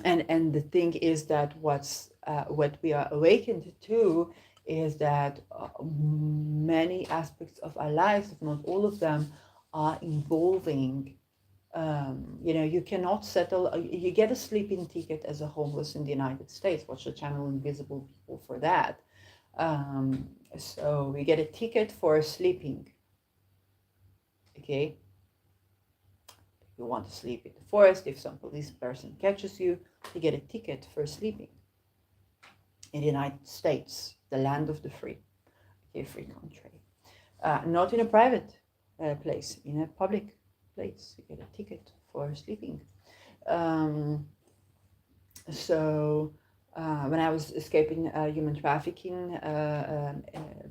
the thing is that what we are awakened to is that many aspects of our lives, if not all of them, are involving. You cannot settle. You get a sleeping ticket as a homeless in the United States. Watch the channel Invisible People for that. So we get a ticket for sleeping. Okay, you want to sleep in the forest. If some police person catches you, you get a ticket for sleeping. In the United States, the land of the free, okay, free country. Not in a private place, in a public place. You get a ticket for sleeping. So when I was escaping human trafficking, a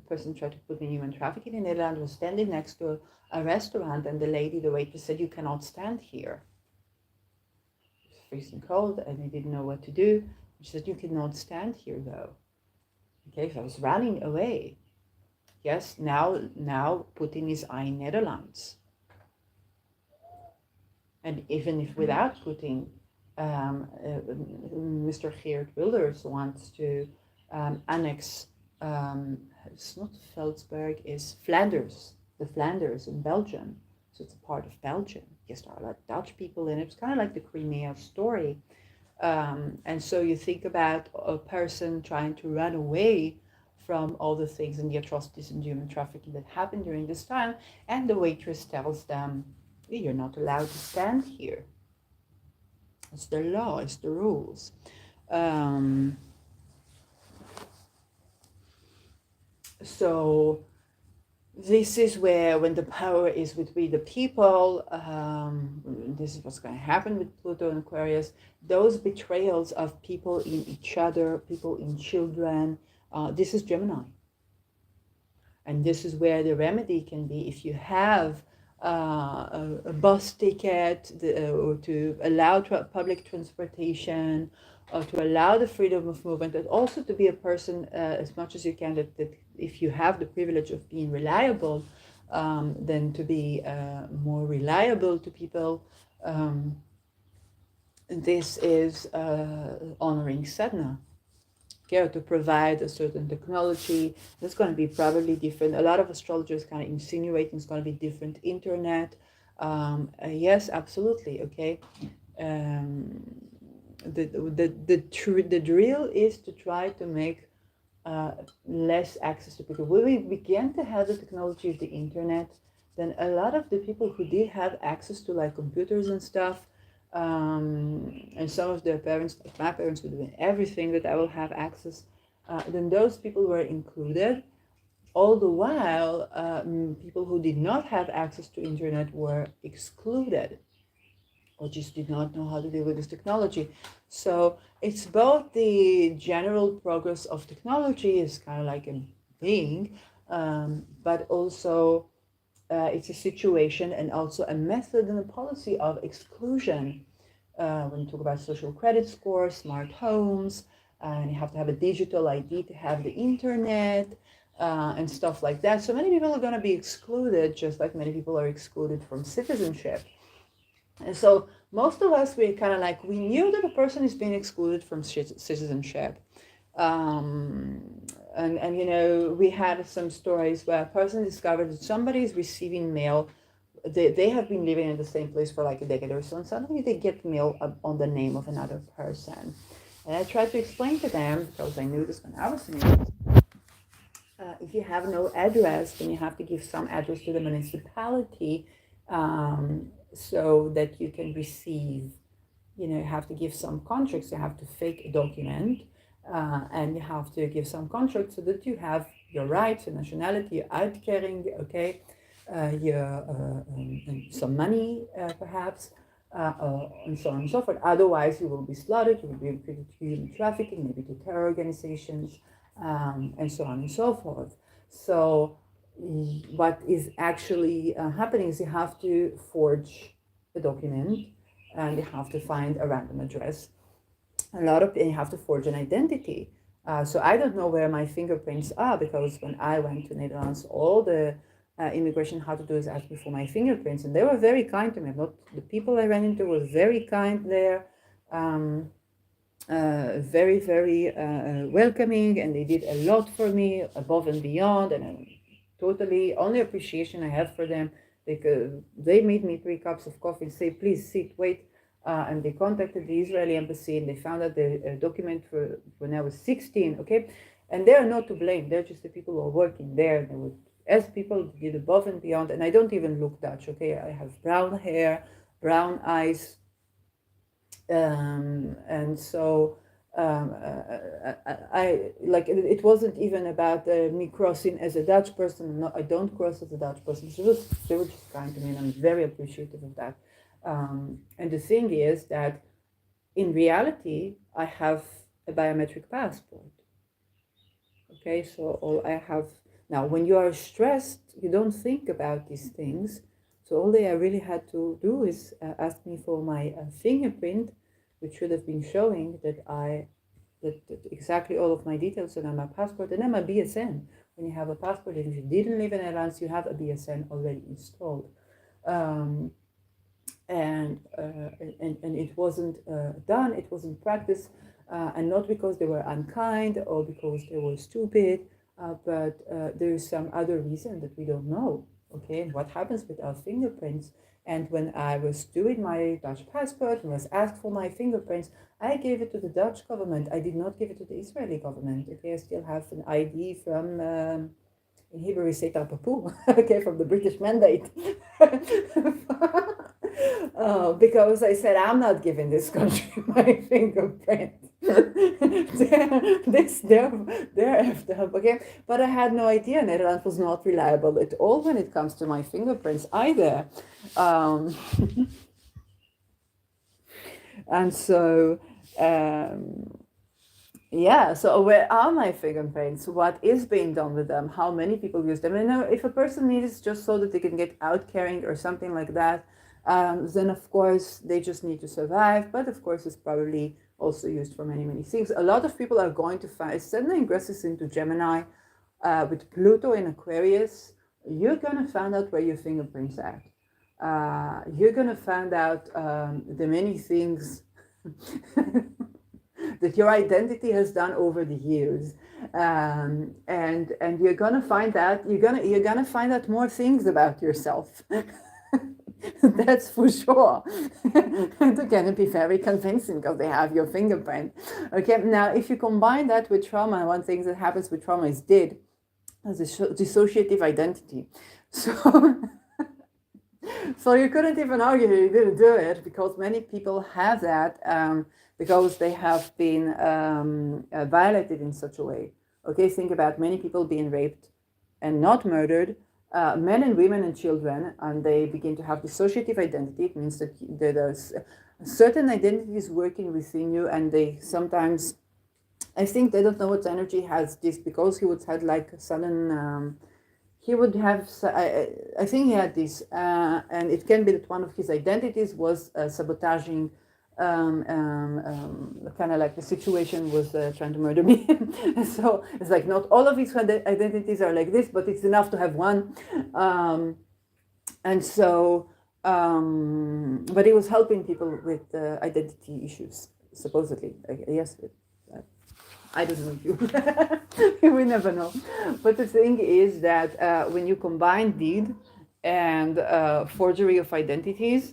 person tried to put me in human trafficking in Netherlands. I was standing next to a restaurant, and the waitress said, "You cannot stand here." It was freezing cold, and I didn't know what to do. She said, "You cannot stand here, though." Okay, so I was running away. Yes, now Putin is eyeing Netherlands. And even if without Putin, Mr. Geert Wilders wants to annex, it's not Veldsberg, it's Flanders, the Flanders in Belgium. So it's a part of Belgium. Yes, there are a lot of Dutch people in it. It's kind of like the Crimea story. And so you think about a person trying to run away from all the things and the atrocities and human trafficking that happened during this time, and the waitress tells them, "You're not allowed to stand here. It's the law, it's the rules." So this is where, when the power is with we the people, this is what's going to happen with Pluto and Aquarius. Those betrayals of people in each other, people in children, this is Gemini. And this is where the remedy can be, if you have a bus ticket, or to allow public transportation, or to allow the freedom of movement, and also to be a person, as much as you can, that if you have the privilege of being reliable, then to be more reliable to people. This is honoring Sedna. Okay, to provide a certain technology that's going to be probably different. A lot of astrologers kind of insinuating it's going to be different internet. Yes, absolutely. Okay. The drill is to try to make less access to people. When we began to have the technology of the internet, then a lot of the people who did have access to like computers and stuff, and some of their parents, like my parents, were doing everything that I will have access, then those people were included. All the while, people who did not have access to internet were excluded, or just did not know how to deal with this technology. So it's both the general progress of technology is kind of like a thing, but also it's a situation and also a method and a policy of exclusion. When you talk about social credit scores, smart homes, and you have to have a digital ID to have the internet, and stuff like that. So many people are going to be excluded, just like many people are excluded from citizenship. And so most of us, we're kind of like, we knew that a person is being excluded from citizenship. And we had some stories where a person discovered that somebody is receiving mail. They have been living in the same place for like a decade or so, and suddenly they get mail on the name of another person. And I tried to explain to them, because I knew this when I was in it, if you have no address, then you have to give some address to the municipality, so that you can receive, you have to give some contracts, you have to fake a document, and you have to give some contracts so that you have your rights, your nationality, your uitkering, okay, some money, perhaps, and so on and so forth. Otherwise, you will be slaughtered, you will be recruited to human trafficking, maybe to terror organizations, and so on and so forth. So what is actually happening is you have to forge a document, and you have to find a random address. And you have to forge an identity. So I don't know where my fingerprints are, because when I went to Netherlands, all the immigration, how to do is ask me for my fingerprints, and they were very kind to me. The people I ran into were very kind there, very, very welcoming, and they did a lot for me above and beyond, and totally only appreciation I have for them. They made me 3 cups of coffee and say, please sit, wait. And they contacted the Israeli embassy, and they found out the document for when I was 16, okay? And they are not to blame. They're just the people who are working there. They would, as people did above and beyond, and I don't even look Dutch, okay? I have brown hair, brown eyes, and so I like it wasn't even about me crossing as a Dutch person. No, I don't cross as a Dutch person. So they were just kind to me, and I'm very appreciative of that. And the thing is that in reality, I have a biometric passport. Okay, so all I have now, when you are stressed, you don't think about these things. So all I really had to do is ask me for my fingerprint, which should have been showing that that exactly all of my details are on my passport, and then my BSN. When you have a passport, and if you didn't live in Netherlands, you have a BSN already installed. And it wasn't done, it wasn't practiced, and not because they were unkind or because they were stupid, but there is some other reason that we don't know. Okay, and what happens with our fingerprints? And when I was doing my Dutch passport and was asked for my fingerprints, I gave it to the Dutch government. I did not give it to the Israeli government. Okay, I still have an ID from, in Hebrew we say tapapu, okay, from the British mandate. Because I said, I'm not giving this country my fingerprint. They're after help, okay? But I had no idea Netherlands was not reliable at all when it comes to my fingerprints either. And so, yeah, so where are my fingerprints? What is being done with them? How many people use them? And if a person needs just so that they can get out carrying or something like that, then of course they just need to survive. But of course it's probably also used for many, many things. A lot of people are going to find, Sedna ingresses into Gemini with Pluto in Aquarius. You're going to find out where your fingerprints are. You're going to find out the many things that your identity has done over the years, and you're gonna find out you're gonna find out more things about yourself. That's for sure. They're gonna be very convincing because they have your fingerprint. Okay, now if you combine that with trauma, one thing that happens with trauma is dissociative identity. So you couldn't even argue you didn't do it, because many people have that because they have been violated in such a way. Okay, think about many people being raped and not murdered, men and women and children, and they begin to have dissociative identity. It means that there's certain identities working within you, and they sometimes, I think they don't know what energy has this, because he would have like a sudden, he would have, I think he had this, and it can be that one of his identities was sabotaging, kind of like the situation was trying to murder me. So it's like not all of his identities are like this, but it's enough to have one. And so, but he was helping people with identity issues, supposedly. Yes, I don't know you. We never know. But the thing is that when you combine deed and forgery of identities,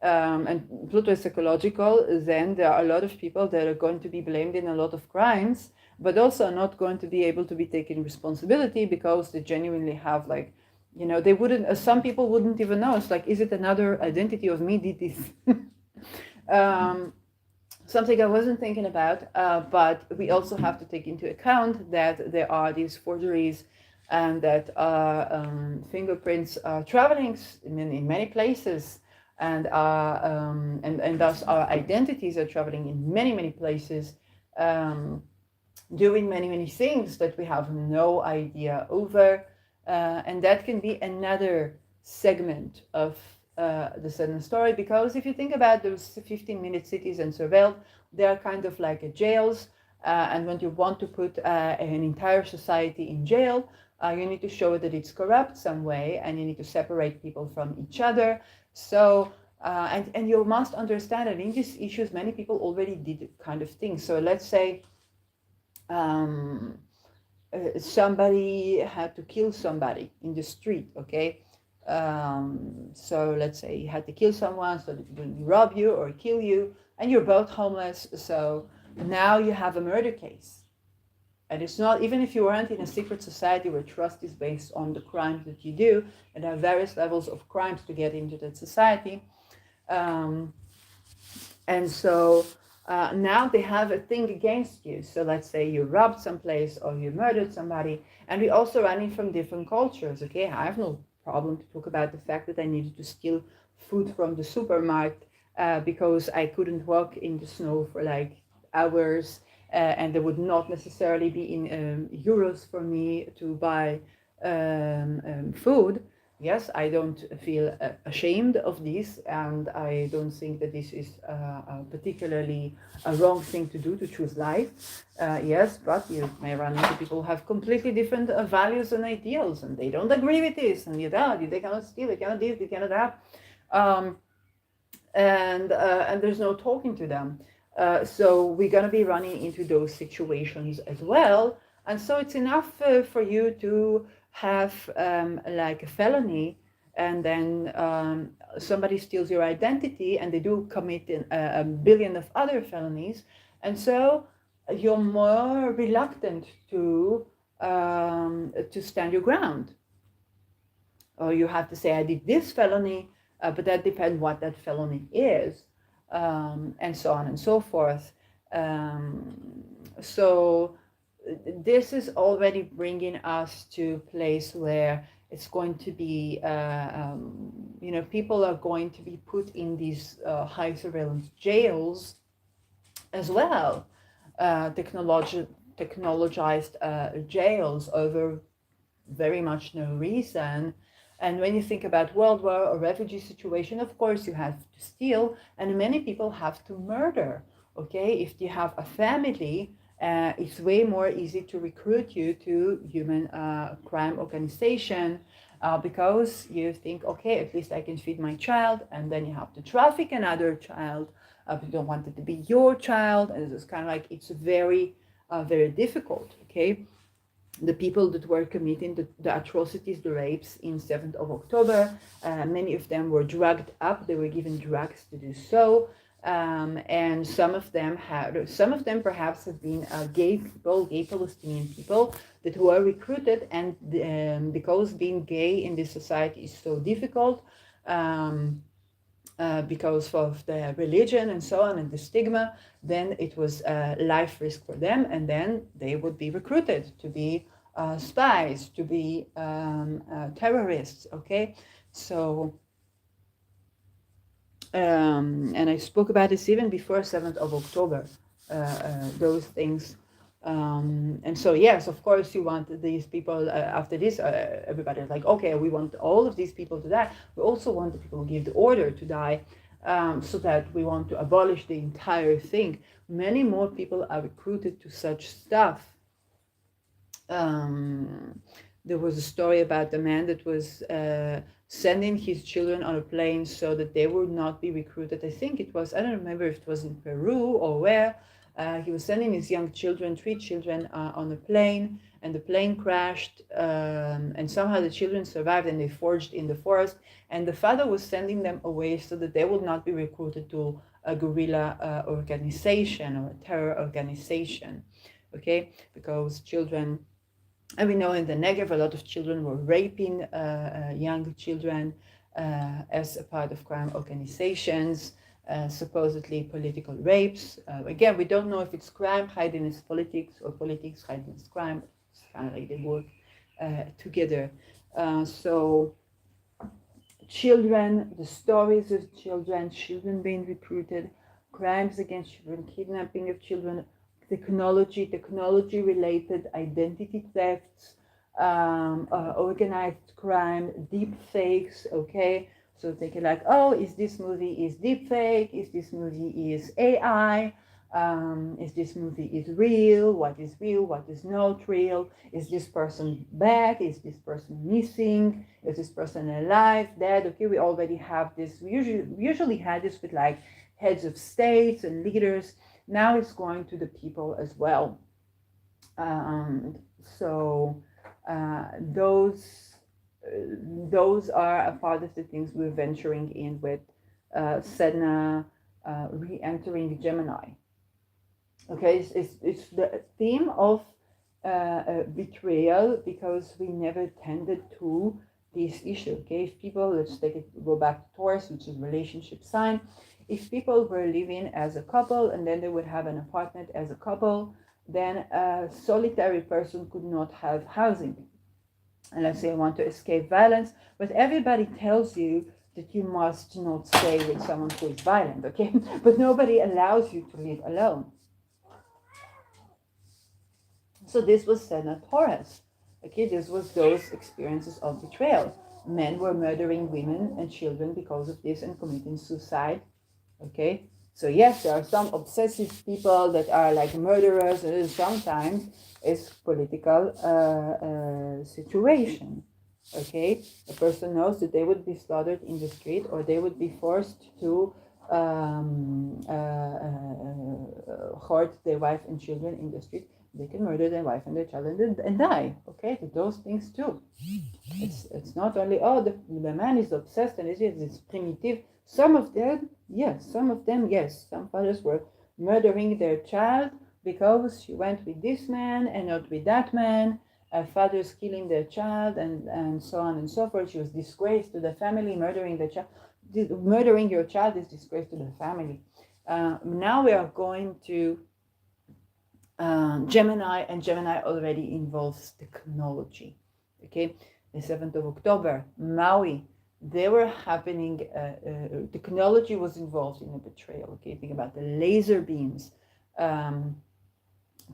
and Pluto is psychological, then there are a lot of people that are going to be blamed in a lot of crimes, but also are not going to be able to be taken responsibility because they genuinely have, like, you know, they wouldn't, some people wouldn't even know. It's like, is it another identity of me did this? Something I wasn't thinking about, but we also have to take into account that there are these forgeries and that fingerprints are traveling in many places, and thus our identities are traveling in many, many places, doing many, many things that we have no idea over, and that can be another segment of the Sedna story, because if you think about those 15-minute cities and surveilled, they are kind of like jails, and when you want to put an entire society in jail, You need to show that it's corrupt some way, and you need to separate people from each other. So, and you must understand that in these issues, many people already did kind of things. So let's say somebody had to kill somebody in the street, okay? So let's say you had to kill someone, so they will rob you or kill you, and you're both homeless. So now you have a murder case. And it's not, even if you weren't in a secret society where trust is based on the crimes that you do, and there are various levels of crimes to get into that society. And so now they have a thing against you. So let's say you robbed someplace or you murdered somebody. And we also running from different cultures, okay? I have no problem to talk about the fact that I needed to steal food from the supermarket because I couldn't walk in the snow for like hours. And there would not necessarily be in euros for me to buy food. Yes, I don't feel ashamed of this, and I don't think that this is particularly a wrong thing to do, to choose life. Yes, but you may run into people who have completely different values and ideals, and they don't agree with this, and they cannot steal, they cannot this, they cannot that. And there's no talking to them. So we're going to be running into those situations as well. And so it's enough for you to have like a felony, and then somebody steals your identity, and they do commit a billion of other felonies. And so you're more reluctant to stand your ground. Or you have to say, I did this felony, but that depends what that felony is, and so on and so forth. So this is already bringing us to a place where it's going to be, people are going to be put in these high surveillance jails as well, technologized jails over very much no reason. And when you think about world war or refugee situation, of course you have to steal, and many people have to murder. Okay, if you have a family, it's way more easy to recruit you to human crime organization because you think, okay, at least I can feed my child, and then you have to traffic another child. You don't want it to be your child, and it's kind of like it's very, very difficult. Okay. The people that were committing the atrocities, the rapes in 7th of October, many of them were drugged up. They were given drugs to do so. And some of them perhaps have been gay people, gay Palestinian people that were recruited, and because being gay in this society is so difficult, because of the religion and so on and the stigma, then it was a life risk for them, and then they would be recruited to be spies, to be terrorists, okay? So, and I spoke about this even before 7th of October, those things. And so, yes, of course, you want these people, after this, everybody's like, okay, we want all of these people to die. We also want the people who give the order to die, so that we want to abolish the entire thing. Many more people are recruited to such stuff. There was a story about the man that was sending his children on a plane so that they would not be recruited. I think it was, I don't remember if it was in Peru or where. He was sending his young children, 3 children, on a plane, and the plane crashed, and somehow the children survived, and they foraged in the forest, and the father was sending them away so that they would not be recruited to a guerrilla organization or a terror organization, okay? Because children, and we know in the Negev a lot of children were raping young children as a part of crime organizations. Supposedly political rapes. Again, we don't know if it's crime hiding as politics or politics hiding as crime. It's kind of like they work together. So children, the stories of children being recruited, crimes against children, kidnapping of children, technology-related identity thefts, organized crime, deep fakes, okay? So they can like, oh, is this movie is deep fake? Is this movie is AI? Is this movie is real? What is not real? Is this person back? Is this person missing? Is this person alive, dead? Okay, we already have this. We usually had this with like heads of states and leaders. Now it's going to the people as well. So those are a part of the things we're venturing in with Sedna re-entering Gemini. Okay, it's the theme of betrayal, because we never tended to this issue. Okay, if people, let's go back to Taurus, which is relationship sign. If people were living as a couple and then they would have an apartment as a couple, then a solitary person could not have housing. And let's say I want to escape violence, but everybody tells you that you must not stay with someone who is violent, okay? But nobody allows you to live alone. So this was Sedna Taurus. Okay, this was those experiences of betrayal. Men were murdering women and children because of this and committing suicide. Okay, so yes, there are some obsessive people that are like murderers, and sometimes it's political situation. Okay, a person knows that they would be slaughtered in the street, or they would be forced to hurt their wife and children in the street. They can murder their wife and their child and die. Okay, those things too. It's not only, oh, the man is obsessed and it's primitive. Some of them, yes. Some fathers were murdering their child because she went with this man and not with that man. Fathers killing their child and so on and so forth. She was disgraced to the family. Murdering your child is disgrace to the family. Now we are going to Gemini, and Gemini already involves technology. Okay, the 7th of October, Maui, they were happening, technology was involved in a betrayal. Okay, think about the laser beams.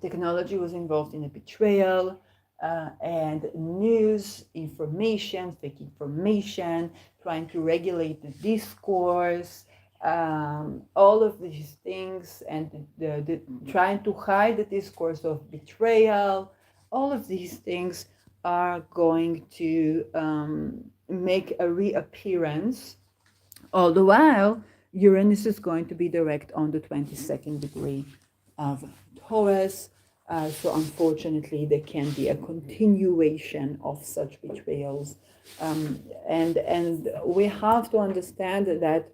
Technology was involved in a betrayal, and news, information, fake information, trying to regulate the discourse, all of these things, and the trying to hide the discourse of betrayal. All of these things are going to make a reappearance. All the while, Uranus is going to be direct on the 22nd degree of Taurus. So unfortunately, there can be a continuation of such betrayals. And we have to understand that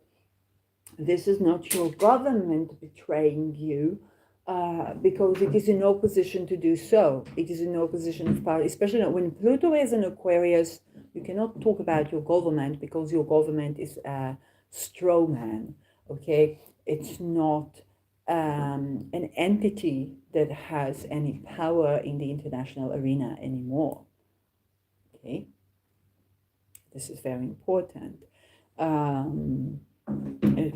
this is not your government betraying you, because it is in no position to do so. It is in no position of power, especially when Pluto is in Aquarius. You cannot talk about your government, because your government is a straw man. Okay, it's not an entity that has any power in the international arena anymore. Okay, this is very important.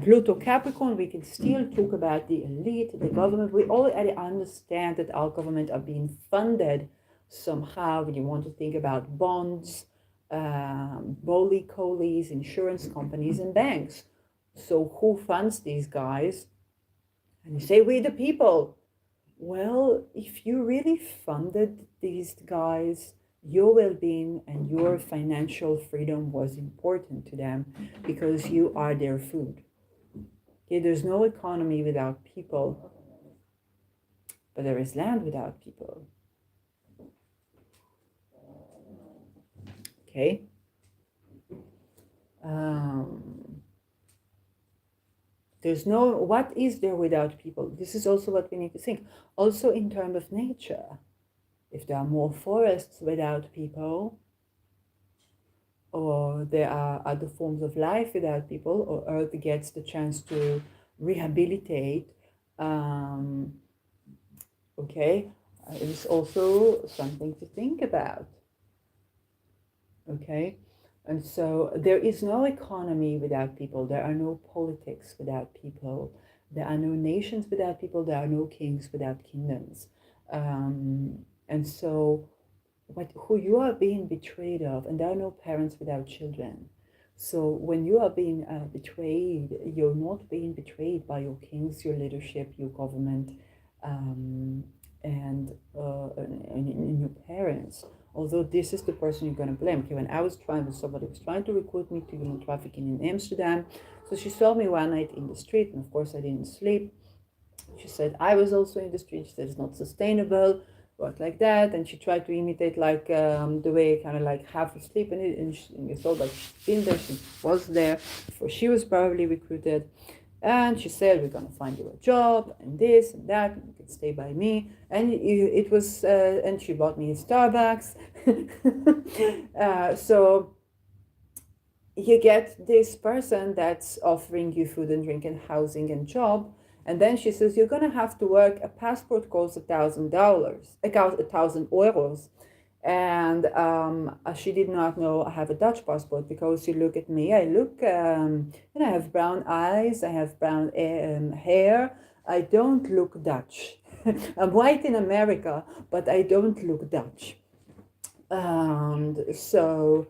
Pluto Capricorn, we can still talk about the elite, the government. We already understand that our government are being funded somehow. When you want to think about bonds, bolie-colies, insurance companies, and banks. So who funds these guys? And you say, we the people. Well, if you really funded these guys, your well-being and your financial freedom was important to them, because you are their food. Okay, there's no economy without people, but there is land without people. Okay. There's no, what is there without people? This is also what we need to think. Also in terms of nature, if there are more forests without people, or there are other forms of life without people, or Earth gets the chance to rehabilitate, okay, it's also something to think about. Okay, and so there is no economy without people. There are no politics without people. There are no nations without people. There are no kings without kingdoms. And so who you are being betrayed of, and there are no parents without children. So when you are being betrayed, you're not being betrayed by your kings, your leadership, your government, um, and your parents. Although this is the person you're going to blame. Okay, when I was trying, somebody was trying to recruit me to human trafficking in Amsterdam. So she saw me one night in the street, and of course I didn't sleep. She said I was also in the street. She said it's not sustainable, work like that, and she tried to imitate like the way kind of like half asleep in it, and you thought like she's been there, she was there, before she was probably recruited. And she said, we're going to find you a job and this and that, and you can stay by me. And it was, and she bought me a Starbucks. So you get this person that's offering you food and drink and housing and job. And then she says, you're going to have to work. A passport costs $1,000, €1,000. And she did not know I have a Dutch passport, because you look at me, I look, and I have brown eyes, I have brown hair. I don't look Dutch. I'm white in America, but I don't look Dutch. And so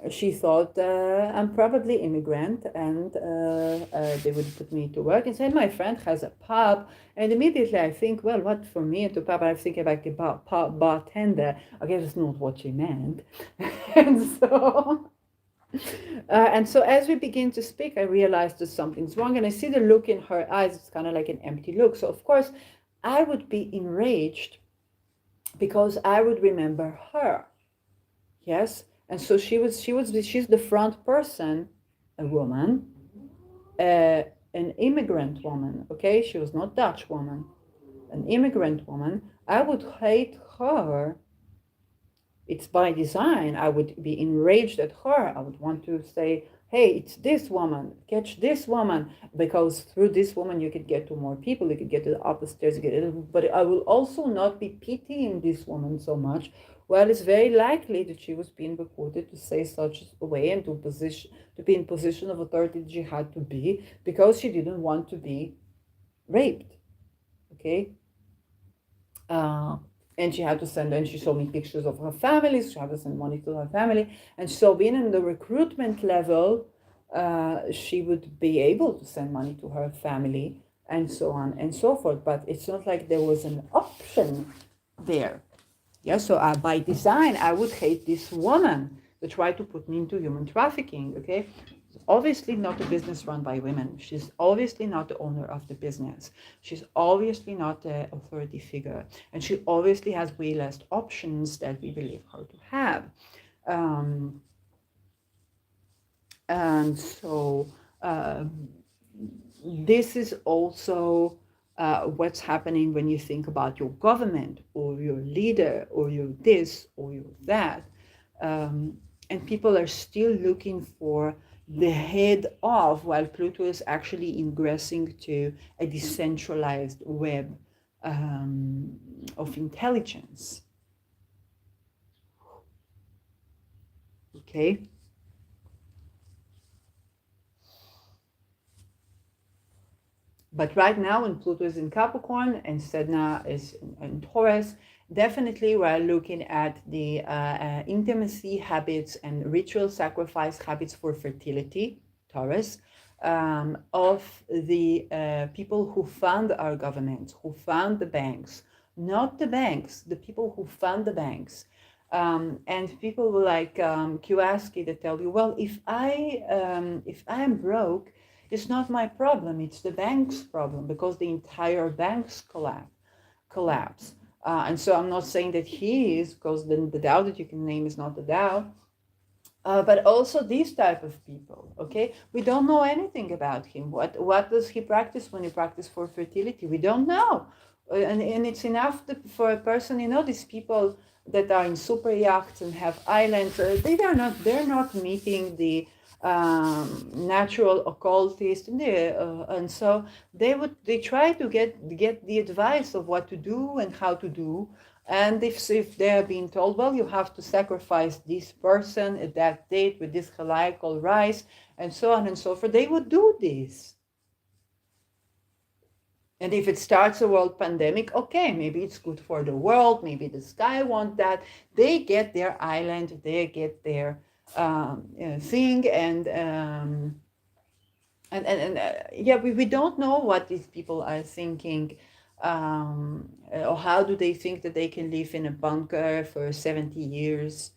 she thought I'm probably immigrant, and they would put me to work and say my friend has a pub. And immediately I think, well, what for me and to pub? I was thinking like a bartender. I guess it's not what she meant. And so as we begin to speak, I realized that something's wrong, and I see the look in her eyes. It's kind of like an empty look. So of course I would be enraged, because I would remember her. Yes. And so she's the front person, a woman, an immigrant woman. Okay, she was not Dutch woman, an immigrant woman. I would hate her. It's by design. I would be enraged at her. I would want to say, hey, it's this woman, catch this woman, because through this woman you could get to more people, you could get to the upper stairs, but I will also not be pitying this woman so much. Well, it's very likely that she was being recruited to say such a way and to be in position of authority that she had to be, because she didn't want to be raped. Okay. And she had to send, and she showed me pictures of her family, so she had to send money to her family. And so being in the recruitment level, she would be able to send money to her family and so on and so forth. But it's not like there was an option there. Yeah, so by design, I would hate this woman that tried to put me into human trafficking, okay? It's obviously not a business run by women. She's obviously not the owner of the business. She's obviously not the authority figure. And she obviously has way less options that we believe her to have. And so this is also what's happening when you think about your government or your leader or your this or your that. And people are still looking for the head of, while Pluto is actually ingressing to a decentralized web of intelligence. Okay. But right now, when Pluto is in Capricorn and Sedna is in Taurus, definitely we're looking at the intimacy habits and ritual sacrifice habits for fertility, Taurus, of the people who fund our governments, who fund the banks, not the banks, the people who fund the banks. And people like Kioski that tell you, well, if I'm broke, it's not my problem, it's the bank's problem, because the entire banks collapse. And so I'm not saying that he is, because then the Tao that you can name is not the Tao, but also these type of people, okay? We don't know anything about him. What does he practice when he practices for fertility? We don't know. And it's enough for a person, these people that are in super yachts and have islands, they're not meeting the natural occultist, and so they try to get the advice of what to do and how to do. And if they're being told, well, you have to sacrifice this person at that date with this heliacal rice and so on and so forth, they would do this. And if it starts a world pandemic, okay, maybe it's good for the world, maybe the sky wants that. They get their island, they get their thing. Yeah, we don't know what these people are thinking, or how do they think that they can live in a bunker for 70 years.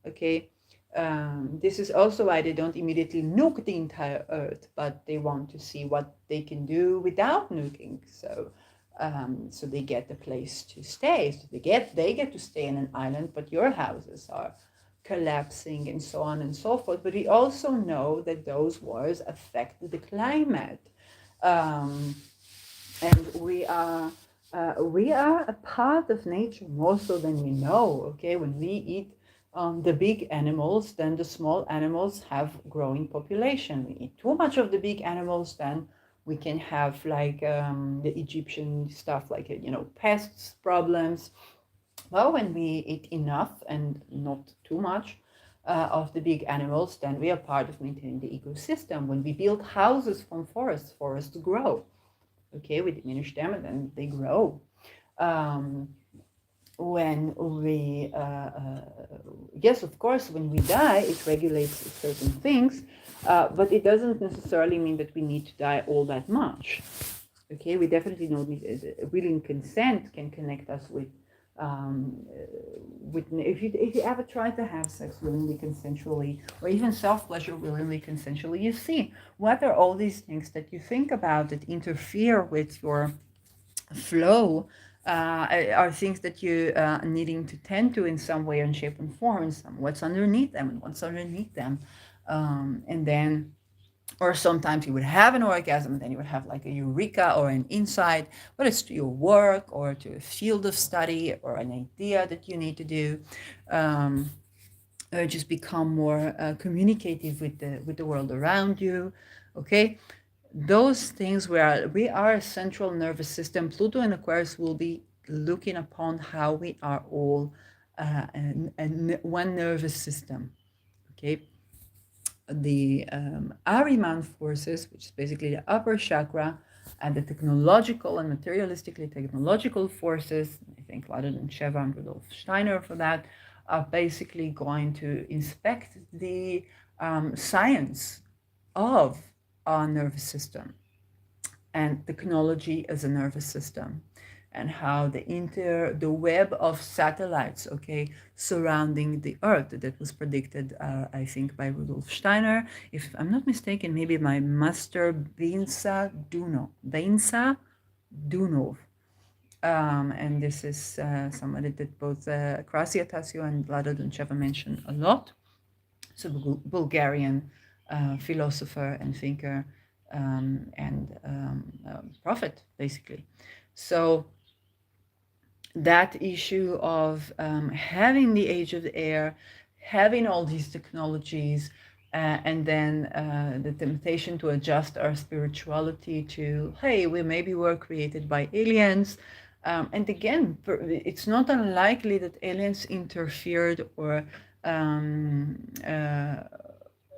Okay. This is also why they don't immediately nuke the entire earth, but they want to see what they can do without nuking. So they get a place to stay. So they get to stay in an island, but your houses are collapsing and so on and so forth. But we also know that those wars affect the climate, um, and we are a part of nature more so than we know. Okay, when we eat the big animals, then the small animals have growing population. We eat too much of the big animals, then we can have like the Egyptian stuff, like pests problems. Well, when we eat enough and not too much of the big animals, then we are part of maintaining the ecosystem. When we build houses from forests grow. Okay, we diminish them and then they grow. Um, when we, yes, of course, when we die, it regulates certain things, but it doesn't necessarily mean that we need to die all that much. Okay, we definitely know willing consent can connect us with if you ever try to have sex willingly, consensually, or even self-pleasure willingly, consensually, you see what are all these things that you think about that interfere with your flow, are things that you needing to tend to in some way and shape and form, and what's underneath them and what's underneath them, and then, or sometimes you would have an orgasm and then you would have like a eureka or an insight, whether it's to your work or to a field of study or an idea that you need to do, or just become more communicative with the world around you. Okay, those things where we are a central nervous system. Pluto and Aquarius will be looking upon how we are all one nervous system. Okay, the Ahriman forces, which is basically the upper chakra, and the technological and materialistically technological forces, I think Vlada and Sheva and Rudolf Steiner for that, are basically going to inspect the science of our nervous system and technology as a nervous system, and how the web of satellites, okay, surrounding the earth that was predicted, I think, by Rudolf Steiner, if I'm not mistaken, maybe by Master Beinsa Dunov. And this is somebody that both Krasia Tasio and Vlada Duncheva mentioned a lot. So Bulgarian philosopher and thinker, and prophet, basically. So that issue of having the age of the air, having all these technologies, and then the temptation to adjust our spirituality to, hey, we maybe were created by aliens. And again, it's not unlikely that aliens interfered or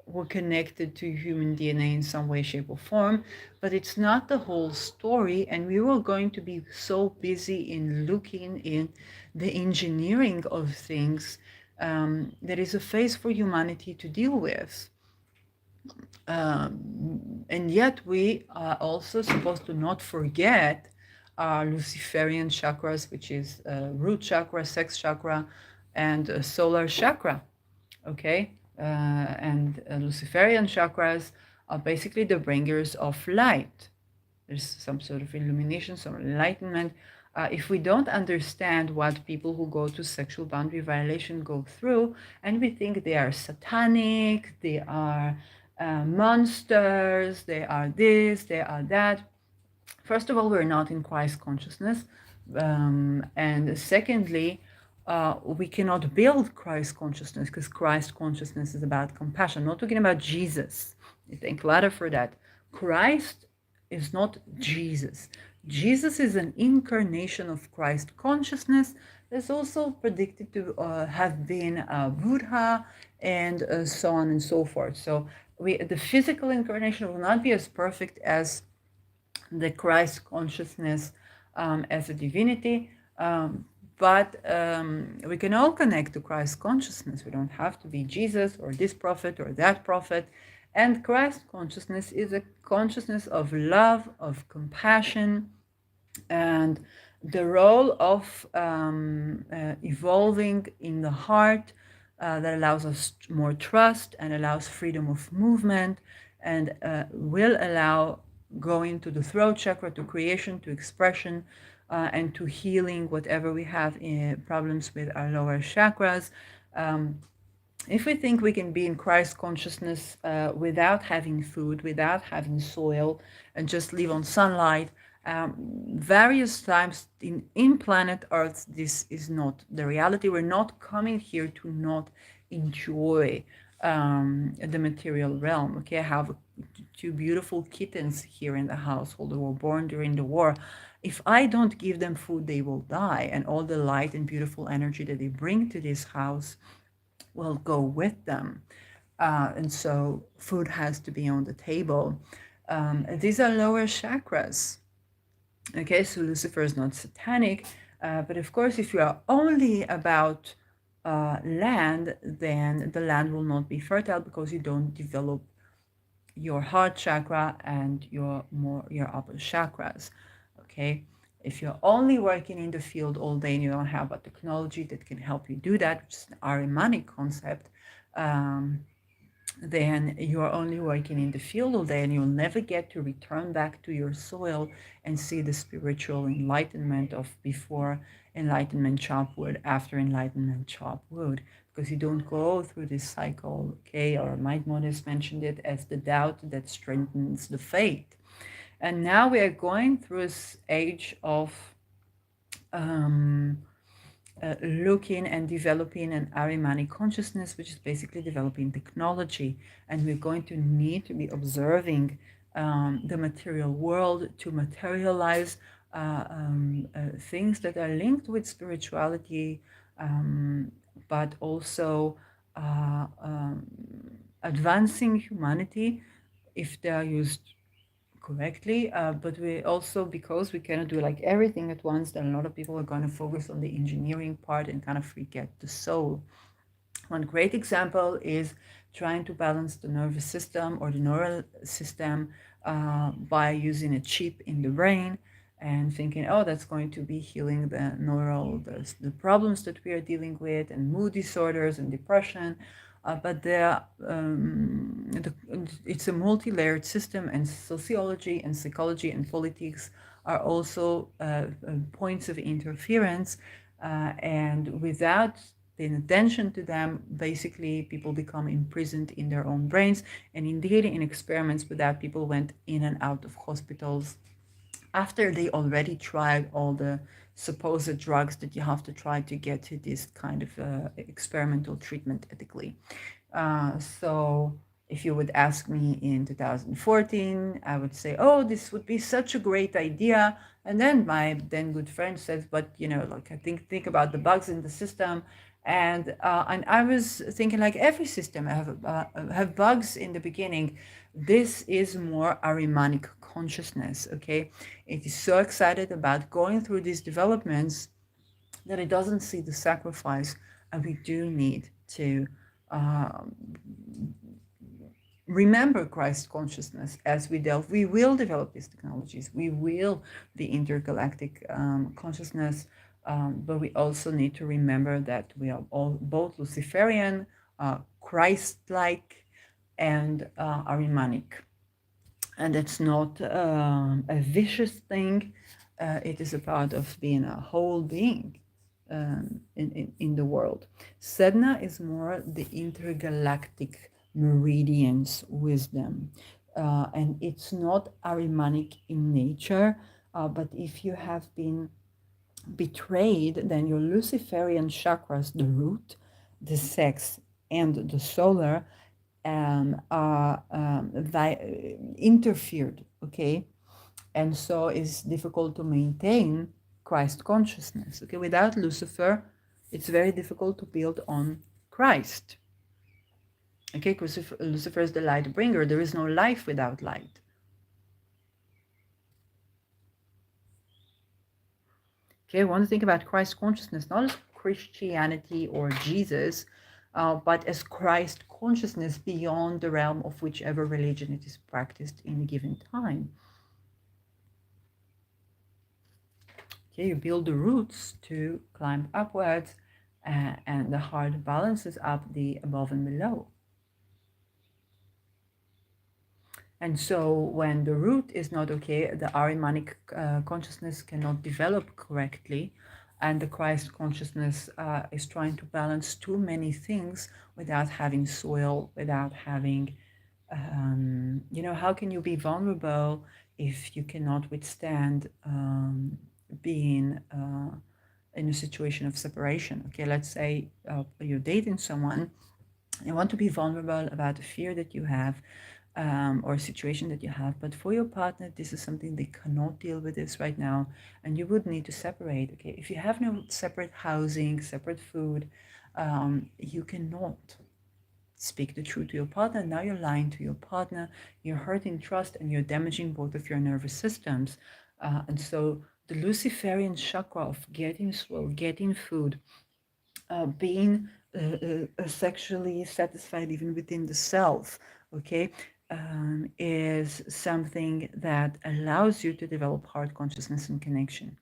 were connected to human DNA in some way, shape, or form, but it's not the whole story. And we were going to be so busy in looking in the engineering of things that is a phase for humanity to deal with. And yet we are also supposed to not forget our Luciferian chakras, which is root chakra, sex chakra, and solar chakra. Okay, and Luciferian chakras are basically the bringers of light. There's some sort of illumination, some enlightenment. If we don't understand what people who go to sexual boundary violation go through, and we think they are satanic, they are monsters, they are this, they are that. First of all, we're not in Christ consciousness. And secondly, we cannot build Christ consciousness because Christ consciousness is about compassion. I'm not talking about Jesus. I thank Lada for that. Christ is not Jesus. Jesus is an incarnation of Christ consciousness. That's also predicted to have been Buddha and so on and so forth. So the physical incarnation will not be as perfect as the Christ consciousness as a divinity, But we can all connect to Christ consciousness. We don't have to be Jesus or this prophet or that prophet. And Christ consciousness is a consciousness of love, of compassion, and the role of evolving in the heart that allows us more trust and allows freedom of movement and will allow going to the throat chakra, to creation, to expression, and to healing whatever we have in problems with our lower chakras. Um, if we think we can be in Christ consciousness without having food, without having soil, and just live on sunlight, various times in planet Earth, this is not the reality. We're not coming here to not enjoy the material realm. Okay, I have two beautiful kittens here in the household who were born during the war. If I don't give them food, they will die, and all the light and beautiful energy that they bring to this house will go with them. And so food has to be on the table. These are lower chakras. Okay, so Lucifer is not satanic, but of course, if you are only about land, then the land will not be fertile because you don't develop your heart chakra and your upper chakras. Okay, if you're only working in the field all day and you don't have a technology that can help you do that, which is an Ahrimanic concept, um, then you're only working in the field all day and you'll never get to return back to your soil and see the spiritual enlightenment of before enlightenment chop wood, after enlightenment chop wood, because you don't go through this cycle. Okay, or Maimonides mentioned it as the doubt that strengthens the faith. And now we are going through this age of um, looking and developing an Ahrimani consciousness, which is basically developing technology. And we're going to need to be observing the material world to materialize things that are linked with spirituality, but also advancing humanity if they are used correctly, but we also, because we cannot do like everything at once, then a lot of people are going to focus on the engineering part and kind of forget the soul. One great example is trying to balance the nervous system or the neural system by using a chip in the brain and thinking, oh, that's going to be healing the problems that we are dealing with and mood disorders and depression. But it's a multi-layered system, and sociology and psychology and politics are also points of interference. And without paying attention to them, basically people become imprisoned in their own brains. And indeed, in experiments with that, people went in and out of hospitals after they already tried all the supposed drugs that you have to try to get to this kind of experimental treatment ethically. So if you would ask me in 2014, I would say, oh, this would be such a great idea. And then my then good friend says, but like I think about the bugs in the system. And I was thinking, like every system have bugs in the beginning. This is more Ahrimanic consciousness. Okay, it is so excited about going through these developments that it doesn't see the sacrifice, and we do need to remember Christ consciousness as we delve. We will develop these technologies. We will the intergalactic consciousness, but we also need to remember that we are all both Luciferian, Christ-like, and Ahrimanic. And it's not a vicious thing. It is a part of being a whole being in the world. Sedna is more the intergalactic meridians wisdom. And it's not Ahrimanic in nature, but if you have been betrayed, then your Luciferian chakras, the root, the sex, and the solar, are interfered, okay? And so it's difficult to maintain Christ consciousness, okay? Without Lucifer, it's very difficult to build on Christ, okay? Because Lucifer is the light bringer. There is no life without light. Okay, I want to think about Christ consciousness, not as Christianity or Jesus, but as Christ consciousness beyond the realm of whichever religion it is practiced in a given time. Okay, you build the roots to climb upwards, and the heart balances up the above and below. And so when the root is not okay, the Ahrimanic consciousness cannot develop correctly, and the Christ consciousness is trying to balance too many things without having soil, without having, how can you be vulnerable if you cannot withstand being in a situation of separation? Okay, let's say you're dating someone, you want to be vulnerable about the fear that you have, or a situation that you have, but for your partner this is something they cannot deal with this right now, and you would need to separate. Okay, if you have no separate housing, separate food, you cannot speak the truth to your partner. Now you're lying to your partner, you're hurting trust, and you're damaging both of your nervous systems. And so the Luciferian chakra of getting soil, getting food, being sexually satisfied even within the self, okay, is something that allows you to develop heart consciousness and connection.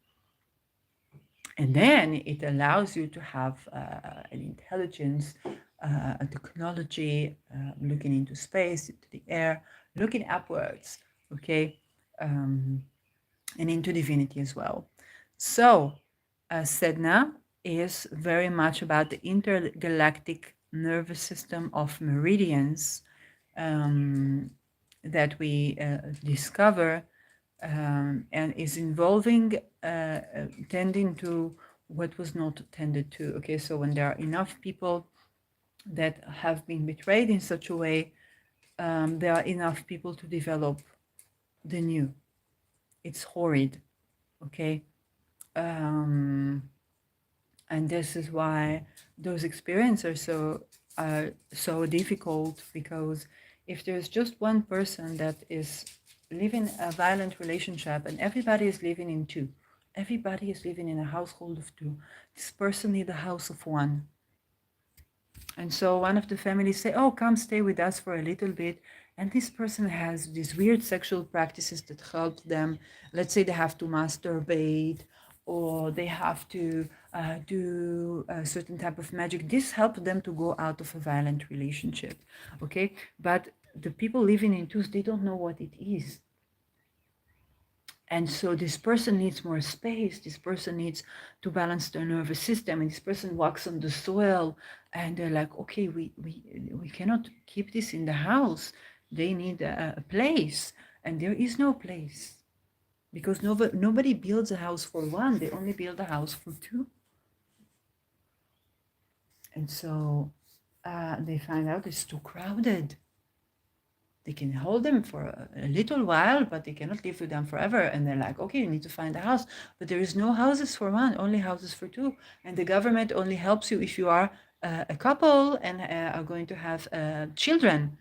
And then it allows you to have an intelligence, a technology, looking into space, into the air, looking upwards, okay, and into divinity as well. So, Sedna is very much about the intergalactic nervous system of meridians that we discover, and is involving tending to what was not tended to. Okay, so when there are enough people that have been betrayed in such a way, there are enough people to develop the new. It's horrid, okay? Um, and this is why those experiences are so difficult, because if there's just one person that is living a violent relationship and everybody is living in two, everybody is living in a household of two, this person needs a house of one. And so one of the families say, oh, come stay with us for a little bit. And this person has these weird sexual practices that help them. Let's say they have to masturbate, or they have to do a certain type of magic. This helps them to go out of a violent relationship. Okay. But the people living in twos, they don't know what it is. And so this person needs more space. This person needs to balance their nervous system. And this person walks on the soil, and they're like, okay, we cannot keep this in the house. They need a place. And there is no place, because nobody builds a house for one. They only build a house for two. And so they find out it's too crowded. They can hold them for a little while, but they cannot live with them forever. And they're like, okay, you need to find a house. But there is no houses for one, only houses for two. And the government only helps you if you are a couple and are going to have children.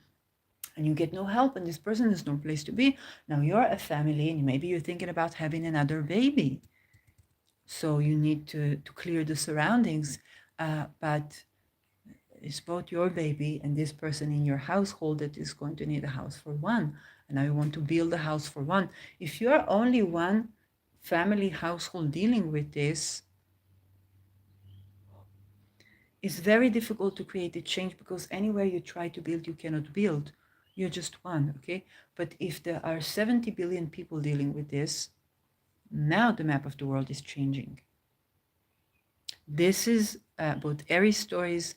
And you get no help, and this person has no place to be. Now you're a family, and maybe you're thinking about having another baby. So you need to clear the surroundings. But it's both your baby and this person in your household that is going to need a house for one. And now you want to build a house for one. If you're only one family household dealing with this, it's very difficult to create a change, because anywhere you try to build, you cannot build. You're just one, okay? But if there are 70 billion people dealing with this, now the map of the world is changing. This is both Aries stories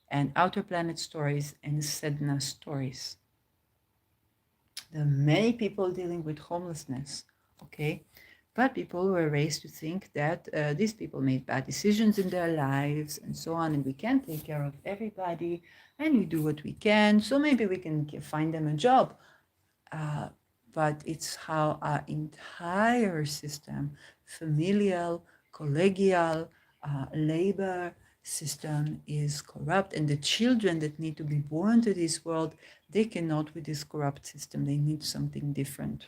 and outer planet stories and Sedna stories. There are many people dealing with homelessness, okay? But people were raised to think that these people made bad decisions in their lives and so on, and we can't take care of everybody, and we do what we can, so maybe we can find them a job. But it's how our entire system, familial, collegial, labor system is corrupt, and the children that need to be born to this world, they cannot with this corrupt system. They need something different.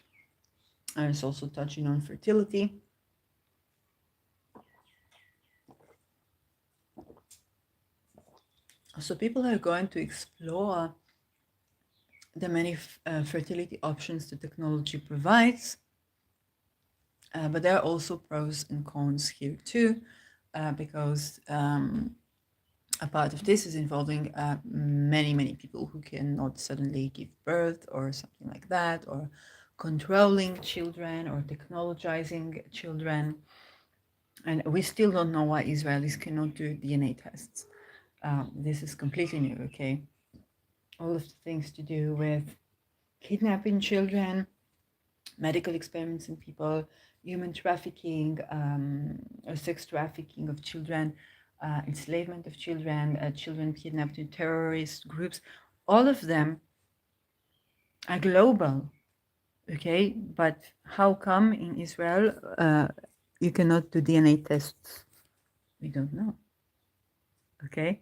And it's also touching on fertility. So people are going to explore the many fertility options the technology provides, but there are also pros and cons here too, because a part of this is involving many people who cannot suddenly give birth or something like that, or controlling children or technologizing children. And we still don't know why Israelis cannot do DNA tests. This is completely new, okay? All of the things to do with kidnapping children, medical experiments in people, human trafficking, or sex trafficking of children, enslavement of children, children kidnapped in terrorist groups, all of them are global, okay? But how come in Israel you cannot do DNA tests? We don't know, okay?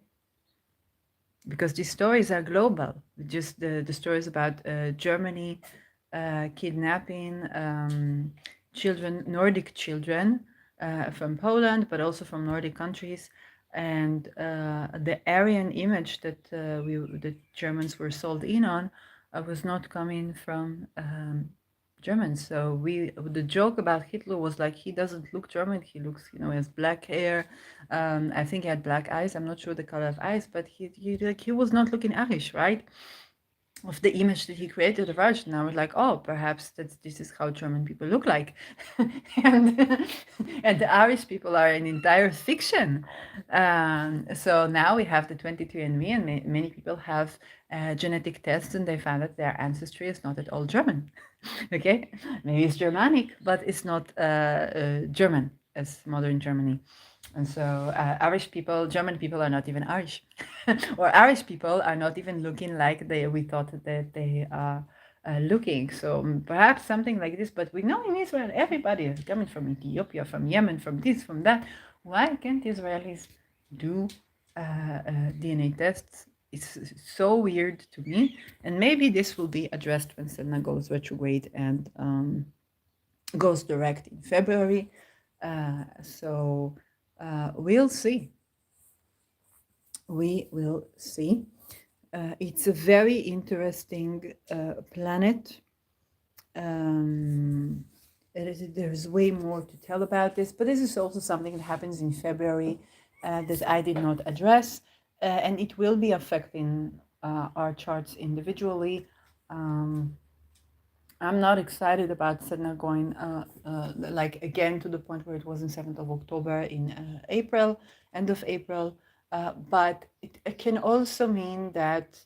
Because these stories are global. Just the stories about Germany kidnapping children, Nordic children from Poland, but also from Nordic countries. And the Aryan image that the Germans were sold in on was not coming from Germans. So the joke about Hitler was like, he doesn't look German. He looks, he has black hair. I think he had black eyes. I'm not sure the color of eyes, but he was not looking Irish, right? Of the image that he created of Irish, and I was like, oh, perhaps this is how German people look like, and and the Irish people are an entire fiction. So now we have the 23andMe, and many people have genetic tests, and they found that their ancestry is not at all German. Okay, maybe it's Germanic, but it's not German as modern Germany. And so Irish people, German people are not even Irish, or Irish people are not even looking like we thought that they are looking. So perhaps something like this. But we know in Israel everybody is coming from Ethiopia, from Yemen, from this, from that. Why can't Israelis do DNA tests? It's so weird to me. And maybe this will be addressed when Sedna goes retrograde and goes direct in February. So we'll see. We will see. It's a very interesting planet. There's way more to tell about this, but this is also something that happens in February that I did not address, and it will be affecting our charts individually. I'm not excited about Sedna going like again to the point where it was in 7th of October in April, end of April. But it can also mean that,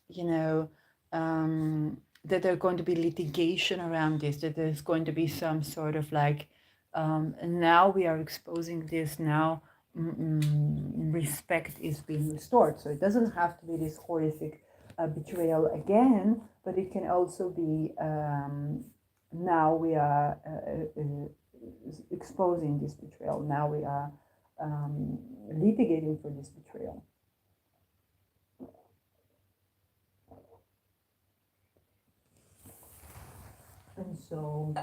that there's going to be litigation around this, that there's going to be some sort of like, now we are exposing this, now respect is being restored. So it doesn't have to be this horrific betrayal again, but it can also be now we are exposing this betrayal. Now we are litigating for this betrayal. And so,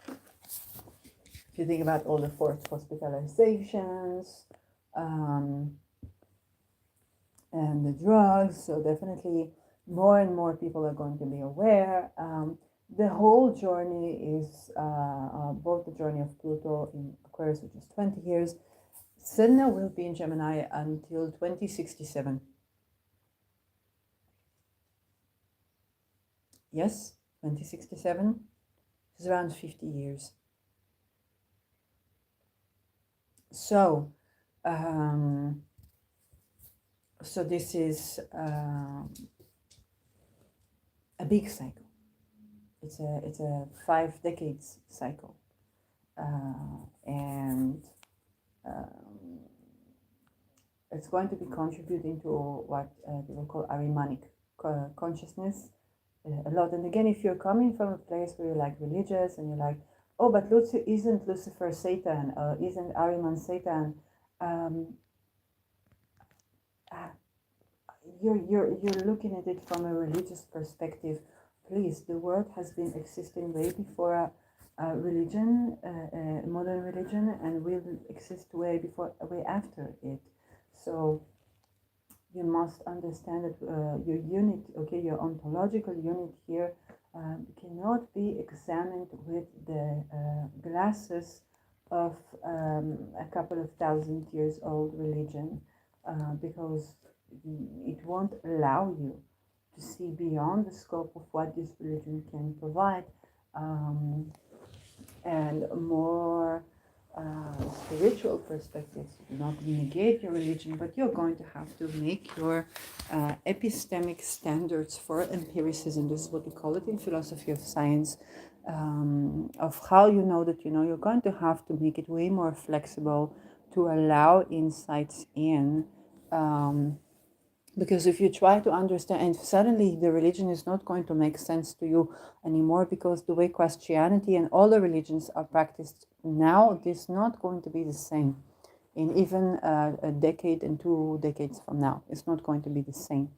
if you think about all the forced hospitalizations and the drugs, so definitely more and more people are going to be aware. The whole journey is both the journey of Pluto in Aquarius, which is 20 years. Sedna will be in Gemini until 2067. Yes, 2067 is around 50 years. So, so this is a big cycle. It's a 5 decades cycle, and it's going to be contributing to what people call Ahrimanic consciousness a lot. And again, if you're coming from a place where you're like religious and you're like, oh, but isn't Lucifer Satan, or isn't Ahriman Satan? You're looking at it from a religious perspective. Please, the world has been existing way before religion, modern religion, and will exist way after it. So you must understand that your unit, okay, your ontological unit here cannot be examined with the glasses of a couple of thousand years old religion, because it won't allow you to see beyond the scope of what this religion can provide, and more spiritual perspectives. Not negate your religion, but you're going to have to make your epistemic standards for empiricism. This is what we call it in philosophy of science, of how you know that you know. You're going to have to make it way more flexible to allow insights in. Because if you try to understand, and suddenly the religion is not going to make sense to you anymore, because the way Christianity and all the religions are practiced now, it is not going to be the same in even a decade and 2 decades from now. It's not going to be the same.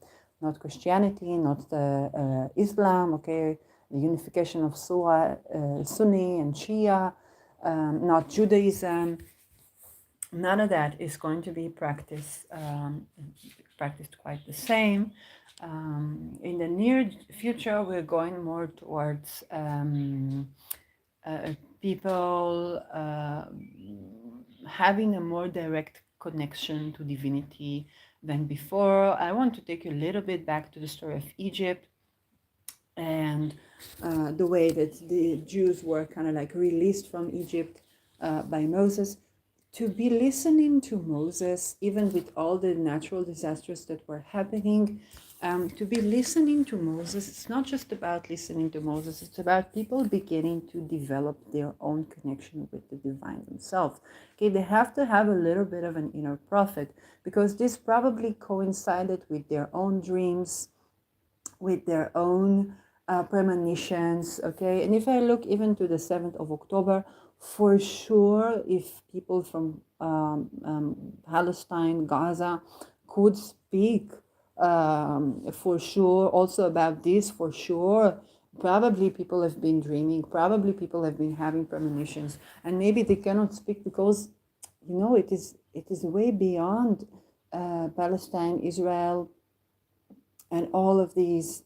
Not Christianity, not the Islam, okay, the unification of Sunni and Shia, not Judaism. None of that is going to be practiced quite the same. In the near future, we're going more towards people having a more direct connection to divinity than before. I want to take you a little bit back to the story of Egypt and the way that the Jews were kind of like released from Egypt by Moses. To be listening to Moses, even with all the natural disasters that were happening, to be listening to Moses, it's not just about listening to Moses, it's about people beginning to develop their own connection with the divine themselves. Okay, they have to have a little bit of an inner prophet, because this probably coincided with their own dreams, with their own premonitions, okay? And if I look even to the 7th of October, for sure, if people from Palestine, Gaza could speak for sure also about this, for sure, probably people have been dreaming, probably people have been having premonitions, and maybe they cannot speak because, you know, it is way beyond Palestine, Israel, and all of these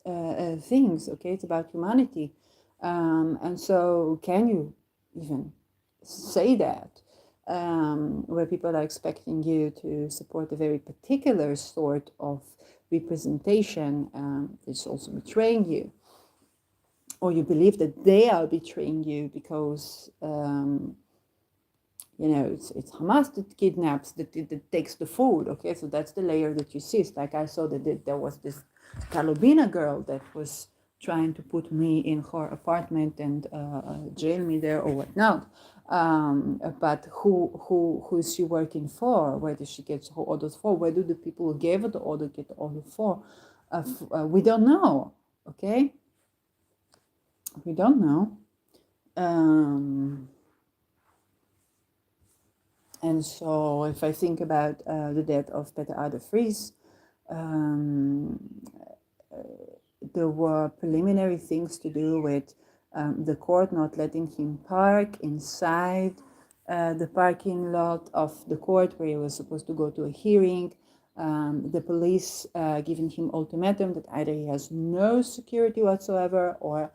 things, okay? It's about humanity. And so can you even say that where people are expecting you to support a very particular sort of representation, it's also betraying you, or you believe that they are betraying you because you know, it's Hamas that kidnaps, that takes the food, okay? So that's the layer that you see. It's like I saw that there was this Kalobina girl that was trying to put me in her apartment and jail me there or whatnot. But who is she working for? Where does she get her orders for? Where do the people who gave her the order get the order for? We don't know, okay? We don't know. And so if I think about the death of Peter R. de Vries, there were preliminary things to do with the court not letting him park inside the parking lot of the court where he was supposed to go to a hearing. The police giving him ultimatum that either he has no security whatsoever, or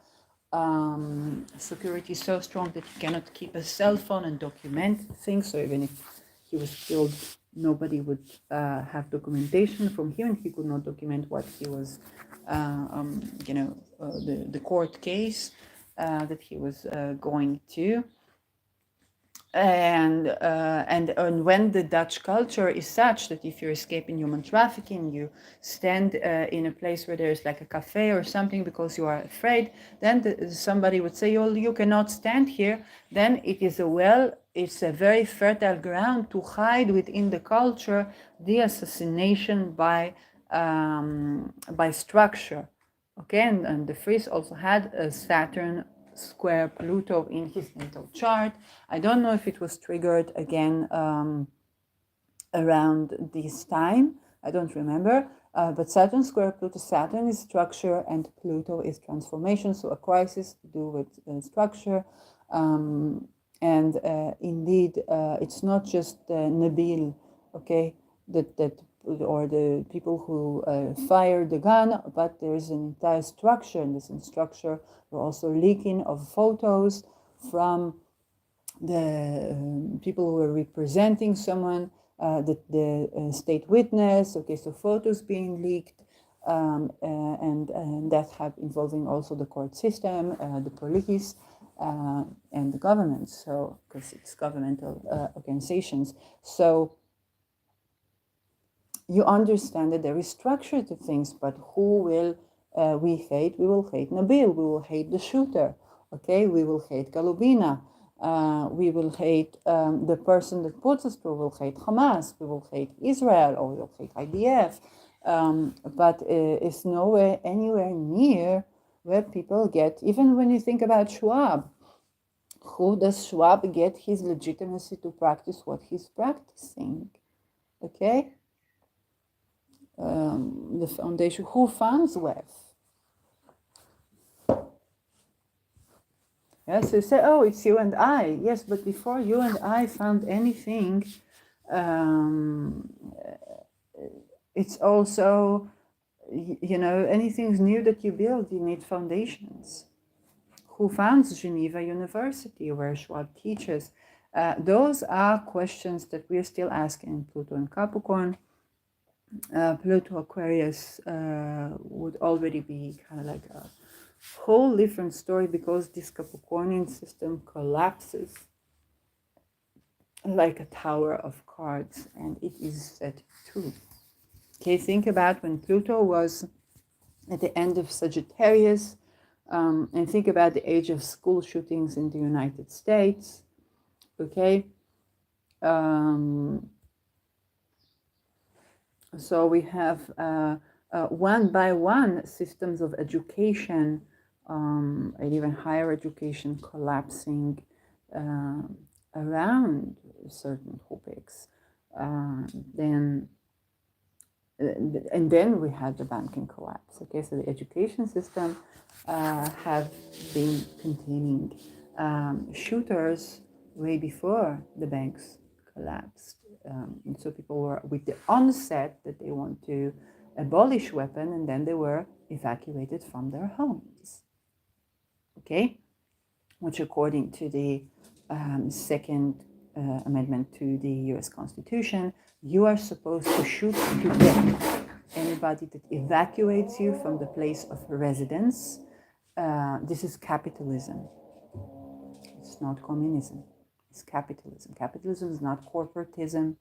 security so strong that he cannot keep a cell phone and document things. So even if he was killed, nobody would have documentation from him, and he could not document what he was, the court case that he was going to. And when the Dutch culture is such that if you're escaping human trafficking, you stand in a place where there's like a cafe or something because you are afraid, then somebody would say, oh, you cannot stand here. Then it's a very fertile ground to hide within the culture the assassination by structure. Okay, and de Vries also had a Saturn square Pluto in his natal chart. I don't know if it was triggered again around this time. I don't remember. But Saturn square Pluto, Saturn is structure and Pluto is transformation. So a crisis to do with structure. And indeed, it's not just Nabil, okay, that or the people who fired the gun, but there is an entire structure, and this structure were also leaking of photos from the people who were representing someone, the state witness. Okay, so photos being leaked, and that have involving also the court system, the police, and the government. So, because it's governmental organizations, so you understand that there is structure to things. But who will we hate? We will hate Nabil. We will hate the shooter. Okay, we will hate Galubina. We will hate the person that puts us through. We will hate Hamas. We will hate Israel, or we will hate IDF. But it's nowhere, anywhere near where people get. Even when you think about Schwab, who does Schwab get his legitimacy to practice what he's practicing? Okay, the foundation. Who funds WEF? Yes, you say, oh, it's you and I. Yes, but before you and I found anything, it's also, anything new that you build, you need foundations. Who founds Geneva University, where Schwab teaches? Those are questions that we're still asking in Pluto and Capricorn. Pluto Aquarius would already be kind of like a whole different story, because this Capricornian system collapses like a tower of cards, and it is set too. Okay, think about when Pluto was at the end of Sagittarius, and think about the age of school shootings in the United States. Okay, so we have one by one systems of education, and even higher education collapsing around certain topics. Then we had the banking collapse. Okay, so the education system have been containing shooters way before the banks collapsed. And so people were with the onset that they want to abolish weapon, and then they were evacuated from their homes. Okay, which according to the second amendment to the US Constitution, you are supposed to shoot to death anybody that evacuates you from the place of residence. This is capitalism. It's not communism. It's capitalism. Capitalism is not corporatism,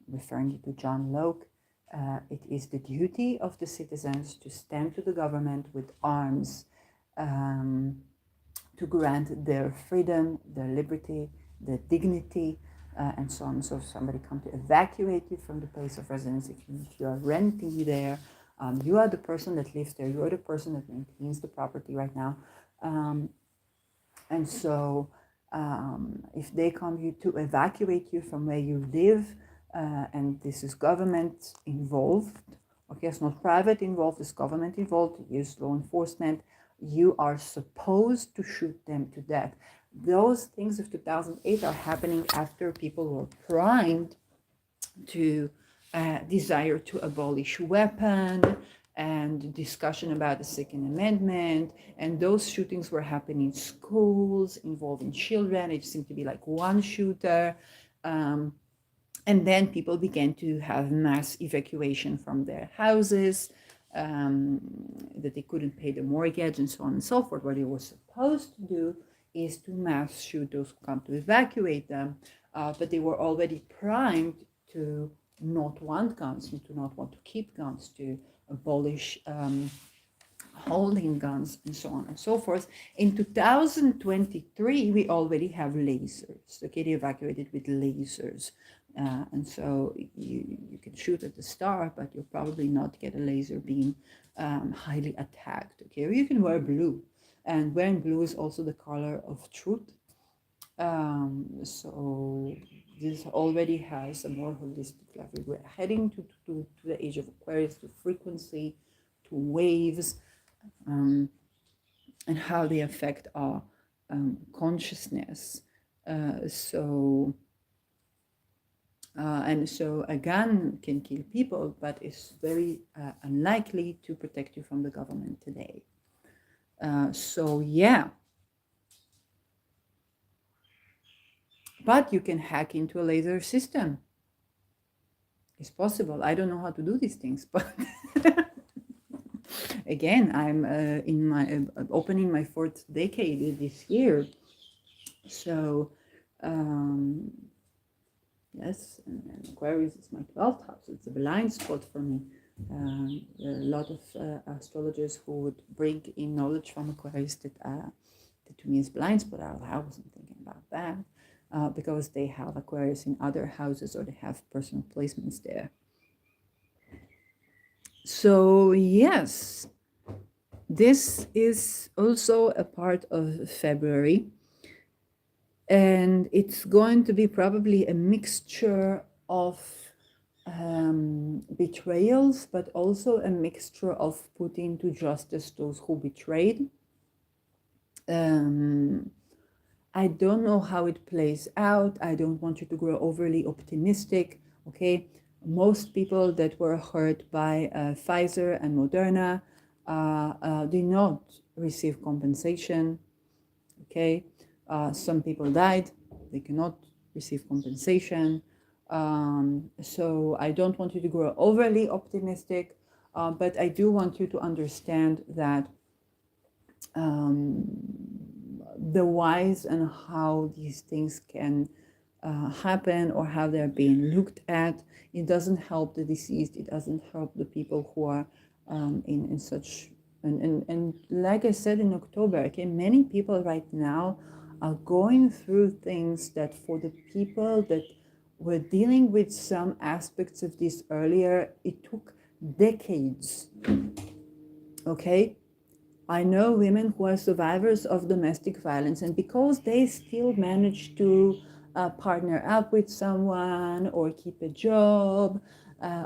referring to John Locke. It is the duty of the citizens to stand to the government with arms, to grant their freedom, their liberty, their dignity, and so on. So if somebody comes to evacuate you from the place of residence, if you are renting there, you are the person that lives there, you are the person that maintains the property right now. And so if they come to evacuate you from where you live, and this is government involved, okay, it's not private involved, it's government involved, it's law enforcement, you are supposed to shoot them to death. Those things of 2008 are happening after people were primed to desire to abolish weapon, and discussion about the Second Amendment, and those shootings were happening in schools involving children. It seemed to be like one shooter, and then people began to have mass evacuation from their houses, that they couldn't pay the mortgage, and so on and so forth. What they were supposed to do is to mass shoot those who come to evacuate them, but they were already primed to not want guns, and to not want to keep guns, to abolish holding guns, and so on and so forth. In 2023, we already have lasers. Okay, they evacuated with lasers. And so you can shoot at the star, but you'll probably not get a laser beam highly attacked. Okay, or you can wear blue. And wearing blue is also the color of truth. So this already has a more holistic level. We're heading to the age of Aquarius, to frequency, to waves, and how they affect our And so a gun can kill people, but it's very unlikely to protect you from the government today. So yeah, but you can hack into a laser system. It's possible. I don't know how to do these things, but again, I'm in my opening my fourth decade this year. So yes, and Aquarius is my 12th house. It's a blind spot for me. There are a lot of astrologers who would bring in knowledge from Aquarius that to me is blind spot. I wasn't thinking about that because they have Aquarius in other houses or they have personal placements there. So yes, this is also a part of February. And it's going to be probably a mixture of betrayals, but also a mixture of putting to justice those who betrayed. I don't know how it plays out. I don't want you to grow overly optimistic, okay? Most people that were hurt by Pfizer and Moderna did not receive compensation, okay? Some people died, they cannot receive compensation. So I don't want you to grow overly optimistic, but I do want you to understand that the whys and how these things can happen or how they're being looked at. It doesn't help the deceased, it doesn't help the people who are in such, and like I said in October, okay, many people right now are going through things that for the people that were dealing with some aspects of this earlier, it took decades, okay? I know women who are survivors of domestic violence, and because they still manage to partner up with someone or keep a job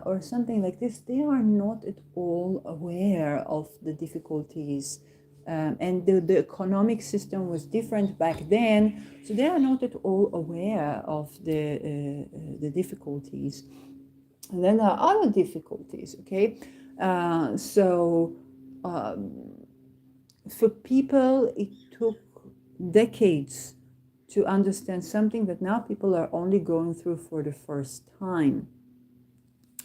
or something like this, they are not at all aware of the difficulties. And the economic system was different back then, so they are not at all aware of the difficulties. And then there are other difficulties, okay? For people, it took decades to understand something that now people are only going through for the first time.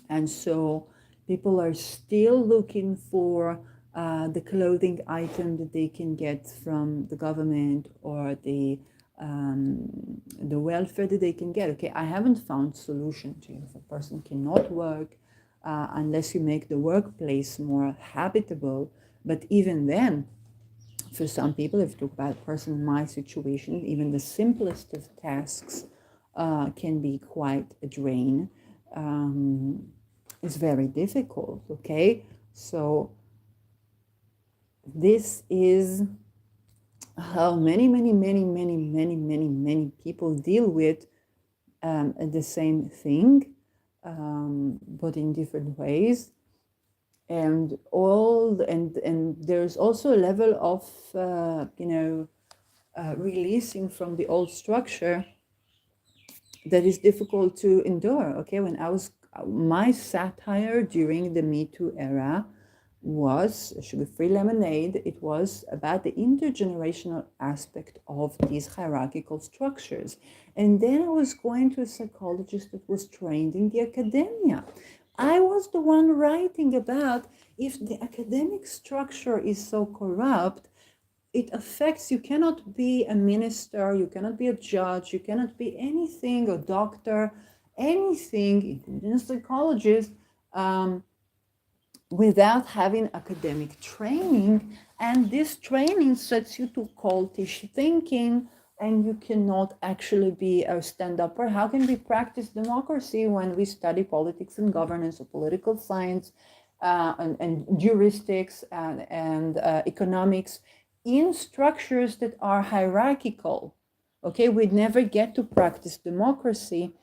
And so people are still looking for the clothing item that they can get from the government or the welfare that they can get. Okay, I haven't found solution to if a person cannot work unless you make the workplace more habitable. But even then, for some people, if you talk about a person in my situation, even the simplest of tasks can be quite a drain. It's very difficult, okay? So this is how many people deal with the same thing, but in different ways. And there's also a level of releasing from the old structure that is difficult to endure. Okay, when I was my satire during the Me Too era was Sugar-Free Lemonade. It was about the intergenerational aspect of these hierarchical structures. And then I was going to a psychologist that was trained in the academia. I was the one writing about if the academic structure is so corrupt, it affects, you cannot be a minister, you cannot be a judge, you cannot be anything, a doctor, anything, including a psychologist, without having academic training. And this training sets you to cultish thinking, and you cannot actually be a stand-upper. How can we practice democracy when we study politics and governance or political science and heuristics and economics in structures that are hierarchical? Okay, we'd never get to practice democracy.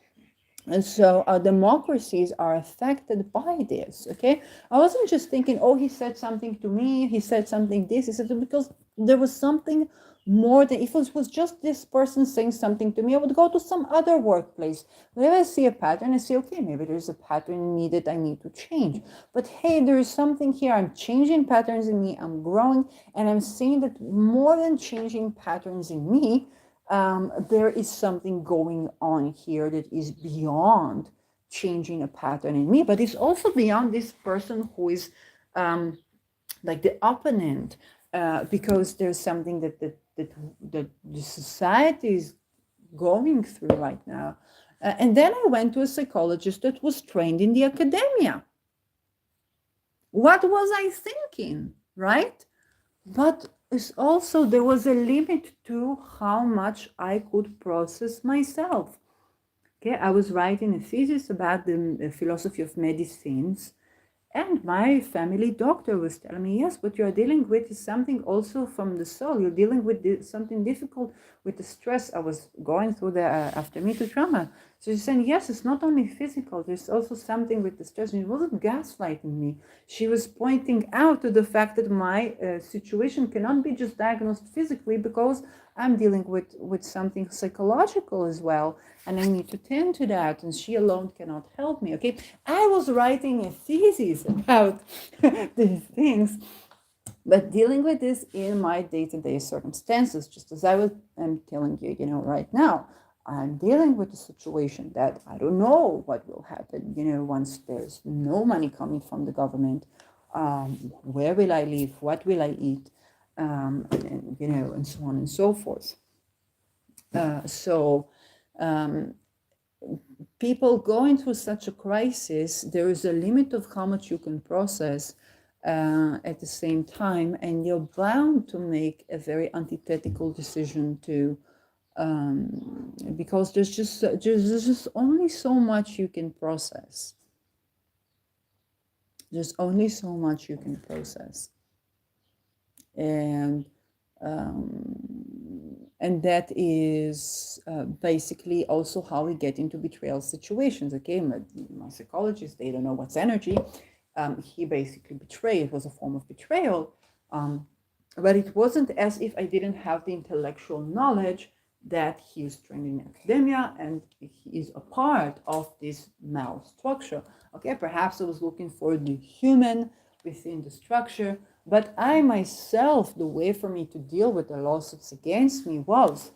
And so our democracies are affected by this, okay? I wasn't just thinking, oh, he said something to me, he said something this, he said, because There was something more than, if it was just this person saying something to me, I would go to some other workplace. Whenever I see a pattern, I say, okay, maybe there's a pattern in me that I need to change. But hey, there is something here. I'm changing patterns in me. I'm growing. And I'm seeing that more than changing patterns in me, there is something going on here that is beyond changing a pattern in me, but it's also beyond this person who is like the opponent, because there's something that the society is going through right now. And then I went to a psychologist that was trained in the academia. What was I thinking, right? But it's also, there was a limit to how much I could process myself. Okay, I was writing a thesis about the philosophy of medicines, and my family doctor was telling me, yes, what you're dealing with is something also from the soul. You're dealing with something difficult with the stress I was going through the after Me Too trauma. So she's saying, yes, it's not only physical, there's also something with the stress. And it wasn't gaslighting me. She was pointing out to the fact that my situation cannot be just diagnosed physically, because I'm dealing with something psychological as well, and I need to tend to that, and she alone cannot help me. Okay, I was writing a thesis about these things, but dealing with this in my day-to-day circumstances, just as I'm telling you, right now, I'm dealing with a situation that I don't know what will happen, once there's no money coming from the government. Where will I live? What will I eat? And so on and so forth. So people going through such a crisis, there is a limit of how much you can process at the same time, and you're bound to make a very antithetical decision to, because there's just only so much you can process. There's only so much you can process. And that is basically also how we get into betrayal situations. Okay, my psychologists, they don't know what's energy. He basically betrayed. It was a form of betrayal. But it wasn't as if I didn't have the intellectual knowledge that he is trained in academia and he is a part of this malstructure. Okay, perhaps I was looking for the human within the structure, but I myself, the way for me to deal with the lawsuits against me was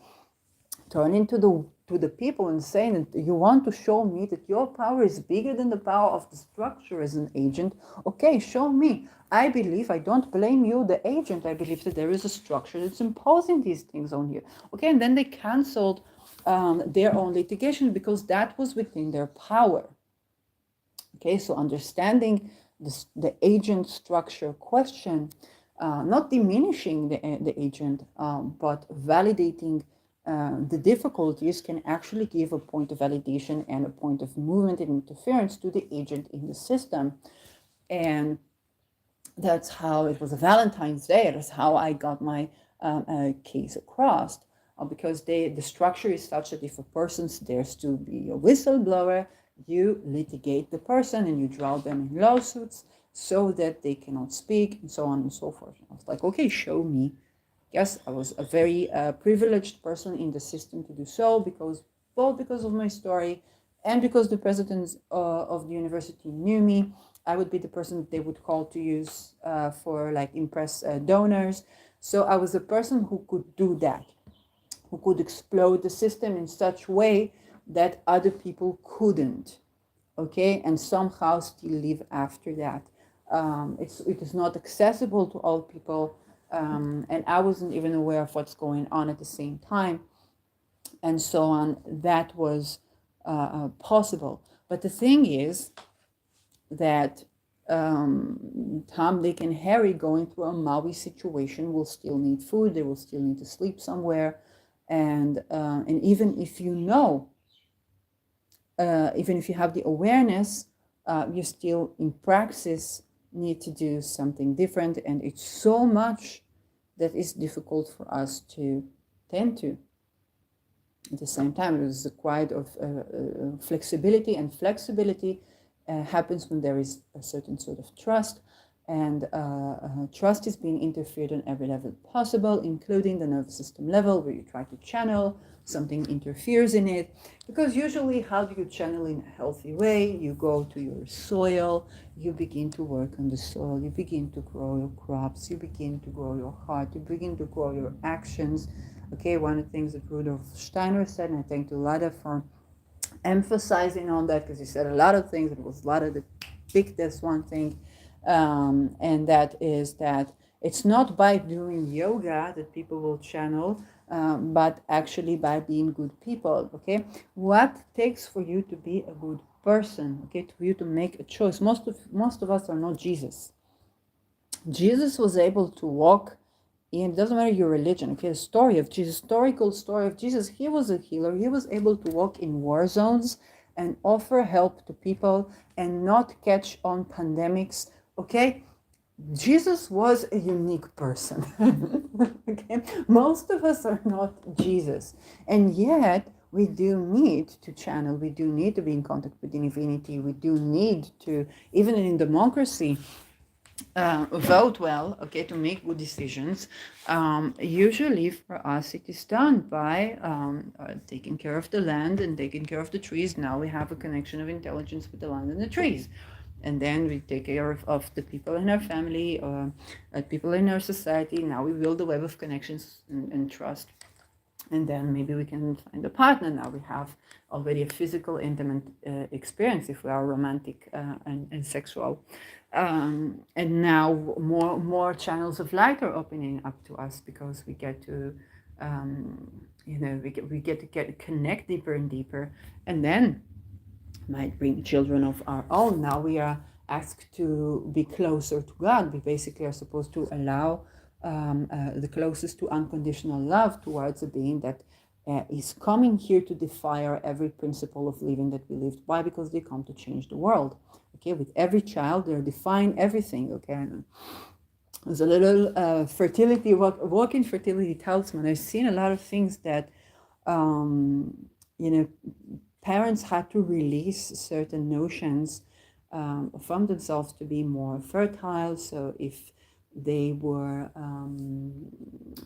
turning to the people and saying that you want to show me that your power is bigger than the power of the structure as an agent. Okay, show me. I believe, I don't blame you, the agent. I believe that there is a structure that's imposing these things on you. Okay, and then they canceled their own litigation because that was within their power. Okay, so understanding the agent structure question, not diminishing the agent, but validating the difficulties can actually give a point of validation and a point of movement and interference to the agent in the system. And that's how it was a Valentine's Day. That's how I got my case across. Because the structure is such that if a person dares to be a whistleblower, you litigate the person and you draw them in lawsuits so that they cannot speak, and so on and so forth. I was like, okay, show me. Yes, I was a very privileged person in the system to do so, both because of my story and because the president of the university knew me. I would be the person that they would call to use for impress donors. So I was a person who could do that, who could explode the system in such a way that other people couldn't, okay, and somehow still live after that. It is not accessible to all people, and I wasn't even aware of what's going on at the same time, and so on. That was possible. But the thing is that Tom, Dick, and Harry going through a Maui situation will still need food. They will still need to sleep somewhere, and even if you know, even if you have the awareness, you still in praxis need to do something different, and it's so much that is difficult for us to tend to. At the same time, there's a quite of flexibility, and flexibility happens when there is a certain sort of trust, and trust is being interfered on every level possible, including the nervous system level, where you try to channel, something interferes in it. Because usually, how do you channel in a healthy way? You go to your soil, you begin to work on the soil, you begin to grow your crops, you begin to grow your heart, you begin to grow your actions. Okay, one of the things that Rudolf Steiner said, and I thank Lada for emphasizing on that, because he said a lot of things, it was a lot of the pick this one thing, and that is that it's not by doing yoga that people will channel, but actually by being good people. Okay, what takes for you to be a good person? Okay, for you to make a choice. Most of us are not Jesus. Jesus was able to walk in, it doesn't matter your religion, okay, the story of Jesus, historical story of Jesus, he was a healer. He was able to walk in war zones and offer help to people and not catch on pandemics. Okay, Jesus was a unique person. Okay, most of us are not Jesus, and yet we do need to channel, we do need to be in contact with divinity, we do need to, even in democracy, vote well, okay, to make good decisions. Usually for us it is done by taking care of the land and taking care of the trees. Now we have a connection of intelligence with the land and the trees. And then we take care of the people in our family, people in our society. Now we build a web of connections and trust. And then maybe we can find a partner. Now we have already a physical, intimate experience if we are romantic and sexual. And now more channels of light are opening up to us, because we get to, we get to connect deeper and deeper, and then might bring children of our own. Now we are asked to be closer to God. We basically are supposed to allow the closest to unconditional love towards a being that is coming here to defy every principle of living that we lived. Why? Because they come to change the world. Okay, with every child, they're defying everything. Okay, there's a little fertility walk-in fertility talisman. I've seen a lot of things that, parents had to release certain notions from themselves to be more fertile. So if they were,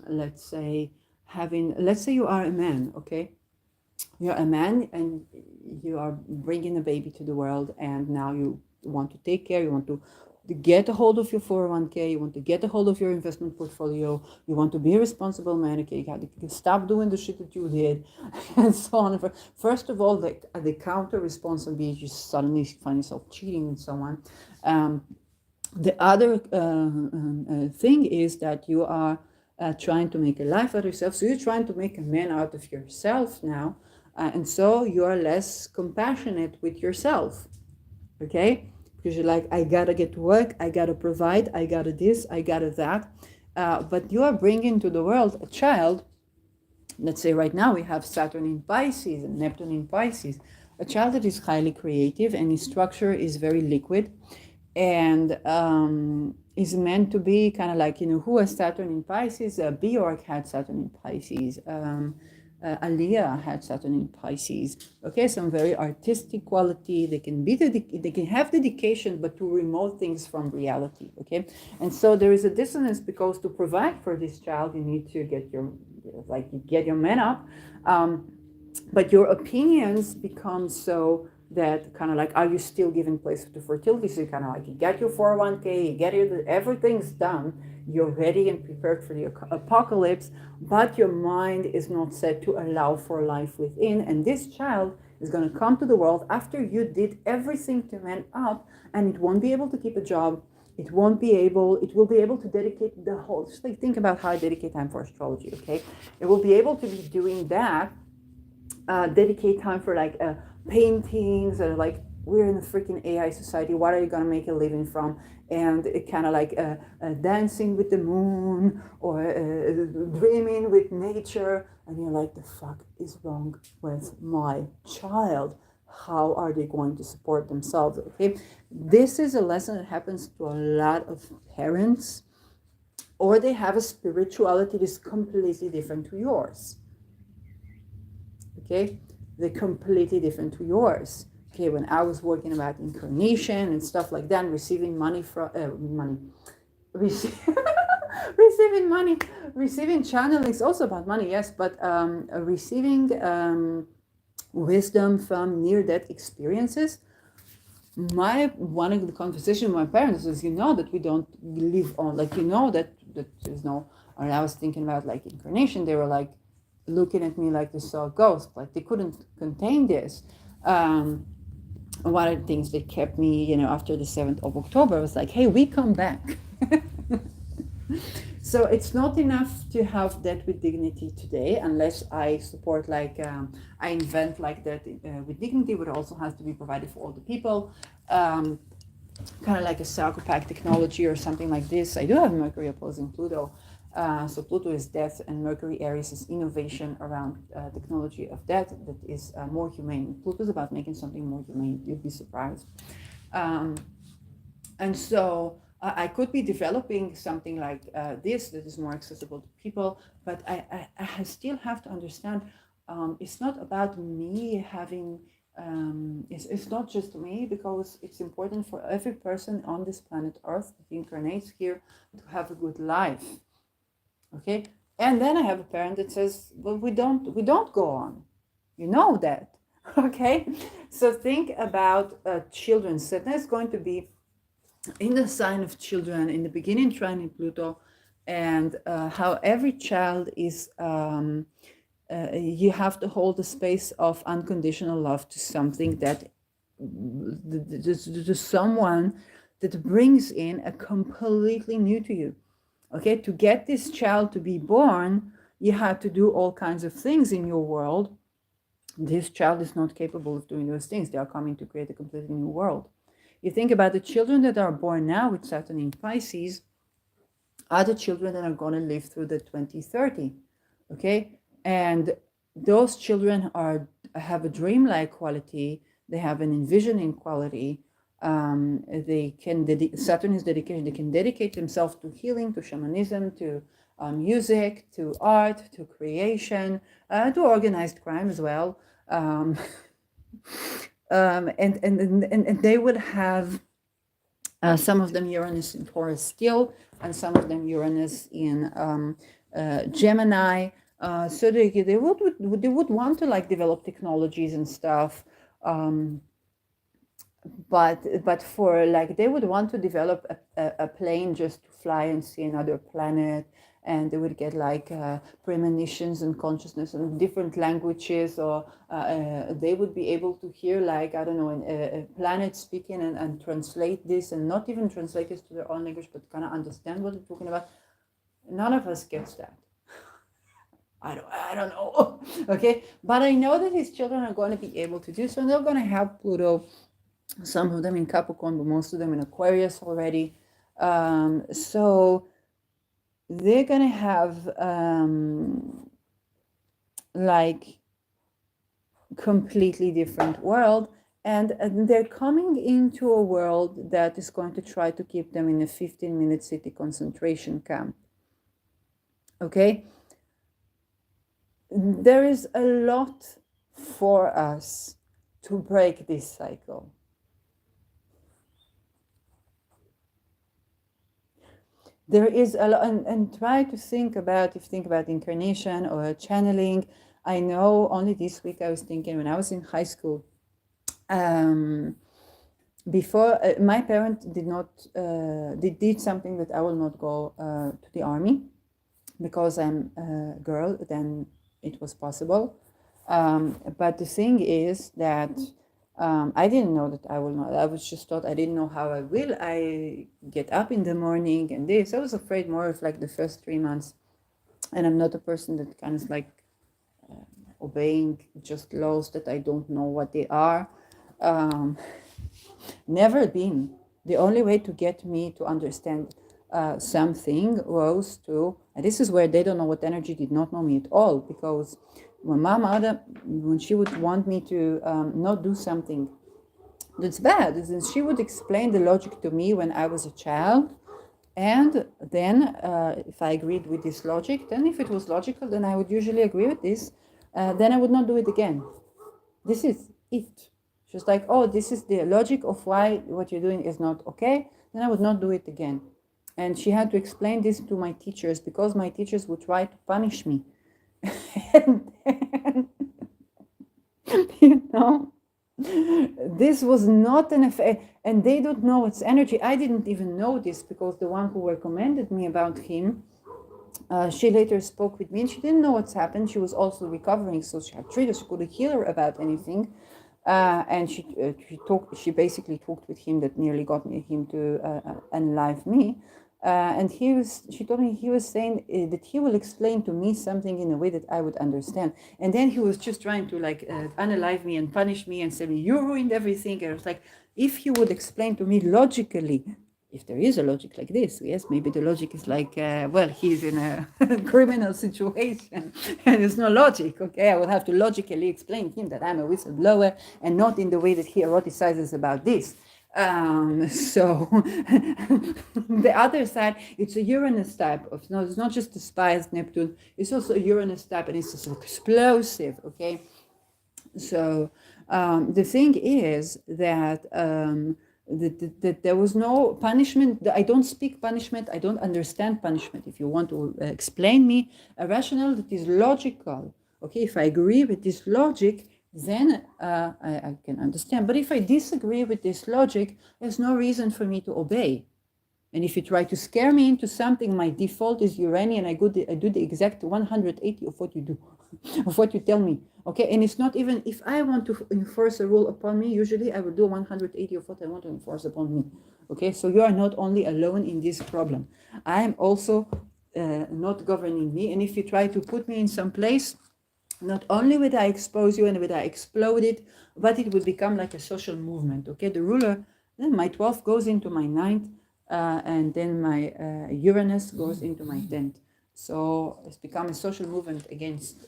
let's say you are a man, okay? You're a man and you are bringing a baby to the world, and now you want to take care, you want to get a hold of your 401k, you want to get a hold of your investment portfolio, you want to be a responsible man, okay, you got to stop doing the shit that you did, and so on. First of all, the counter response will be you suddenly find yourself cheating with someone. The other thing is that you are trying to make a life out of yourself, so you're trying to make a man out of yourself now, and so you are less compassionate with yourself, okay? Because you're like, I gotta get to work, I gotta provide, I gotta this, I gotta that. But you are bringing to the world a child. Let's say right now we have Saturn in Pisces and Neptune in Pisces. A child that is highly creative and his structure is very liquid, and is meant to be kind of like, who has Saturn in Pisces? Bjork had Saturn in Pisces. Aliyah had Saturn in Pisces. Okay, some very artistic quality. They can have dedication, but to remote things from reality. Okay, and so there is a dissonance, because to provide for this child, you need to get your man up, but your opinions become so that kind of like, are you still giving place to fertility? So you kind of like, you get your 401k, you get everything's done, you're ready and prepared for the apocalypse, but your mind is not set to allow for life within. And this child is going to come to the world after you did everything to man up, and it won't be able to keep a job. It will be able to dedicate the whole, just like think about how I dedicate time for astrology, okay? It will be able to be doing that, dedicate time for like paintings, or like, we're in a freaking AI society, what are you going to make a living from? And it kind of like dancing with the moon, or dreaming with nature, and you're like, the fuck is wrong with my child? How are they going to support themselves? Okay, this is a lesson that happens to a lot of parents, or they have a spirituality that is completely different to yours. Okay, they're completely different to yours. Okay, when I was working about incarnation and stuff like that, receiving money from receiving money, receiving channeling is also about money, yes, but receiving wisdom from near-death experiences. One of the conversation with my parents is, that we don't live on, like, that there's no. And I was thinking about like incarnation. They were like looking at me like they saw a ghost, like they couldn't contain this. One of the things that kept me, after the 7th of October was like, hey, we come back. So it's not enough to have that with dignity today, unless I support, like, I invent like that with dignity, but it also has to be provided for all the people. Kind of like a sarcophagus technology or something like this. I do have Mercury opposing Pluto. So Pluto is death, and Mercury Aries is innovation around technology of death that is more humane. Pluto is about making something more humane. You'd be surprised. And so I could be developing something like this that is more accessible to people, but I still have to understand it's not about me having, it's not just me, because it's important for every person on this planet Earth that incarnates here to have a good life. Okay, and then I have a parent that says, well, we don't go on, that. Okay, so think about children. Sedna is going to be in the sign of children in the beginning, trine in Pluto, and how every child is, you have to hold the space of unconditional love to something that, to someone that brings in a completely new to you. Okay, to get this child to be born, you have to do all kinds of things in your world. This child is not capable of doing those things. They are coming to create a completely new world. You think about the children that are born now with Saturn in Pisces are the children that are going to live through the 2030. Okay, and those children have a dreamlike quality. They have an envisioning quality. They can Saturn is dedication. They can dedicate themselves to healing, to shamanism, to music, to art, to creation, to organized crime as well. And they would have some of them Uranus in Taurus still, and some of them Uranus in Gemini. So they would want to like develop technologies and stuff. But for like, they would want to develop a plane just to fly and see another planet, and they would get like premonitions and consciousness and different languages, or they would be able to hear, like, I don't know, a planet speaking and translate this, and not even translate this to their own language, but kind of understand what they're talking about. None of us gets that. I don't know. Okay, but I know that his children are going to be able to do so, and they're going to have Pluto, some of them in Capricorn, but most of them in Aquarius already. So they're going to have like completely different world, and they're coming into a world that is going to try to keep them in a 15-minute city concentration camp. Okay, there is a lot for us to break this cycle. There is a lot, and try to think about, if you think about incarnation or channeling. I know only this week I was thinking, when I was in high school, before my parents did something that I will not go to the army, because I'm a girl, then it was possible. But the thing is that I didn't know that I will not. I was just thought, I didn't know how I will. I get up in the morning and this. I was afraid more of like the first 3 months. And I'm not a person that kind of like obeying just laws that I don't know what they are. Never been. The only way to get me to understand something was to, and this is where they don't know what energy did not know me at all, because when my mother, when she would want me to not do something that's bad, she would explain the logic to me when I was a child, and then if I agreed with this logic, then if it was logical, then I would usually agree with this, then I would not do it again. This is it. She was like, oh, this is the logic of why what you're doing is not okay, then I would not do it again. And she had to explain this to my teachers because my teachers would try to punish me. And then, you know, this was not an effect, and they don't know it's energy. I didn't even know this because the one who recommended me about him, she later spoke with me and she didn't know what's happened. She was also recovering, so she had treaters. She couldn't hear her about anything. And she basically talked with him that nearly got him to unalive me. And she told me he was saying that he will explain to me something in a way that I would understand. And then he was just trying to unalive me and punish me and say, you ruined everything. And I was like, if he would explain to me logically, if there is a logic like this, yes, maybe the logic is like, well, he's in a criminal situation and there's no logic, okay? I will have to logically explain to him that I'm a whistleblower and not in the way that he eroticizes about this. So the other side, it's a Uranus type of, no, it's not just the spies, Neptune, it's also a Uranus type and it's also explosive, okay? So the thing is that that there was no punishment. I don't speak punishment. I don't understand punishment. If you want to explain me a rationale that is logical, okay, if I agree with this logic, then I can understand. But if I disagree with this logic, there's no reason for me to obey. And if you try to scare me into something, my default is Uranian. I do the exact 180 of what you do, of what you tell me. Okay, and it's not even, if I want to enforce a rule upon me, usually I will do 180 of what I want to enforce upon me. Okay, so you are not only alone in this problem. I am also not governing me. And if you try to put me in some place, not only would I expose you and would I explode it, but it would become like a social movement. Okay, the ruler, then my 12th goes into my 9th, and then my Uranus goes into my 10th. So it's become a social movement against,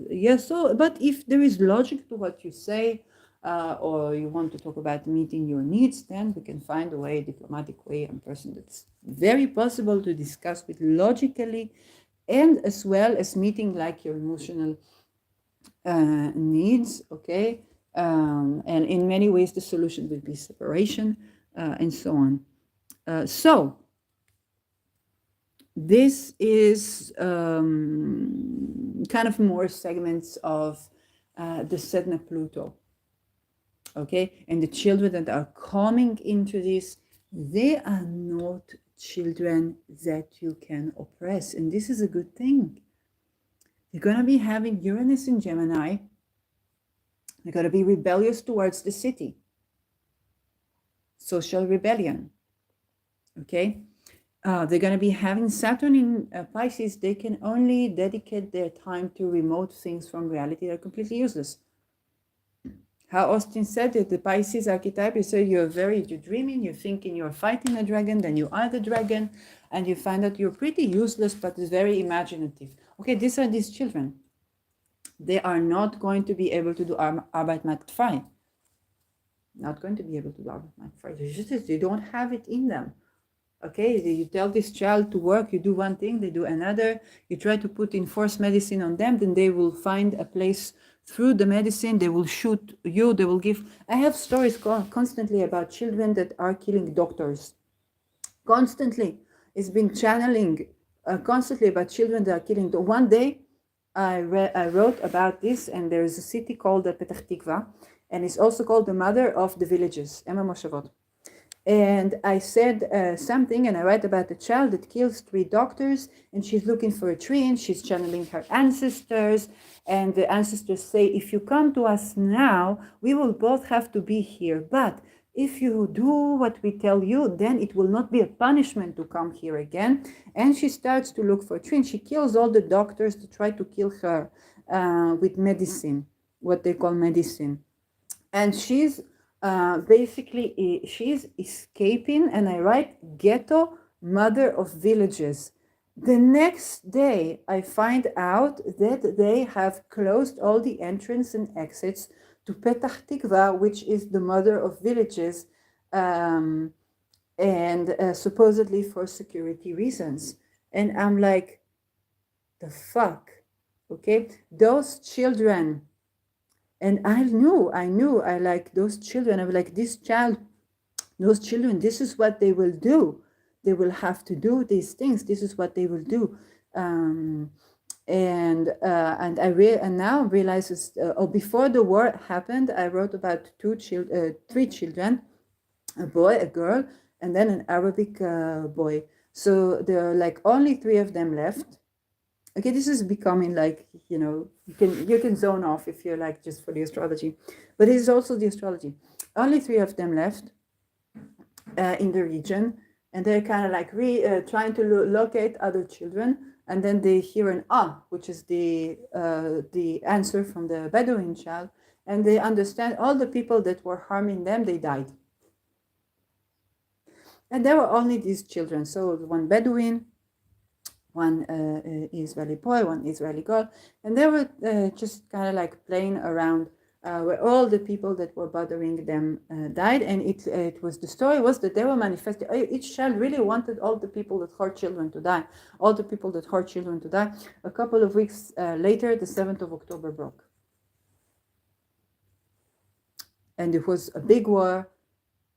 yes. So, but if there is logic to what you say, or you want to talk about meeting your needs, then we can find a way, a diplomatic way, a person that's very possible to discuss with logically, and as well as meeting like your emotional needs, okay? And in many ways, the solution will be separation, and so on. So this is kind of more segments of the Sedna Pluto, okay? And the children that are coming into this, they are not children that you can oppress. And this is a good thing. You're going to be having Uranus in Gemini. They're going to be rebellious towards the city. Social rebellion, okay? They're going to be having Saturn in Pisces. They can only dedicate their time to remote things from reality that are completely useless. How Austin said it, the Pisces archetype, you say you're dreaming, you're thinking you're fighting a dragon, then you are the dragon, and you find that you're pretty useless, but it's very imaginative. Okay, these are these children. They are not going to be able to do Arbeit macht frei. Not going to be able to do Arbeit macht frei. They don't have it in them. Okay, you tell this child to work, you do one thing, they do another. You try to put in force medicine on them, then they will find a place through the medicine. They will shoot you, they will give. I have stories constantly about children that are killing doctors. Constantly. It's been channeling constantly about children that are killing. One day, I wrote about this, and there is a city called Petach Tikva, and it's also called the mother of the villages, Emma Moshavot. And I said something, and I write about a child that kills 3 doctors, and she's looking for a tree, and she's channeling her ancestors, and the ancestors say, if you come to us now, we will both have to be here, but if you do what we tell you, then it will not be a punishment to come here again. And she starts to look for a tree, and she kills all the doctors to try to kill her with medicine, what they call medicine. And she's basically, she's escaping, and I write ghetto mother of villages. The next day, I find out that they have closed all the entrance and exits to Petach Tikva, which is the mother of villages, and supposedly for security reasons. And I'm like, the fuck, okay? Those children And I like those children. I was like, those children, this is what they will do. They will have to do these things. This is what they will do. And now realizes, before the war happened, I wrote about three children, a boy, a girl, and then an Arabic boy. So there are like only three of them left. Okay, this is becoming like, you can zone off if you're like just for the astrology, but it is also the astrology. Only three of them left in the region, and they're kind of like trying to locate other children, and then they hear an which is the answer from the Bedouin child, and they understand all the people that were harming them, they died. And there were only these children, so one Bedouin, one Israeli boy, one Israeli girl, and they were just kind of like playing around where all the people that were bothering them died. And it was, the story was that they were manifesting, each child really wanted all the people that hurt children to die, all the people that hurt children to die. A couple of weeks later, the 7th of October broke. And it was a big war,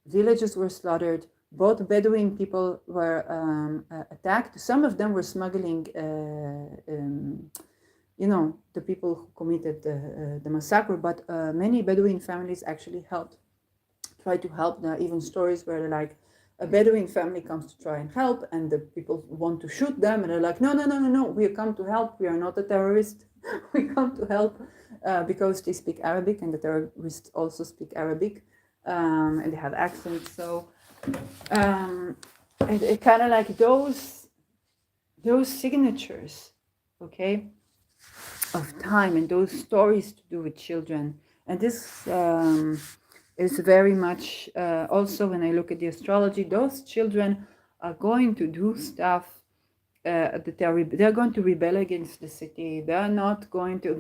villages were slaughtered, both Bedouin people were attacked. Some of them were smuggling, the people who committed the massacre, but many Bedouin families actually try to help. There are even stories where like a Bedouin family comes to try and help, and the people want to shoot them, and they're like, no, we come to help. We are not a terrorist. We come to help because they speak Arabic, and the terrorists also speak Arabic, and they have accents. So it kind of like those signatures, okay, of time, and those stories to do with children. And this is very much also, when I look at the astrology, those children are going to do stuff that they're going to rebel against the city. They're going to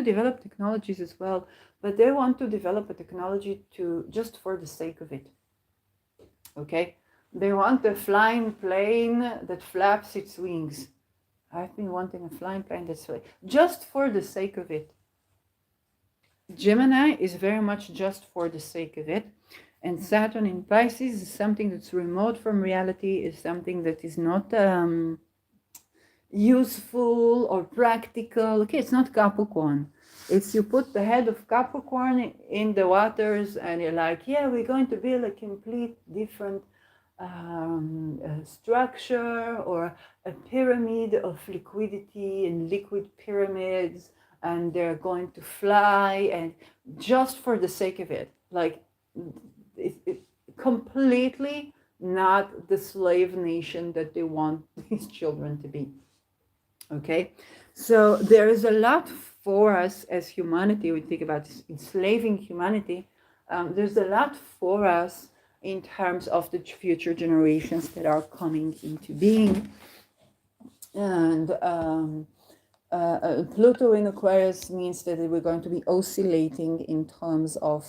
develop technologies as well, but they want to develop a technology just for the sake of it. Okay, they want a flying plane that flaps its wings. I've been wanting a flying plane that's just for the sake of it. Gemini is very much just for the sake of it, and Saturn in Pisces is something that's remote from reality, is something that is not useful or practical. Okay, it's not Capricorn. It's you put the head of Capricorn in the waters, and you're like, yeah, we're going to build a complete different structure, or a pyramid of liquidity and liquid pyramids, and they're going to fly, and just for the sake of it, like it completely not the slave nation that they want these children to be. Okay, so there is a lot for us as humanity. We think about enslaving humanity. There's a lot for us in terms of the future generations that are coming into being. And Pluto in Aquarius means that we're going to be oscillating in terms of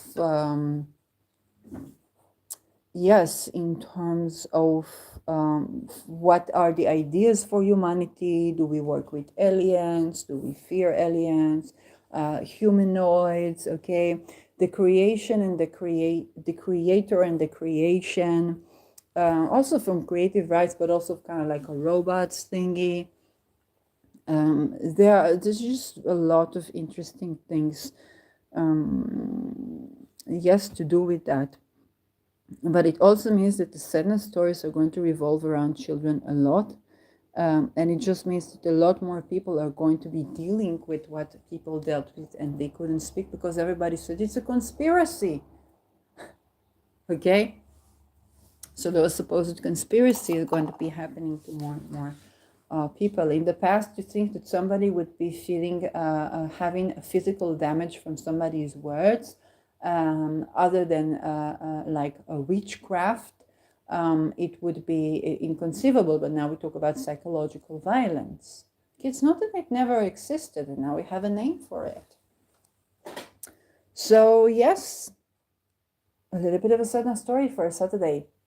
what are the ideas for humanity. Do we work with aliens? Do we fear aliens? Humanoids, okay? The creation and the creator and the creation. Also from creative rights, but also kind of like a robots thingy. There's just a lot of interesting things, to do with that. But it also means that the Sedna stories are going to revolve around children a lot. And it just means that a lot more people are going to be dealing with what people dealt with, and they couldn't speak because everybody said it's a conspiracy. Okay? So the supposed conspiracy is going to be happening to more and more people. In the past, you think that somebody would be feeling, having a physical damage from somebody's words, other than like a witchcraft. It would be inconceivable, but now we talk about psychological violence. It's not that it never existed, and now we have a name for it. So yes, a little bit of a Sedna story for a Saturday.